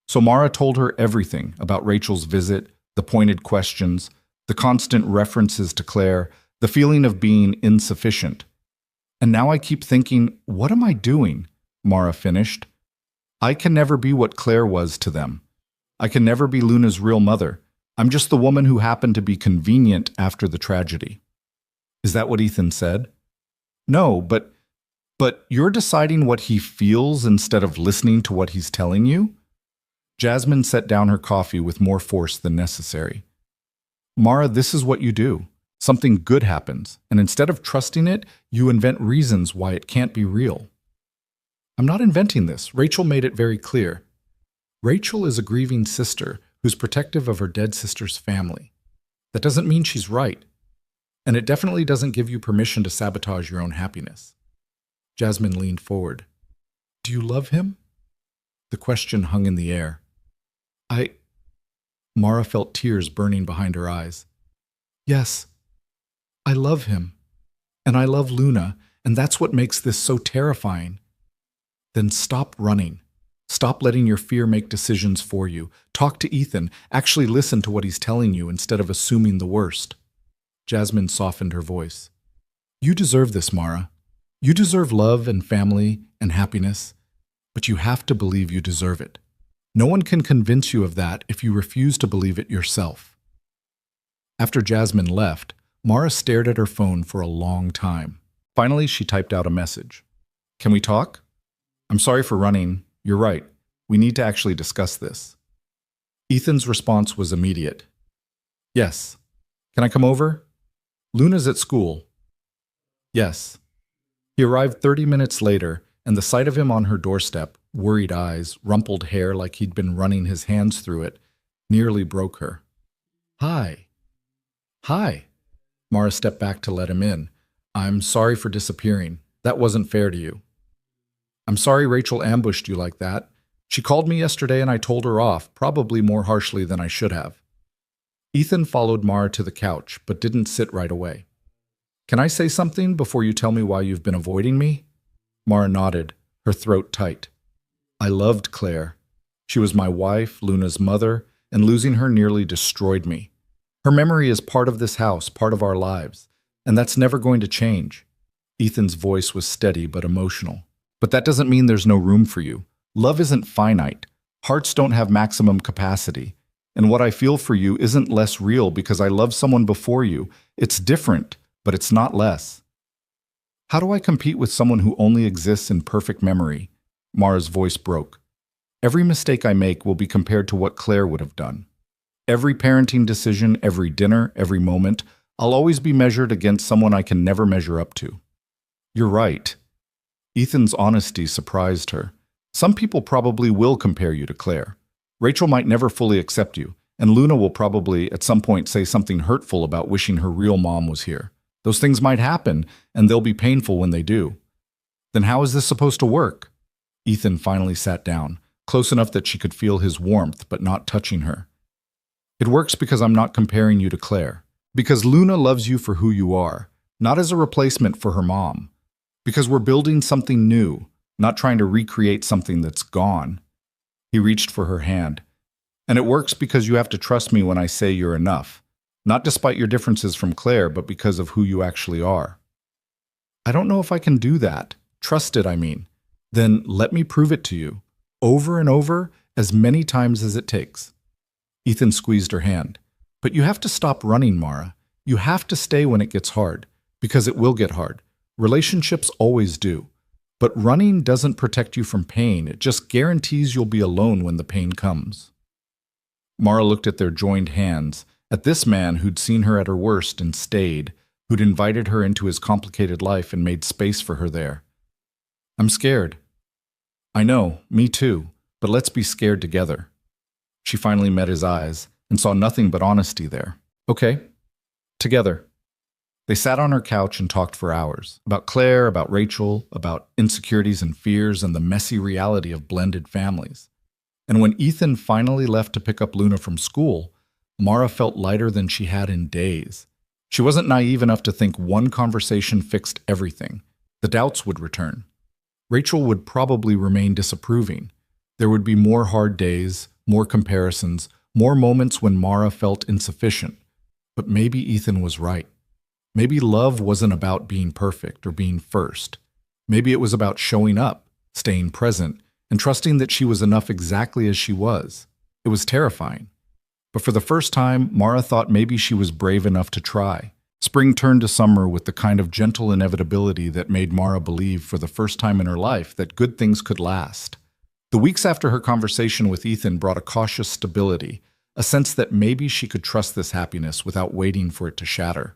So Mara told her everything about Rachel's visit, the pointed questions, the constant references to Claire, the feeling of being insufficient. "And now I keep thinking, what am I doing?" Mara finished. "I can never be what Claire was to them. I can never be Luna's real mother. I'm just the woman who happened to be convenient after the tragedy." "Is that what Ethan said?" "No, but you're deciding what he feels instead of listening to what he's telling you?" Jasmine set down her coffee with more force than necessary. "Mara, this is what you do. Something good happens, and instead of trusting it, you invent reasons why it can't be real." "I'm not inventing this. Rachel made it very clear. Rachel is a grieving sister who's protective of her dead sister's family. That doesn't mean she's right. And it definitely doesn't give you permission to sabotage your own happiness." Jasmine leaned forward. "Do you love him?" The question hung in the air. Mara felt tears burning behind her eyes. "Yes, I love him. And I love Luna, and that's what makes this so terrifying." "Then stop running. Stop letting your fear make decisions for you. Talk to Ethan. Actually listen to what he's telling you instead of assuming the worst." Jasmine softened her voice. "You deserve this, Mara. You deserve love and family and happiness, but you have to believe you deserve it. No one can convince you of that if you refuse to believe it yourself." After Jasmine left, Mara stared at her phone for a long time. Finally, she typed out a message. "Can we talk? I'm sorry for running. You're right. We need to actually discuss this." Ethan's response was immediate. "Yes. Can I come over? Luna's at school." "Yes." He arrived 30 minutes later, and the sight of him on her doorstep, worried eyes, rumpled hair like he'd been running his hands through it, nearly broke her. "Hi." "Hi." Mara stepped back to let him in. "I'm sorry for disappearing. That wasn't fair to you." "I'm sorry Rachel ambushed you like that. She called me yesterday and I told her off, probably more harshly than I should have." Ethan followed Mara to the couch, but didn't sit right away. "Can I say something before you tell me why you've been avoiding me?" Mara nodded, her throat tight. "I loved Claire. She was my wife, Luna's mother, and losing her nearly destroyed me. Her memory is part of this house, part of our lives, and that's never going to change." Ethan's voice was steady but emotional. "But that doesn't mean there's no room for you. Love isn't finite. Hearts don't have maximum capacity. And what I feel for you isn't less real because I love someone before you. It's different, but it's not less." "How do I compete with someone who only exists in perfect memory?" Mara's voice broke. "Every mistake I make will be compared to what Claire would have done. Every parenting decision, every dinner, every moment, I'll always be measured against someone I can never measure up to." "You're right." Ethan's honesty surprised her. "Some people probably will compare you to Claire. Rachel might never fully accept you, and Luna will probably at some point say something hurtful about wishing her real mom was here. Those things might happen, and they'll be painful when they do." "Then how is this supposed to work?" Ethan finally sat down, close enough that she could feel his warmth but not touching her. "It works because I'm not comparing you to Claire. Because Luna loves you for who you are, not as a replacement for her mom. Because we're building something new, not trying to recreate something that's gone." He reached for her hand. "And it works because you have to trust me when I say you're enough. Not despite your differences from Claire, but because of who you actually are." "I don't know if I can do that. Trust it, I mean. Then let me prove it to you. Over and over, as many times as it takes." Ethan squeezed her hand. "But you have to stop running, Mara. You have to stay when it gets hard, because it will get hard. Relationships always do. But running doesn't protect you from pain. It just guarantees you'll be alone when the pain comes." Mara looked at their joined hands, at this man who'd seen her at her worst and stayed, who'd invited her into his complicated life and made space for her there. "I'm scared." "I know, me too, but let's be scared together." She finally met his eyes and saw nothing but honesty there. "Okay, together." They sat on her couch and talked for hours, about Claire, about Rachel, about insecurities and fears and the messy reality of blended families. And when Ethan finally left to pick up Luna from school, Mara felt lighter than she had in days. She wasn't naive enough to think one conversation fixed everything. The doubts would return. Rachel would probably remain disapproving. There would be more hard days, more comparisons, more moments when Mara felt insufficient. But maybe Ethan was right. Maybe love wasn't about being perfect or being first. Maybe it was about showing up, staying present, and trusting that she was enough exactly as she was. It was terrifying. But for the first time, Mara thought maybe she was brave enough to try. Spring turned to summer with the kind of gentle inevitability that made Mara believe for the first time in her life that good things could last. The weeks after her conversation with Ethan brought a cautious stability, a sense that maybe she could trust this happiness without waiting for it to shatter.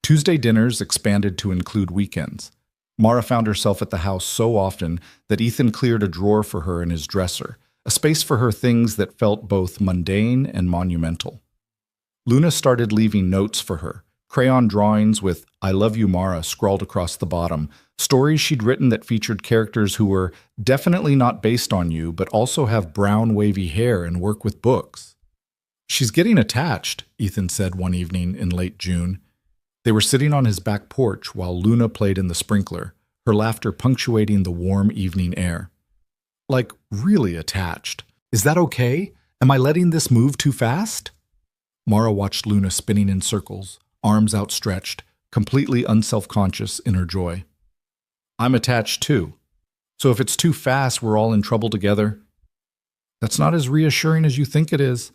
Tuesday dinners expanded to include weekends. Mara found herself at the house so often that Ethan cleared a drawer for her in his dresser, a space for her things that felt both mundane and monumental. Luna started leaving notes for her, crayon drawings with "I love you, Mara" scrawled across the bottom, stories she'd written that featured characters who were definitely not based on you but also have brown wavy hair and work with books. "She's getting attached," Ethan said one evening in late June. They were sitting on his back porch while Luna played in the sprinkler, her laughter punctuating the warm evening air. "Like, really attached. Is that okay? Am I letting this move too fast?" Mara watched Luna spinning in circles, arms outstretched, completely unself-conscious in her joy. "I'm attached too. So if it's too fast, we're all in trouble together." "That's not as reassuring as you think it is."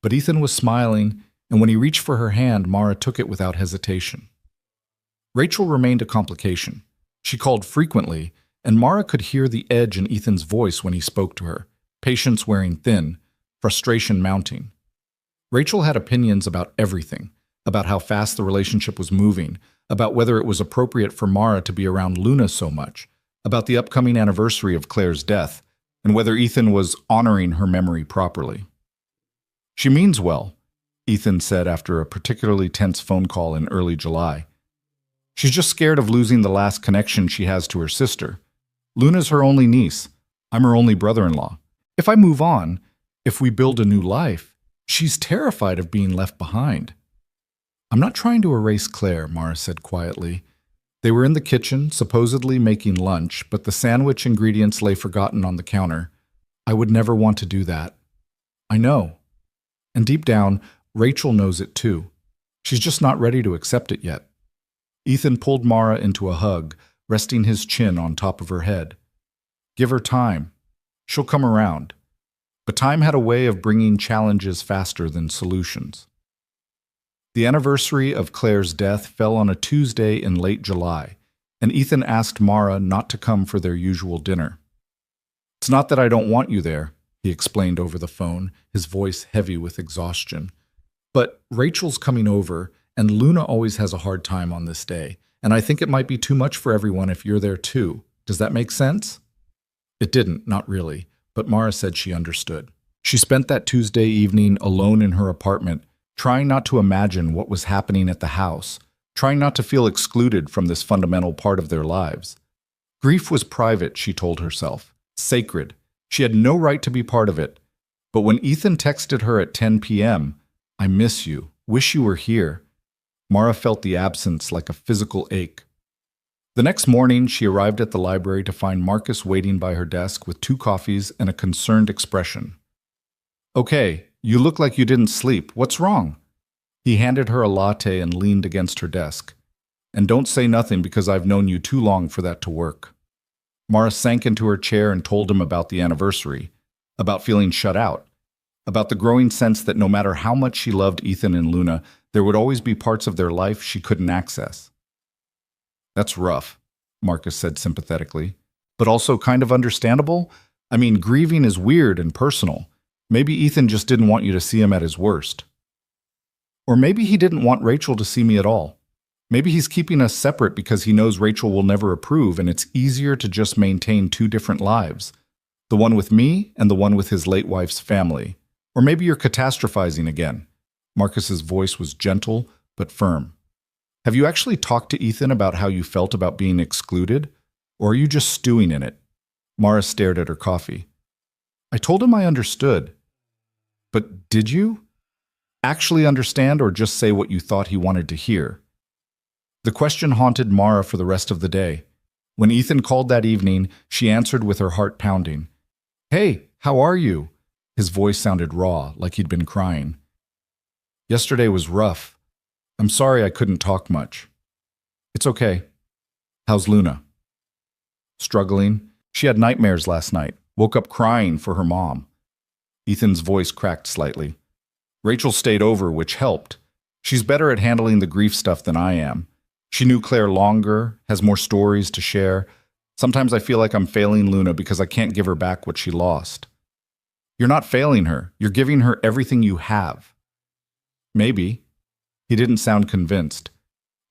But Ethan was smiling, and when he reached for her hand, Mara took it without hesitation. Rachel remained a complication. She called frequently, and Mara could hear the edge in Ethan's voice when he spoke to her, patience wearing thin, frustration mounting. Rachel had opinions about everything, about how fast the relationship was moving, about whether it was appropriate for Mara to be around Luna so much, about the upcoming anniversary of Claire's death, and whether Ethan was honoring her memory properly. "She means well," Ethan said after a particularly tense phone call in early July. "She's just scared of losing the last connection she has to her sister. Luna's her only niece. I'm her only brother-in-law. If I move on, if we build a new life, she's terrified of being left behind." "I'm not trying to erase Claire," Mara said quietly. They were in the kitchen, supposedly making lunch, but the sandwich ingredients lay forgotten on the counter. I would never want to do that. I know. And deep down, Rachel knows it too. She's just not ready to accept it yet. Ethan pulled Mara into a hug, resting his chin on top of her head. Give her time. She'll come around. But time had a way of bringing challenges faster than solutions. The anniversary of Claire's death fell on a Tuesday in late July, and Ethan asked Mara not to come for their usual dinner. It's not that I don't want you there, he explained over the phone, his voice heavy with exhaustion. But Rachel's coming over, and Luna always has a hard time on this day, and I think it might be too much for everyone if you're there too. Does that make sense? It didn't, not really, but Mara said she understood. She spent that Tuesday evening alone in her apartment, trying not to imagine what was happening at the house, trying not to feel excluded from this fundamental part of their lives. Grief was private, she told herself, sacred. She had no right to be part of it. But when Ethan texted her at 10 p.m., I miss you, wish you were here, Mara felt the absence like a physical ache. The next morning, she arrived at the library to find Marcus waiting by her desk with 2 coffees and a concerned expression. Okay, you look like you didn't sleep. What's wrong? He handed her a latte and leaned against her desk. And don't say nothing because I've known you too long for that to work. Mara sank into her chair and told him about the anniversary, about feeling shut out, about the growing sense that no matter how much she loved Ethan and Luna, there would always be parts of their life she couldn't access. That's rough, Marcus said sympathetically, but also kind of understandable. I mean, grieving is weird and personal. Maybe Ethan just didn't want you to see him at his worst. Or maybe he didn't want Rachel to see me at all. Maybe he's keeping us separate because he knows Rachel will never approve and it's easier to just maintain 2 different lives, the one with me and the one with his late wife's family. Or maybe you're catastrophizing again. Marcus's voice was gentle but firm. Have you actually talked to Ethan about how you felt about being excluded? Or are you just stewing in it? Mara stared at her coffee. I told him I understood. But did you actually understand or just say what you thought he wanted to hear? The question haunted Mara for the rest of the day. When Ethan called that evening, she answered with her heart pounding. Hey, how are you? His voice sounded raw, like he'd been crying. Yesterday was rough. I'm sorry I couldn't talk much. It's okay. How's Luna? Struggling. She had nightmares last night. Woke up crying for her mom. Ethan's voice cracked slightly. Rachel stayed over, which helped. She's better at handling the grief stuff than I am. She knew Claire longer, has more stories to share. Sometimes I feel like I'm failing Luna because I can't give her back what she lost. You're not failing her. You're giving her everything you have. Maybe. He didn't sound convinced.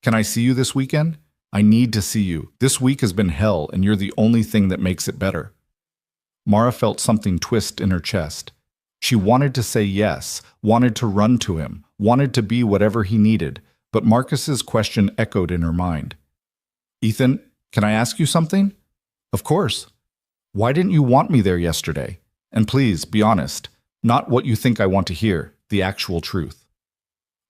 Can I see you this weekend? I need to see you. This week has been hell, and you're the only thing that makes it better. Mara felt something twist in her chest. She wanted to say yes, wanted to run to him, wanted to be whatever he needed, but Marcus's question echoed in her mind. Ethan, can I ask you something? Of course. Why didn't you want me there yesterday? And please, be honest. Not what you think I want to hear, the actual truth.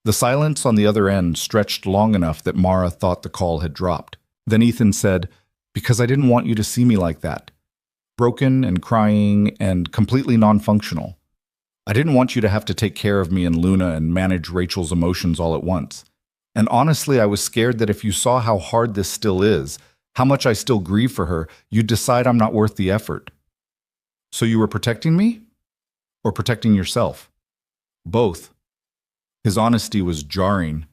The silence on the other end stretched long enough that Mara thought the call had dropped. Then Ethan said, because I didn't want you to see me like that. Broken and crying and completely non-functional. I didn't want you to have to take care of me and Luna and manage Rachel's emotions all at once. And honestly, I was scared that if you saw how hard this still is, how much I still grieve for her, you'd decide I'm not worth the effort. So you were protecting me? Or protecting yourself? Both. His honesty was jarring.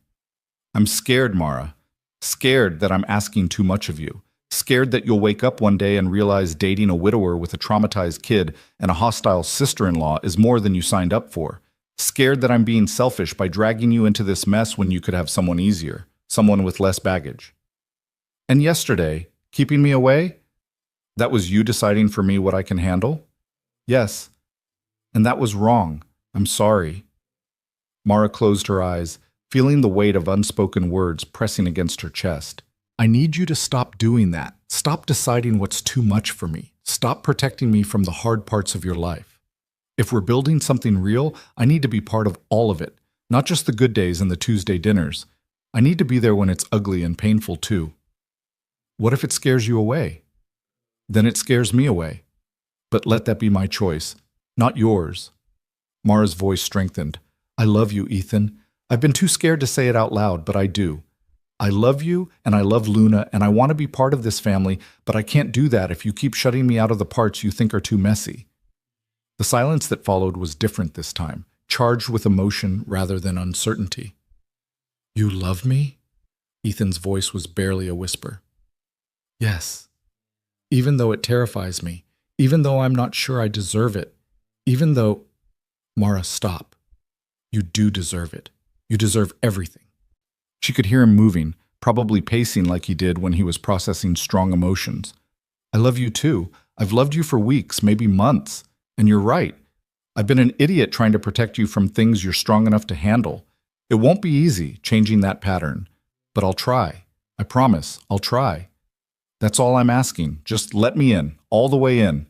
I'm scared, Mara. Scared that I'm asking too much of you. Scared that you'll wake up one day and realize dating a widower with a traumatized kid and a hostile sister-in-law is more than you signed up for. Scared that I'm being selfish by dragging you into this mess when you could have someone easier, someone with less baggage. And yesterday, keeping me away? That was you deciding for me what I can handle? Yes. And that was wrong. I'm sorry. Mara closed her eyes, feeling the weight of unspoken words pressing against her chest. I need you to stop doing that. Stop deciding what's too much for me. Stop protecting me from the hard parts of your life. If we're building something real, I need to be part of all of it, not just the good days and the Tuesday dinners. I need to be there when it's ugly and painful too. What if it scares you away? Then it scares me away. But let that be my choice, not yours. Mara's voice strengthened. I love you, Ethan. I've been too scared to say it out loud, but I do. I love you, and I love Luna, and I want to be part of this family, but I can't do that if you keep shutting me out of the parts you think are too messy. The silence that followed was different this time, charged with emotion rather than uncertainty. You love me? Ethan's voice was barely a whisper. Yes. Even though it terrifies me, even though I'm not sure I deserve it, even though… Mara, stop. You do deserve it. You deserve everything. She could hear him moving, probably pacing like he did when he was processing strong emotions. I love you too. I've loved you for weeks, maybe months. And you're right. I've been an idiot trying to protect you from things you're strong enough to handle. It won't be easy changing that pattern, but I'll try. I promise, I'll try. That's all I'm asking. Just let me in, all the way in.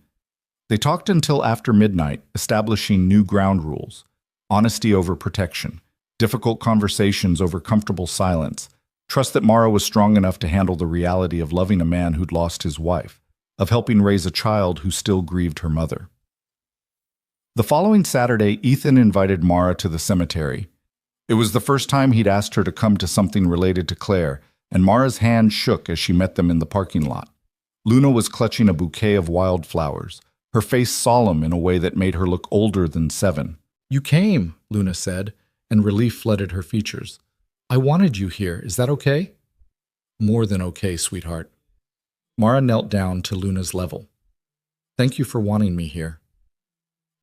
They talked until after midnight, establishing new ground rules. Honesty over protection. Difficult conversations over comfortable silence. Trust that Mara was strong enough to handle the reality of loving a man who'd lost his wife, of helping raise a child who still grieved her mother. The following Saturday, Ethan invited Mara to the cemetery. It was the first time he'd asked her to come to something related to Claire, and Mara's hand shook as she met them in the parking lot. Luna was clutching a bouquet of wildflowers, her face solemn in a way that made her look older than 7. You came, Luna said, and relief flooded her features. I wanted you here. Is that okay? More than okay, sweetheart. Mara knelt down to Luna's level. Thank you for wanting me here.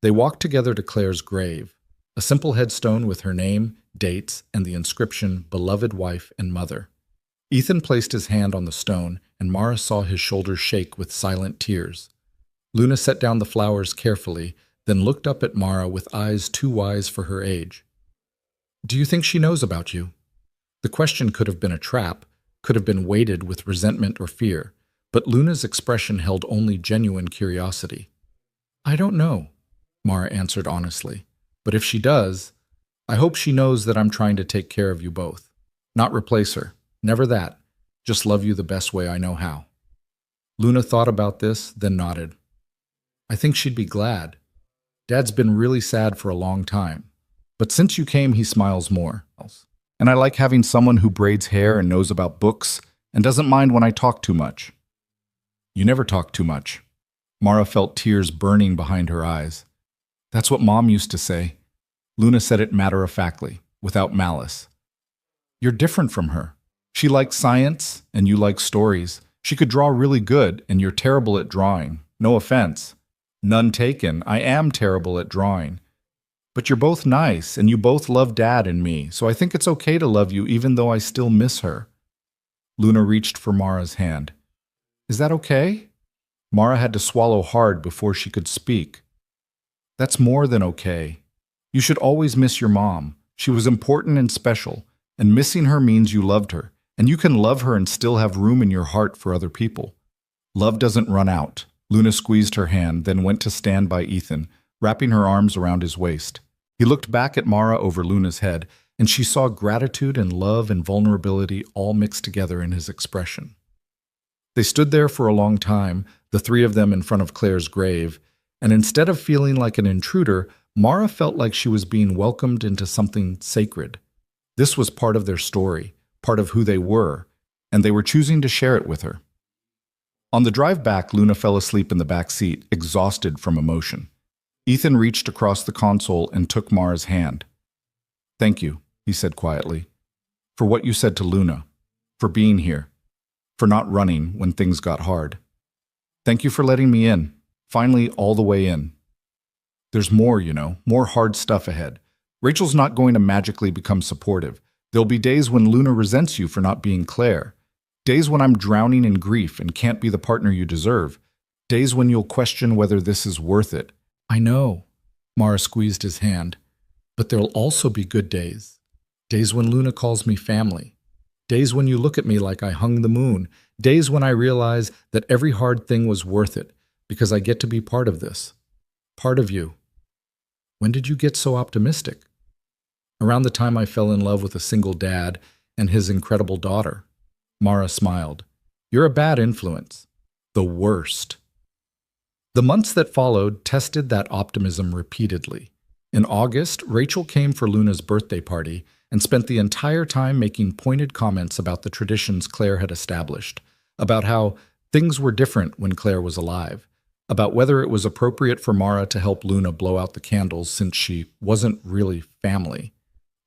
They walked together to Claire's grave, a simple headstone with her name, dates, and the inscription, Beloved Wife and Mother. Ethan placed his hand on the stone, and Mara saw his shoulders shake with silent tears. Luna set down the flowers carefully, then looked up at Mara with eyes too wise for her age. Do you think she knows about you? The question could have been a trap, could have been weighted with resentment or fear, but Luna's expression held only genuine curiosity. I don't know, Mara answered honestly, but if she does, I hope she knows that I'm trying to take care of you both. Not replace her, never that, just love you the best way I know how. Luna thought about this, then nodded. I think she'd be glad. Dad's been really sad for a long time, but since you came, he smiles more. And I like having someone who braids hair and knows about books and doesn't mind when I talk too much. You never talk too much. Mara felt tears burning behind her eyes. That's what Mom used to say. Luna said it matter-of-factly, without malice. You're different from her. She likes science, and you like stories. She could draw really good, and you're terrible at drawing. No offense. None taken. I am terrible at drawing. But you're both nice, and you both love Dad and me, so I think it's okay to love you even though I still miss her. Luna reached for Mara's hand. Is that okay? Mara had to swallow hard before she could speak. That's more than okay. You should always miss your mom. She was important and special, and missing her means you loved her, and you can love her and still have room in your heart for other people. Love doesn't run out. Luna squeezed her hand, then went to stand by Ethan, wrapping her arms around his waist. He looked back at Mara over Luna's head, and she saw gratitude and love and vulnerability all mixed together in his expression. They stood there for a long time, the three of them in front of Claire's grave, and instead of feeling like an intruder, Mara felt like she was being welcomed into something sacred. This was part of their story, part of who they were, and they were choosing to share it with her. On the drive back, Luna fell asleep in the back seat, exhausted from emotion. Ethan reached across the console and took Mara's hand. Thank you, he said quietly, for what you said to Luna, for being here, for not running when things got hard. Thank you for letting me in, finally all the way in. There's more, more hard stuff ahead. Rachel's not going to magically become supportive. There'll be days when Luna resents you for not being Claire. Days when I'm drowning in grief and can't be the partner you deserve. Days when you'll question whether this is worth it. I know, Mara squeezed his hand, but there'll also be good days. Days when Luna calls me family. Days when you look at me like I hung the moon. Days when I realize that every hard thing was worth it because I get to be part of this. Part of you. When did you get so optimistic? Around the time I fell in love with a single dad and his incredible daughter. Mara smiled. You're a bad influence. The worst. The months that followed tested that optimism repeatedly. In August, Rachel came for Luna's birthday party and spent the entire time making pointed comments about the traditions Claire had established, about how things were different when Claire was alive, about whether it was appropriate for Mara to help Luna blow out the candles since she wasn't really family.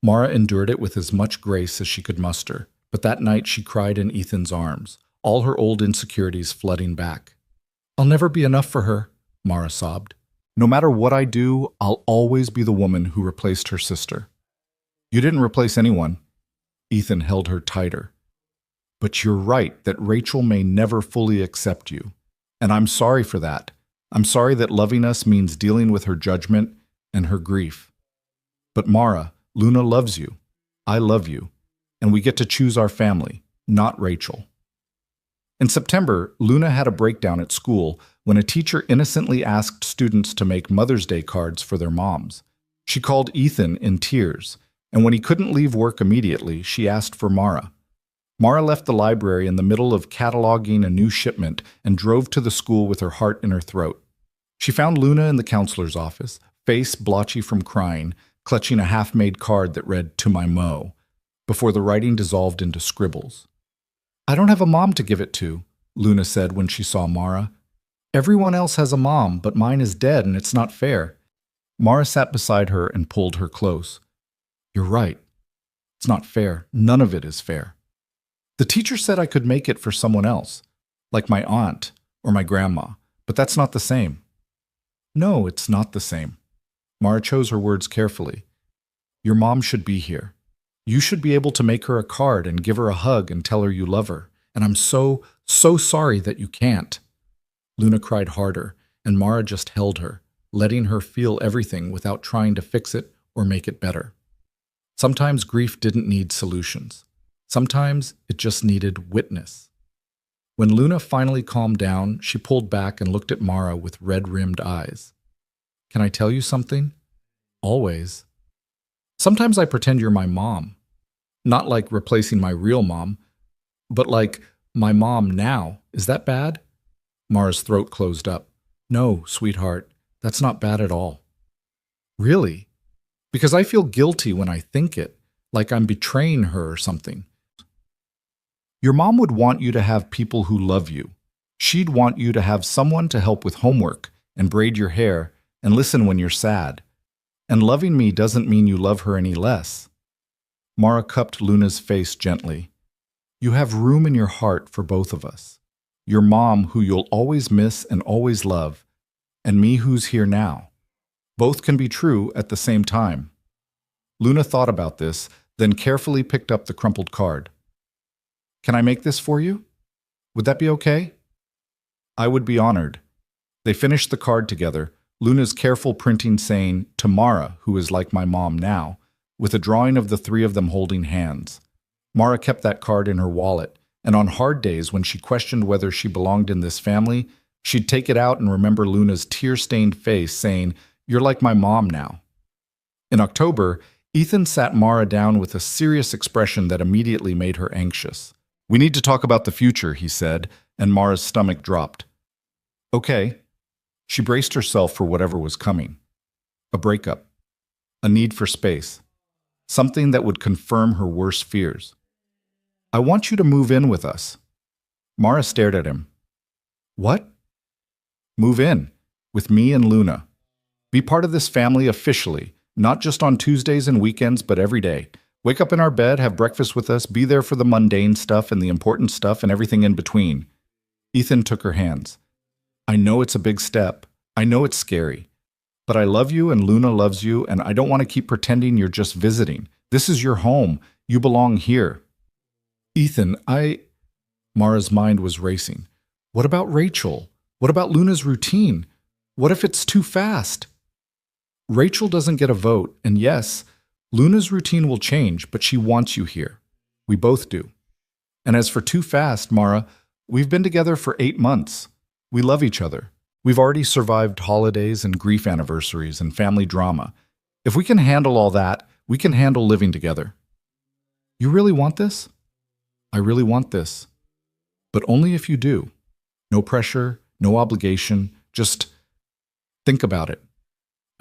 Mara endured it with as much grace as she could muster, but that night she cried in Ethan's arms, all her old insecurities flooding back. "I'll never be enough for her," Mara sobbed. "No matter what I do, I'll always be the woman who replaced her sister." "You didn't replace anyone." Ethan held her tighter. "But you're right that Rachel may never fully accept you. And I'm sorry for that. I'm sorry that loving us means dealing with her judgment and her grief. But Mara, Luna loves you. I love you. And we get to choose our family, not Rachel." In September, Luna had a breakdown at school when a teacher innocently asked students to make Mother's Day cards for their moms. She called Ethan in tears, and when he couldn't leave work immediately, she asked for Mara. Mara left the library in the middle of cataloging a new shipment and drove to the school with her heart in her throat. She found Luna in the counselor's office, face blotchy from crying, clutching a half-made card that read, "To my Mo," before the writing dissolved into scribbles. "I don't have a mom to give it to," Luna said when she saw Mara. "Everyone else has a mom, but mine is dead and it's not fair." Mara sat beside her and pulled her close. "You're right. It's not fair. None of it is fair. The teacher said I could make it for someone else, like my aunt or my grandma, but that's not the same." "No, it's not the same." Mara chose her words carefully. "Your mom should be here. You should be able to make her a card and give her a hug and tell her you love her. And I'm so sorry that you can't." Luna cried harder, and Mara just held her, letting her feel everything without trying to fix it or make it better. Sometimes grief didn't need solutions. Sometimes it just needed witness. When Luna finally calmed down, she pulled back and looked at Mara with red-rimmed eyes. "Can I tell you something?" "Always." "Sometimes I pretend you're my mom. Not like replacing my real mom, but like my mom now. Is that bad?" Mara's throat closed up. "No, sweetheart, that's not bad at all." "Really? Because I feel guilty when I think it, like I'm betraying her or something." "Your mom would want you to have people who love you. She'd want you to have someone to help with homework and braid your hair and listen when you're sad. And loving me doesn't mean you love her any less." Mara cupped Luna's face gently. "You have room in your heart for both of us. Your mom, who you'll always miss and always love, and me who's here now. Both can be true at the same time." Luna thought about this, then carefully picked up the crumpled card. "Can I make this for you? Would that be okay?" "I would be honored." They finished the card together, Luna's careful printing saying, "To Mara, who is like my mom now," with a drawing of the three of them holding hands. Mara kept that card in her wallet, and on hard days when she questioned whether she belonged in this family, she'd take it out and remember Luna's tear-stained face saying, "You're like my mom now." In October, Ethan sat Mara down with a serious expression that immediately made her anxious. "We need to talk about the future," he said, and Mara's stomach dropped. "Okay." She braced herself for whatever was coming. A breakup. A need for space. Something that would confirm her worst fears. "I want you to move in with us." Mara stared at him. "What?" "Move in. With me and Luna. Be part of this family officially, not just on Tuesdays and weekends, but every day. Wake up in our bed, have breakfast with us, be there for the mundane stuff and the important stuff and everything in between." Ethan took her hands. "I know it's a big step. I know it's scary. But I love you and Luna loves you, and I don't want to keep pretending you're just visiting. This is your home. You belong here." "Ethan, Mara's mind was racing. "What about Rachel? What about Luna's routine? What if it's too fast?" "Rachel doesn't get a vote, and yes, Luna's routine will change, but she wants you here. We both do. And as for too fast, Mara, we've been together for 8 months. We love each other. We've already survived holidays and grief anniversaries and family drama. If we can handle all that, we can handle living together." "You really want this?" "I really want this. But only if you do. No pressure, no obligation, just Think about it.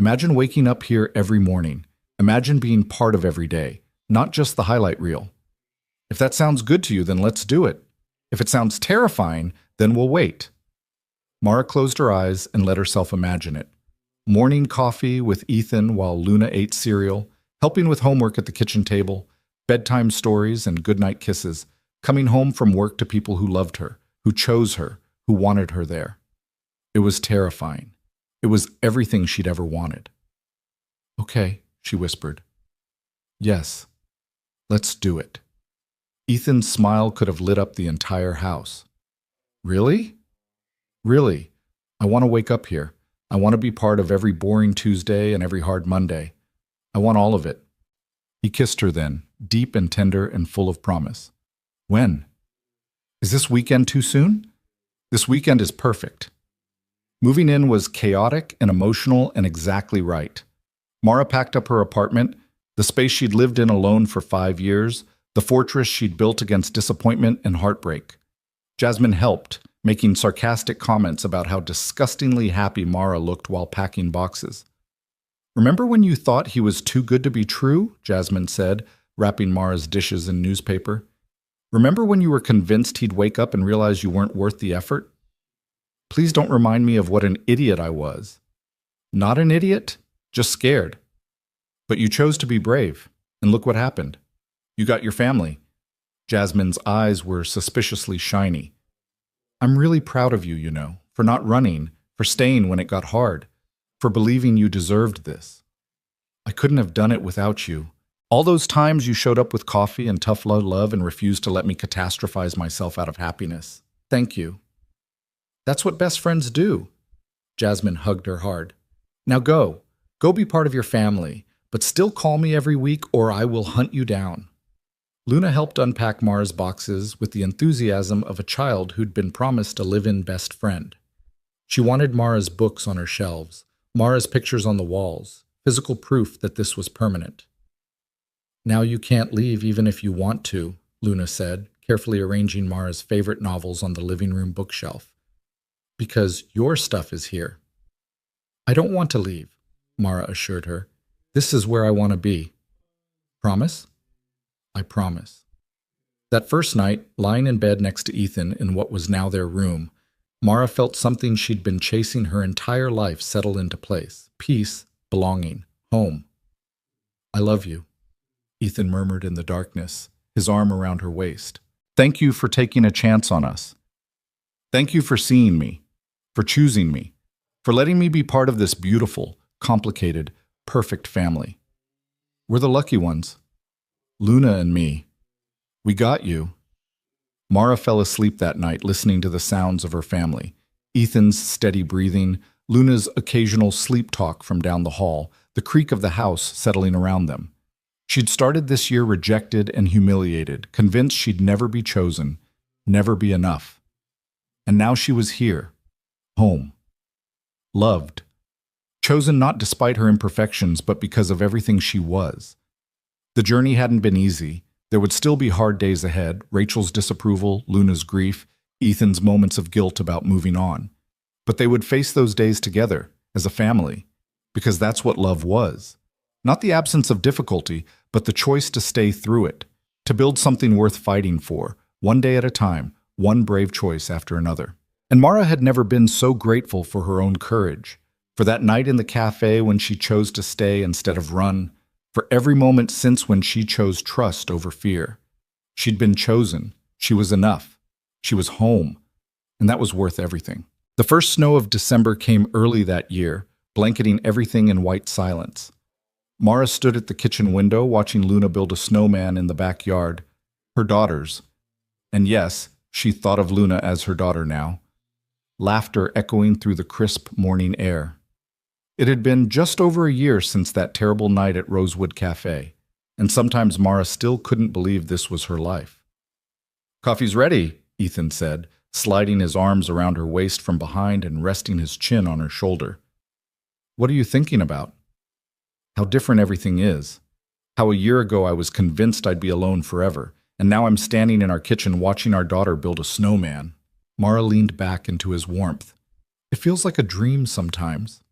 Imagine waking up here every morning. Imagine being part of every day, not just the highlight reel. If that sounds good to you, then let's do it. If it sounds terrifying, then we'll wait. Mara closed her eyes and let herself imagine it. Morning coffee with Ethan while Luna ate cereal, helping with homework at the kitchen table, bedtime stories and goodnight kisses, coming home from work to people who loved her, who chose her, who wanted her there. It was terrifying. It was everything she'd ever wanted. "Okay," she whispered. "Yes, let's do it." Ethan's smile could have lit up the entire house. "Really?" "Really. I want to wake up here. I want to be part of every boring Tuesday and every hard Monday. I want all of it." He kissed her then, deep and tender and full of promise. "When? Is this weekend too soon?" "This weekend is perfect." Moving in was chaotic and emotional and exactly right. Mara packed up her apartment, the space she'd lived in alone for 5 years, the fortress she'd built against disappointment and heartbreak. Jasmine helped, making sarcastic comments about how disgustingly happy Mara looked while packing boxes. "Remember when you thought he was too good to be true?" Jasmine said, wrapping Mara's dishes in newspaper. "Remember when you were convinced he'd wake up and realize you weren't worth the effort? Please don't remind me of what an idiot I was." "Not an idiot, just scared. But you chose to be brave, and look what happened. You got your family." Jasmine's eyes were suspiciously shiny. "I'm really proud of you, you know, for not running, for staying when it got hard, for believing you deserved this. I couldn't have done it without you. All those times you showed up with coffee and tough love and refused to let me catastrophize myself out of happiness. Thank you." "That's what best friends do." Jasmine hugged her hard. "Now go. Go be part of your family, but still call me every week or I will hunt you down." Luna helped unpack Mara's boxes with the enthusiasm of a child who'd been promised a live-in best friend. She wanted Mara's books on her shelves, Mara's pictures on the walls, physical proof that this was permanent. "Now you can't leave even if you want to," Luna said, carefully arranging Mara's favorite novels on the living room bookshelf. "Because your stuff is here." "I don't want to leave," Mara assured her. "This is where I want to be." "Promise?" "I promise." That first night, lying in bed next to Ethan in what was now their room, Mara felt something she'd been chasing her entire life settle into place. Peace, belonging, home. "I love you," Ethan murmured in the darkness, his arm around her waist. "Thank you for taking a chance on us. Thank you for seeing me, for choosing me, for letting me be part of this beautiful, complicated, perfect family. We're the lucky ones. Luna and me. We got you." Mara fell asleep that night listening to the sounds of her family. Ethan's steady breathing, Luna's occasional sleep talk from down the hall, the creak of the house settling around them. She'd started this year rejected and humiliated, convinced she'd never be chosen, never be enough. And now she was here, home, loved, chosen not despite her imperfections, but because of everything she was. The journey hadn't been easy. There would still be hard days ahead, Rachel's disapproval, Luna's grief, Ethan's moments of guilt about moving on. But they would face those days together, as a family, because that's what love was. Not the absence of difficulty, but the choice to stay through it, to build something worth fighting for, one day at a time, one brave choice after another. And Mara had never been so grateful for her own courage, for that night in the cafe when she chose to stay instead of run, for every moment since when she chose trust over fear. She'd been chosen. She was enough. She was home. And that was worth everything. The first snow of December came early that year, blanketing everything in white silence. Mara stood at the kitchen window watching Luna build a snowman in the backyard, her daughter's. And yes, she thought of Luna as her daughter now. Laughter echoing through the crisp morning air. It had been just over a year since that terrible night at Rosewood Café, and sometimes Mara still couldn't believe this was her life. "Coffee's ready," Ethan said, sliding his arms around her waist from behind and resting his chin on her shoulder. "What are you thinking about?" "How different everything is. How a year ago I was convinced I'd be alone forever, and now I'm standing in our kitchen watching our daughter build a snowman." Mara leaned back into his warmth. "It feels like a dream sometimes."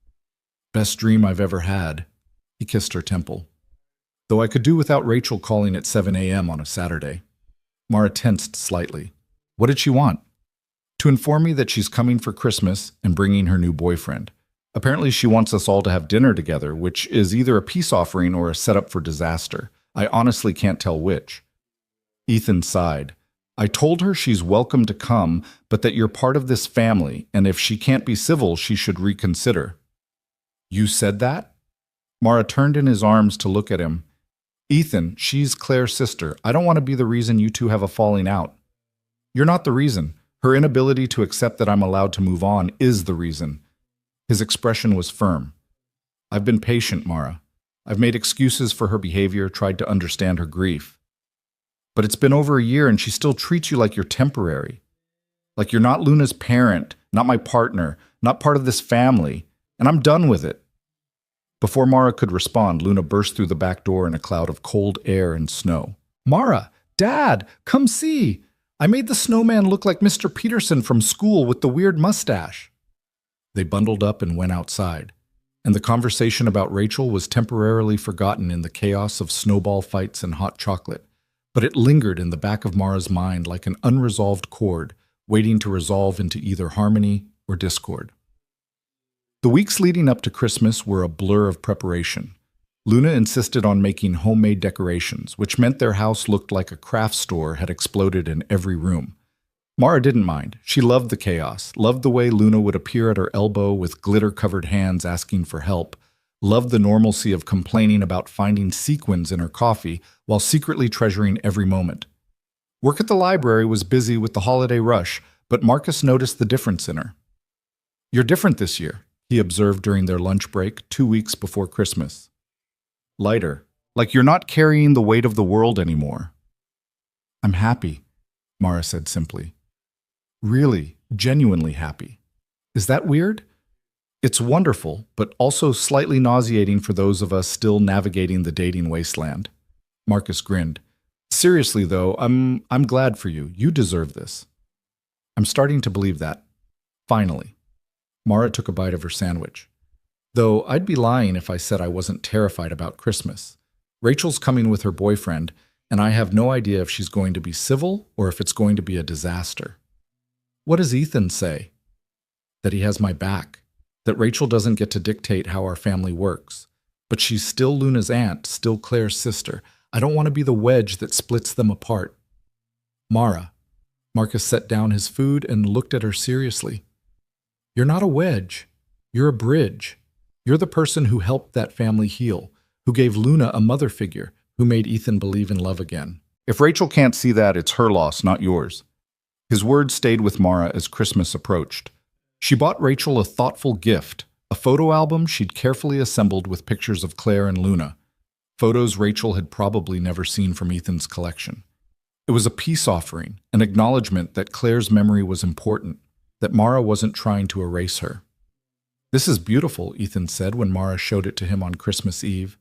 Best dream I've ever had. He kissed her temple. Though I could do without Rachel calling at 7 a.m. on a Saturday. Mara tensed slightly. What did she want? To inform me that she's coming for Christmas and bringing her new boyfriend. Apparently she wants us all to have dinner together, which is either a peace offering or a setup for disaster. I honestly can't tell which. Ethan sighed. I told her she's welcome to come, but that you're part of this family, and if she can't be civil, she should reconsider. You said that? Mara turned in his arms to look at him. Ethan, she's Claire's sister. I don't want to be the reason you two have a falling out. You're not the reason. Her inability to accept that I'm allowed to move on is the reason. His expression was firm. I've been patient, Mara. I've made excuses for her behavior, tried to understand her grief. But it's been over a year and she still treats you like you're temporary. Like you're not Luna's parent, not my partner, not part of this family, and I'm done with it. Before Mara could respond, Luna burst through the back door in a cloud of cold air and snow. Mara, Dad, come see! I made the snowman look like Mr. Peterson from school with the weird mustache. They bundled up and went outside, and the conversation about Rachel was temporarily forgotten in the chaos of snowball fights and hot chocolate, but it lingered in the back of Mara's mind like an unresolved chord, waiting to resolve into either harmony or discord. The weeks leading up to Christmas were a blur of preparation. Luna insisted on making homemade decorations, which meant their house looked like a craft store had exploded in every room. Mara didn't mind. She loved the chaos, loved the way Luna would appear at her elbow with glitter-covered hands asking for help, loved the normalcy of complaining about finding sequins in her coffee while secretly treasuring every moment. Work at the library was busy with the holiday rush, but Marcus noticed the difference in her. You're different this year, he observed during their lunch break 2 weeks before Christmas. Lighter, like you're not carrying the weight of the world anymore. I'm happy, Mara said simply. Really, genuinely happy. Is that weird? It's wonderful, but also slightly nauseating for those of us still navigating the dating wasteland. Marcus grinned. Seriously, though, I'm glad for you. You deserve this. I'm starting to believe that. Finally. Mara took a bite of her sandwich. Though I'd be lying if I said I wasn't terrified about Christmas. Rachel's coming with her boyfriend, and I have no idea if she's going to be civil or if it's going to be a disaster. What does Ethan say? That he has my back, that Rachel doesn't get to dictate how our family works, but she's still Luna's aunt, still Claire's sister. I don't want to be the wedge that splits them apart. Mara. Marcus set down his food and looked at her seriously. You're not a wedge. You're a bridge. You're the person who helped that family heal, who gave Luna a mother figure, who made Ethan believe in love again. If Rachel can't see that, it's her loss, not yours. His words stayed with Mara as Christmas approached. She bought Rachel a thoughtful gift, a photo album she'd carefully assembled with pictures of Claire and Luna, photos Rachel had probably never seen from Ethan's collection. It was a peace offering, an acknowledgement that Claire's memory was important, that Mara wasn't trying to erase her. This is beautiful, Ethan said when Mara showed it to him on Christmas Eve.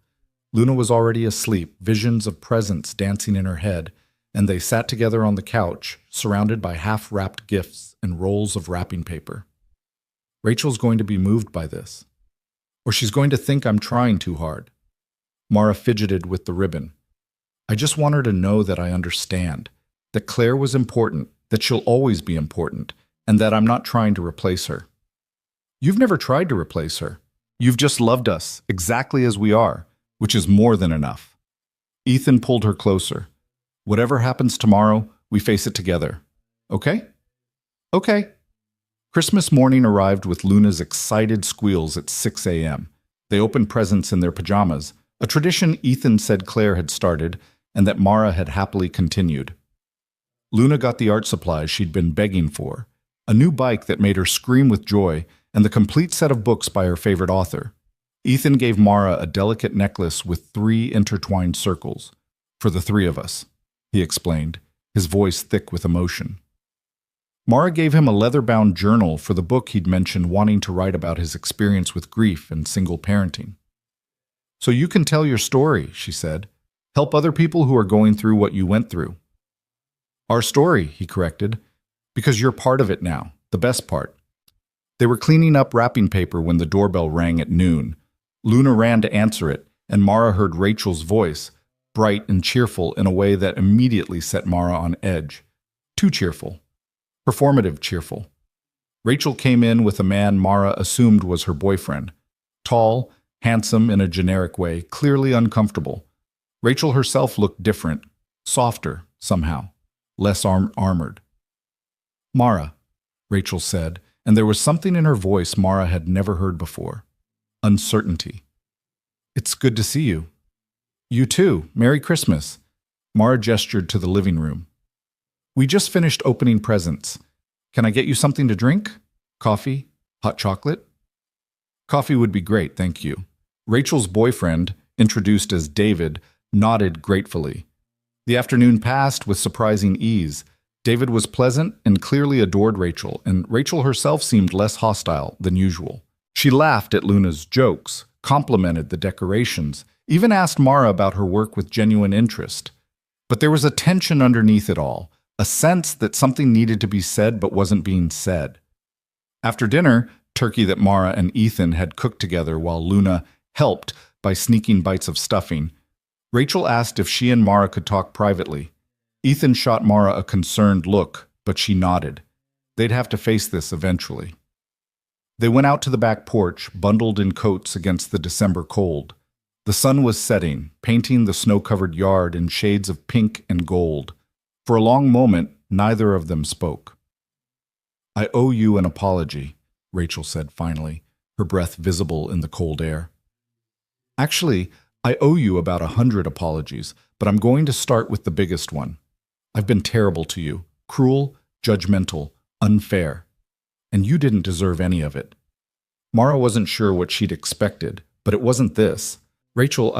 Luna was already asleep, visions of presents dancing in her head, and they sat together on the couch, surrounded by half-wrapped gifts and rolls of wrapping paper. Rachel's going to be moved by this. Or she's going to think I'm trying too hard. Mara fidgeted with the ribbon. I just want her to know that I understand, that Claire was important, that she'll always be important, and that I'm not trying to replace her. You've never tried to replace her. You've just loved us, exactly as we are, which is more than enough. Ethan pulled her closer. Whatever happens tomorrow, we face it together. Okay? Okay. Christmas morning arrived with Luna's excited squeals at 6 a.m. They opened presents in their pajamas, a tradition Ethan said Claire had started and that Mara had happily continued. Luna got the art supplies she'd been begging for, a new bike that made her scream with joy, and the complete set of books by her favorite author. Ethan gave Mara a delicate necklace with 3 intertwined circles. For the 3 of us, he explained, his voice thick with emotion. Mara gave him a leather-bound journal for the book he'd mentioned wanting to write about his experience with grief and single parenting. So you can tell your story, she said. Help other people who are going through what you went through. Our story, he corrected, because you're part of it now, the best part. They were cleaning up wrapping paper when the doorbell rang at noon. Luna ran to answer it, and Mara heard Rachel's voice, bright and cheerful in a way that immediately set Mara on edge. Too cheerful. Performative cheerful. Rachel came in with a man Mara assumed was her boyfriend. Tall, handsome in a generic way, clearly uncomfortable. Rachel herself looked different, softer, somehow, less armored. "Mara," Rachel said, and there was something in her voice Mara had never heard before. Uncertainty. "It's good to see you." "You too. Merry Christmas." Mara gestured to the living room. "We just finished opening presents. Can I get you something to drink? Coffee? Hot chocolate?" "Coffee would be great, thank you." Rachel's boyfriend, introduced as David, nodded gratefully. The afternoon passed with surprising ease. David was pleasant and clearly adored Rachel, and Rachel herself seemed less hostile than usual. She laughed at Luna's jokes, complimented the decorations, even asked Mara about her work with genuine interest. But there was a tension underneath it all, a sense that something needed to be said but wasn't being said. After dinner, turkey that Mara and Ethan had cooked together while Luna helped by sneaking bites of stuffing, Rachel asked if she and Mara could talk privately. Ethan shot Mara a concerned look, but she nodded. They'd have to face this eventually. They went out to the back porch, bundled in coats against the December cold. The sun was setting, painting the snow-covered yard in shades of pink and gold. For a long moment, neither of them spoke. "I owe you an apology," Rachel said finally, her breath visible in the cold air. "Actually, I owe you about 100 apologies, but I'm going to start with the biggest one. I've been terrible to you, cruel, judgmental, unfair. And you didn't deserve any of it." Mara wasn't sure what she'd expected, but it wasn't this. "Rachel,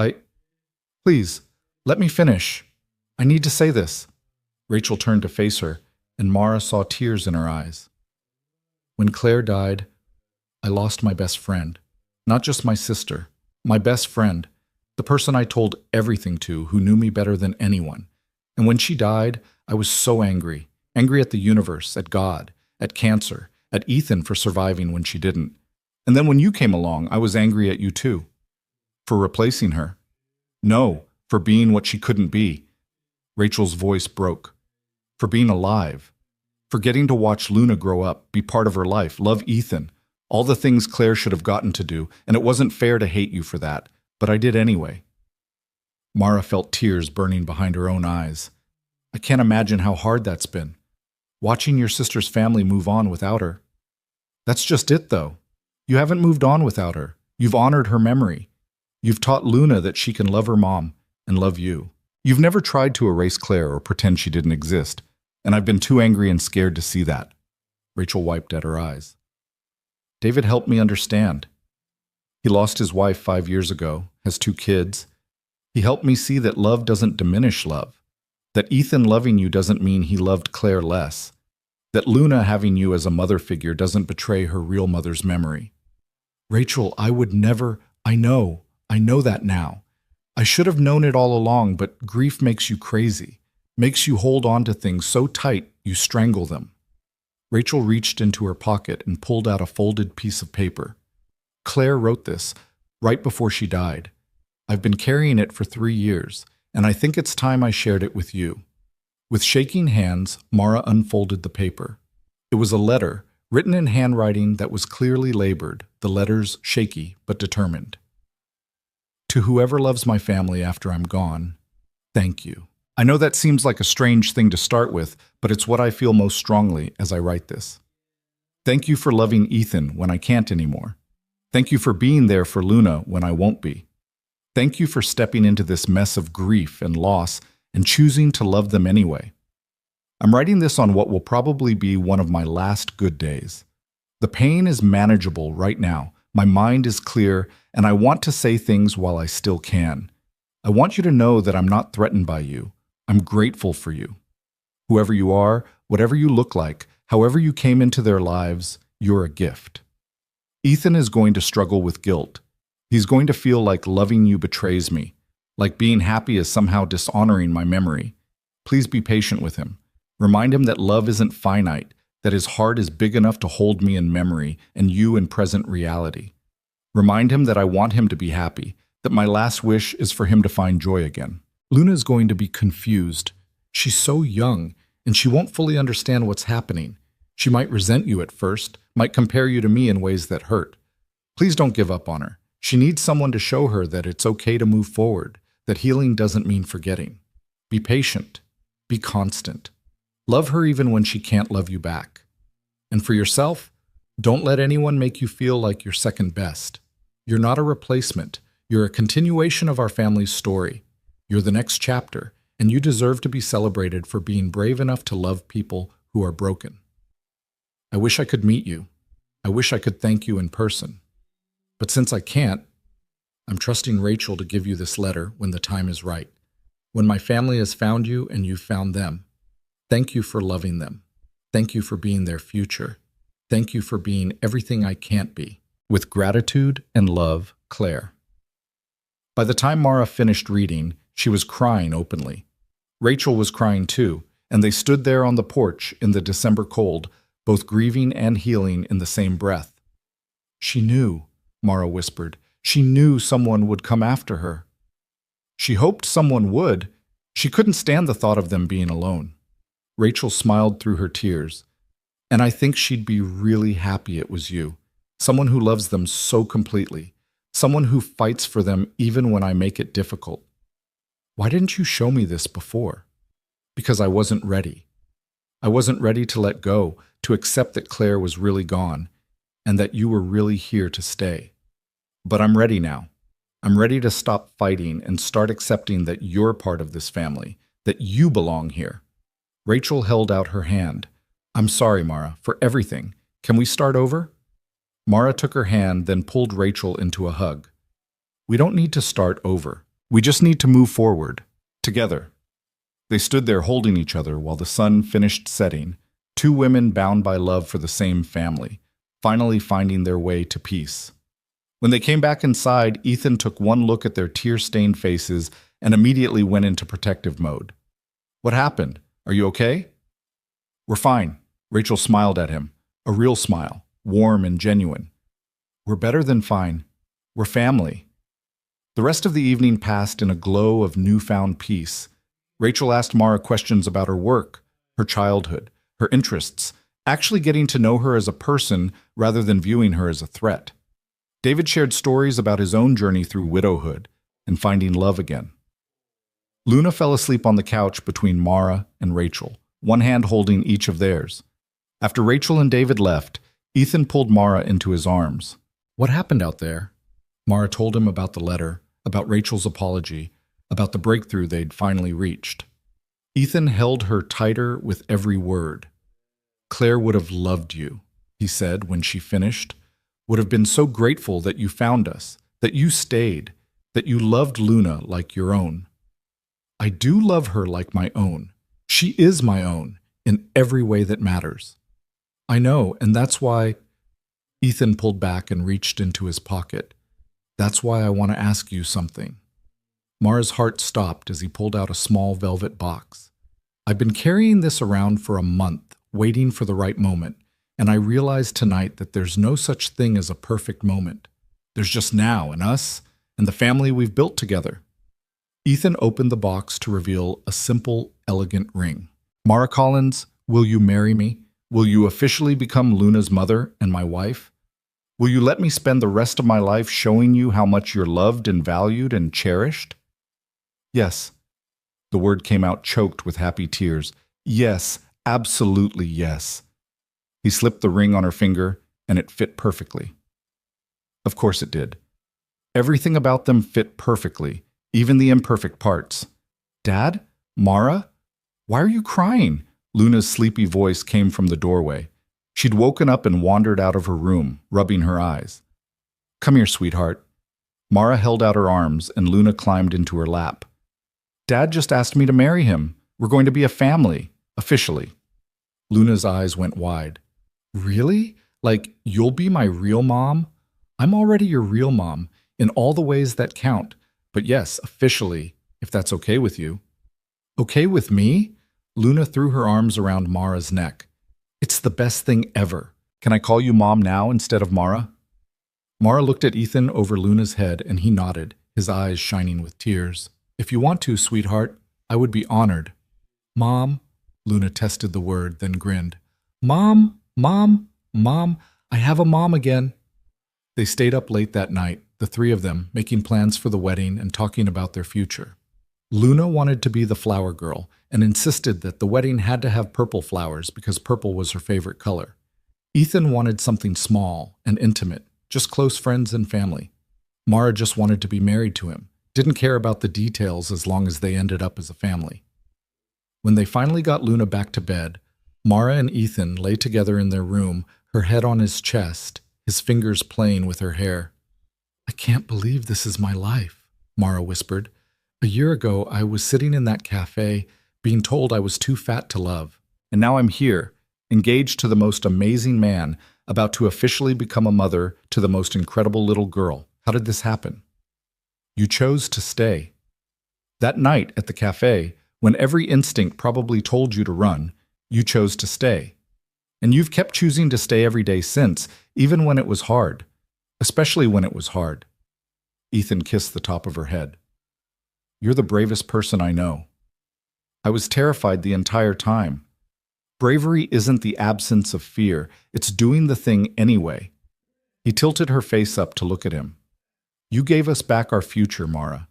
Please, let me finish. I need to say this." Rachel turned to face her, and Mara saw tears in her eyes. "When Claire died, I lost my best friend. Not just my sister, my best friend, the person I told everything to, who knew me better than anyone. And when she died, I was so angry. Angry at the universe, at God, at cancer, at Ethan for surviving when she didn't. And then when you came along, I was angry at you too. For replacing her. No, for being what she couldn't be." Rachel's voice broke. "For being alive. For getting to watch Luna grow up, be part of her life, love Ethan. All the things Claire should have gotten to do, and it wasn't fair to hate you for that. But I did anyway." Mara felt tears burning behind her own eyes. "I can't imagine how hard that's been. Watching your sister's family move on without her." "That's just it, though. You haven't moved on without her. You've honored her memory. You've taught Luna that she can love her mom and love you. You've never tried to erase Claire or pretend she didn't exist, and I've been too angry and scared to see that." Rachel wiped at her eyes. "David helped me understand. He lost his wife 5 years ago, has 2 kids. He helped me see that love doesn't diminish love, that Ethan loving you doesn't mean he loved Claire less, that Luna having you as a mother figure doesn't betray her real mother's memory. Rachel, I would never, I know that now. I should have known it all along, but grief makes you crazy, makes you hold on to things so tight you strangle them." Rachel reached into her pocket and pulled out a folded piece of paper. "Claire wrote this right before she died. I've been carrying it for 3 years, and I think it's time I shared it with you." With shaking hands, Mara unfolded the paper. It was a letter, written in handwriting that was clearly labored, the letters shaky but determined. "To whoever loves my family after I'm gone, thank you. I know that seems like a strange thing to start with, but it's what I feel most strongly as I write this. Thank you for loving Ethan when I can't anymore. Thank you for being there for Luna when I won't be. Thank you for stepping into this mess of grief and loss and choosing to love them anyway. I'm writing this on what will probably be one of my last good days. The pain is manageable right now. My mind is clear, and I want to say things while I still can. I want you to know that I'm not threatened by you. I'm grateful for you. Whoever you are, whatever you look like, however you came into their lives, you're a gift. Ethan is going to struggle with guilt. He's going to feel like loving you betrays me, like being happy is somehow dishonoring my memory. Please be patient with him. Remind him that love isn't finite, that his heart is big enough to hold me in memory and you in present reality. Remind him that I want him to be happy, that my last wish is for him to find joy again. Luna's going to be confused. She's so young, and she won't fully understand what's happening. She might resent you at first, might compare you to me in ways that hurt. Please don't give up on her. She needs someone to show her that it's okay to move forward, that healing doesn't mean forgetting. Be patient. Be constant. Love her even when she can't love you back. And for yourself, don't let anyone make you feel like you're second best. You're not a replacement. You're a continuation of our family's story. You're the next chapter, and you deserve to be celebrated for being brave enough to love people who are broken. I wish I could meet you. I wish I could thank you in person. But since I can't, I'm trusting Rachel to give you this letter when the time is right. When my family has found you and you've found them, thank you for loving them. Thank you for being their future. Thank you for being everything I can't be. With gratitude and love, Claire. By the time Mara finished reading, she was crying openly. Rachel was crying too, and they stood there on the porch in the December cold, both grieving and healing in the same breath. She knew, Mara whispered. She knew someone would come after her. She hoped someone would. She couldn't stand the thought of them being alone. Rachel smiled through her tears. And I think she'd be really happy it was you. Someone who loves them so completely. Someone who fights for them even when I make it difficult. Why didn't you show me this before? Because I wasn't ready. I wasn't ready to let go, to accept that Claire was really gone, and that you were really here to stay. But I'm ready now. I'm ready to stop fighting and start accepting that you're part of this family, that you belong here. Rachel held out her hand. I'm sorry, Mara, for everything. Can we start over? Mara took her hand, then pulled Rachel into a hug. We don't need to start over. We just need to move forward, together. They stood there holding each other while the sun finished setting, two women bound by love for the same family, finally finding their way to peace. When they came back inside, Ethan took one look at their tear-stained faces and immediately went into protective mode. What happened? Are you okay? We're fine. Rachel smiled at him, a real smile, warm and genuine. We're better than fine. We're family. The rest of the evening passed in a glow of newfound peace. Rachel asked Mara questions about her work, her childhood, her interests, actually getting to know her as a person rather than viewing her as a threat. David shared stories about his own journey through widowhood and finding love again. Luna fell asleep on the couch between Mara and Rachel, one hand holding each of theirs. After Rachel and David left, Ethan pulled Mara into his arms. What happened out there? Mara told him about the letter, about Rachel's apology, about the breakthrough they'd finally reached. Ethan held her tighter with every word. Claire would have loved you, he said when she finished, would have been so grateful that you found us, that you stayed, that you loved Luna like your own. I do love her like my own. She is my own, in every way that matters. I know, and that's why... Ethan pulled back and reached into his pocket. That's why I want to ask you something. Mara's heart stopped as he pulled out a small velvet box. I've been carrying this around for a month, waiting for the right moment, and I realized tonight that there's no such thing as a perfect moment. There's just now and us and the family we've built together. Ethan opened the box to reveal a simple, elegant ring. Mara Collins, will you marry me? Will you officially become Luna's mother and my wife? Will you let me spend the rest of my life showing you how much you're loved and valued and cherished? Yes. The word came out choked with happy tears. Yes, absolutely yes. He slipped the ring on her finger, and it fit perfectly. Of course it did. Everything about them fit perfectly, even the imperfect parts. Dad? Mara? Why are you crying? Luna's sleepy voice came from the doorway. She'd woken up and wandered out of her room, rubbing her eyes. Come here, sweetheart. Mara held out her arms, and Luna climbed into her lap. Dad just asked me to marry him. We're going to be a family, officially. Luna's eyes went wide. Really? Like, you'll be my real mom? I'm already your real mom, in all the ways that count. But yes, officially, if that's okay with you. Okay with me? Luna threw her arms around Mara's neck. It's the best thing ever. Can I call you Mom now instead of Mara? Mara looked at Ethan over Luna's head, and he nodded, his eyes shining with tears. If you want to, sweetheart, I would be honored. Mom, Luna tested the word, then grinned. Mom, Mom, Mom, I have a mom again. They stayed up late that night, the three of them, making plans for the wedding and talking about their future. Luna wanted to be the flower girl and insisted that the wedding had to have purple flowers because purple was her favorite color. Ethan wanted something small and intimate, just close friends and family. Mara just wanted to be married to him, didn't care about the details as long as they ended up as a family. When they finally got Luna back to bed, Mara and Ethan lay together in their room, her head on his chest, his fingers playing with her hair. I can't believe this is my life, Mara whispered. A year ago, I was sitting in that cafe, being told I was too fat to love. And now I'm here, engaged to the most amazing man, about to officially become a mother to the most incredible little girl. How did this happen? You chose to stay. That night at the cafe, when every instinct probably told you to run, you chose to stay. And you've kept choosing to stay every day since, even when it was hard. Especially when it was hard. Ethan kissed the top of her head. You're the bravest person I know. I was terrified the entire time. Bravery isn't the absence of fear, it's doing the thing anyway. He tilted her face up to look at him. You gave us back our future, Mara.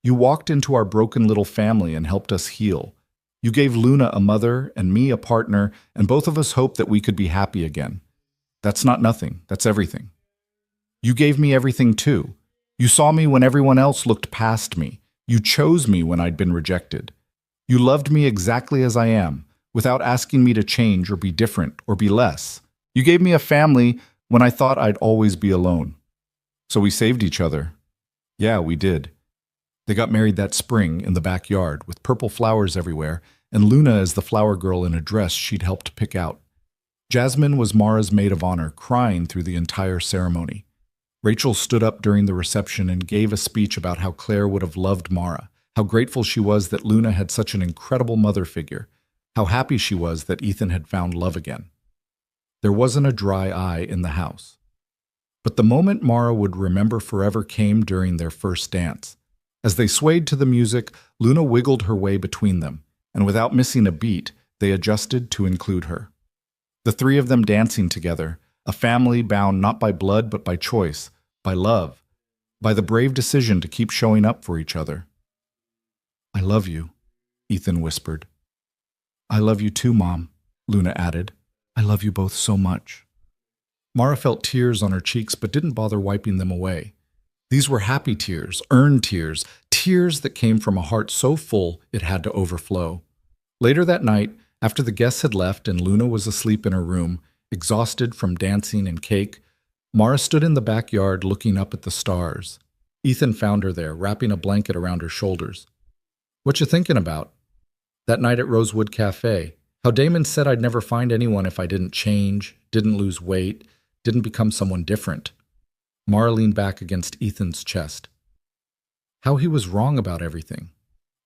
You walked into our broken little family and helped us heal. You gave Luna a mother and me a partner, and both of us hoped that we could be happy again. That's not nothing, that's everything. You gave me everything too. You saw me when everyone else looked past me. You chose me when I'd been rejected. You loved me exactly as I am, without asking me to change or be different or be less. You gave me a family when I thought I'd always be alone. So we saved each other. Yeah, we did. They got married that spring in the backyard with purple flowers everywhere, and Luna as the flower girl in a dress she'd helped pick out. Jasmine was Mara's maid of honor, crying through the entire ceremony. Rachel stood up during the reception and gave a speech about how Claire would have loved Mara, how grateful she was that Luna had such an incredible mother figure, how happy she was that Ethan had found love again. There wasn't a dry eye in the house. But the moment Mara would remember forever came during their first dance. As they swayed to the music, Luna wiggled her way between them, and without missing a beat, they adjusted to include her. The three of them dancing together, a family bound not by blood but by choice, by love, by the brave decision to keep showing up for each other. I love you, Ethan whispered. I love you too, Mom, Luna added. I love you both so much. Mara felt tears on her cheeks but didn't bother wiping them away. These were happy tears, earned tears, tears that came from a heart so full it had to overflow. Later that night, after the guests had left and Luna was asleep in her room, exhausted from dancing and cake, Mara stood in the backyard looking up at the stars. Ethan found her there, wrapping a blanket around her shoulders. What you thinking about? That night at Rosewood Café, how Damon said I'd never find anyone if I didn't change, didn't lose weight, didn't become someone different. Mara leaned back against Ethan's chest. How he was wrong about everything.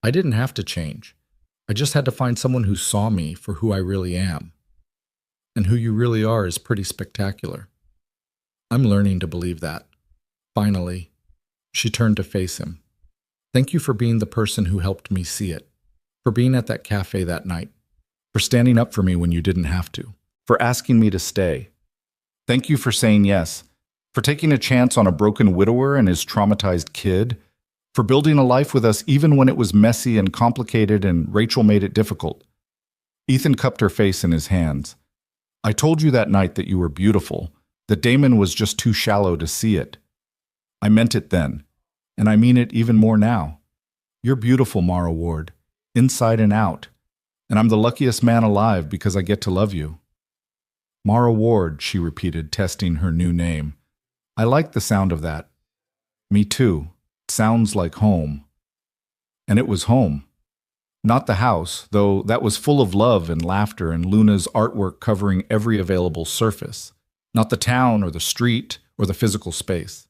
I didn't have to change. I just had to find someone who saw me for who I really am. And who you really are is pretty spectacular. I'm learning to believe that. Finally, she turned to face him. Thank you for being the person who helped me see it. For being at that cafe that night. For standing up for me when you didn't have to. For asking me to stay. Thank you for saying yes. For taking a chance on a broken widower and his traumatized kid. For building a life with us even when it was messy and complicated and Rachel made it difficult. Ethan cupped her face in his hands. I told you that night that you were beautiful, that Damon was just too shallow to see it. I meant it then, and I mean it even more now. You're beautiful, Mara Ward, inside and out, and I'm the luckiest man alive because I get to love you. Mara Ward, she repeated, testing her new name. I like the sound of that. Me too. It sounds like home. And it was home. Not the house, though that was full of love and laughter and Luna's artwork covering every available surface. Not the town or the street or the physical space.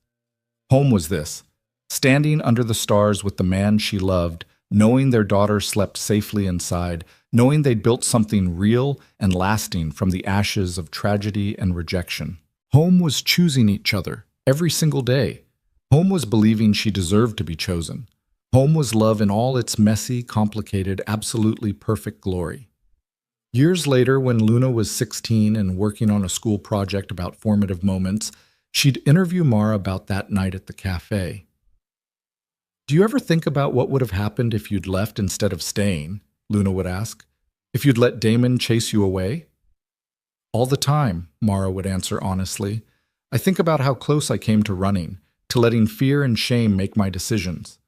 Home was this, standing under the stars with the man she loved, knowing their daughter slept safely inside, knowing they'd built something real and lasting from the ashes of tragedy and rejection. Home was choosing each other every single day. Home was believing she deserved to be chosen. Home was love in all its messy, complicated, absolutely perfect glory. Years later, when Luna was 16 and working on a school project about formative moments, she'd interview Mara about that night at the cafe. "Do you ever think about what would have happened if you'd left instead of staying?" Luna would ask. "If you'd let Damon chase you away?" "All the time," Mara would answer honestly. "I think about how close I came to running, to letting fear and shame make my decisions.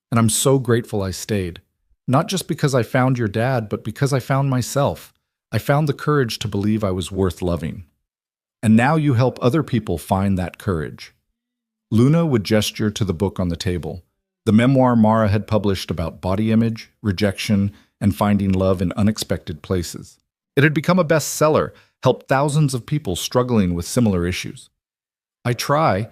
And I'm so grateful I stayed. Not just because I found your dad, but because I found myself. I found the courage to believe I was worth loving. And now you help other people find that courage." Luna would gesture to the book on the table, the memoir Mara had published about body image, rejection, and finding love in unexpected places. It had become a bestseller, helped thousands of people struggling with similar issues. I try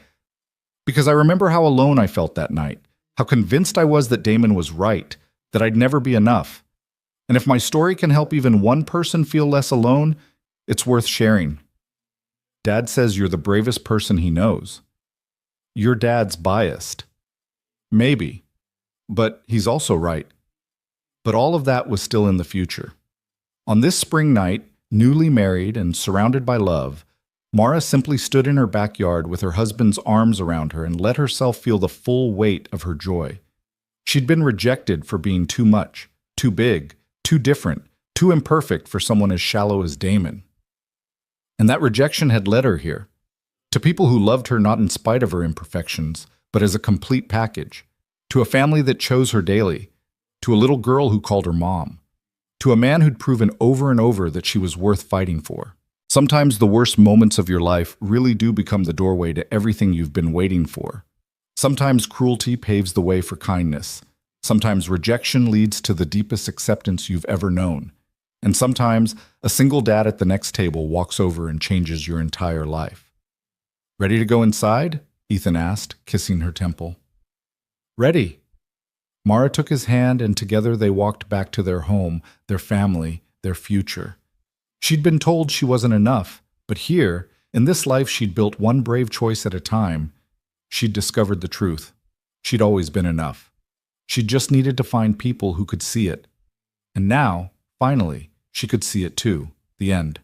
because I remember how alone I felt that night, how convinced I was that Damon was right, that I'd never be enough. And if my story can help even one person feel less alone, it's worth sharing. Dad says you're the bravest person he knows. Your dad's biased. Maybe, but he's also right. But all of that was still in the future. On this spring night, newly married and surrounded by love, Mara simply stood in her backyard with her husband's arms around her and let herself feel the full weight of her joy. She'd been rejected for being too much, too big, too different, too imperfect for someone as shallow as Damon. And that rejection had led her here, to people who loved her not in spite of her imperfections, but as a complete package, to a family that chose her daily, to a little girl who called her mom, to a man who'd proven over and over that she was worth fighting for. Sometimes the worst moments of your life really do become the doorway to everything you've been waiting for. Sometimes cruelty paves the way for kindness. Sometimes rejection leads to the deepest acceptance you've ever known. And sometimes a single dad at the next table walks over and changes your entire life. "Ready to go inside?" Ethan asked, kissing her temple. "Ready." Mara took his hand, and together they walked back to their home, their family, their future. She'd been told she wasn't enough, but here, in this life she'd built one brave choice at a time, she'd discovered the truth. She'd always been enough. She just needed to find people who could see it. And now, finally, she could see it too. The end.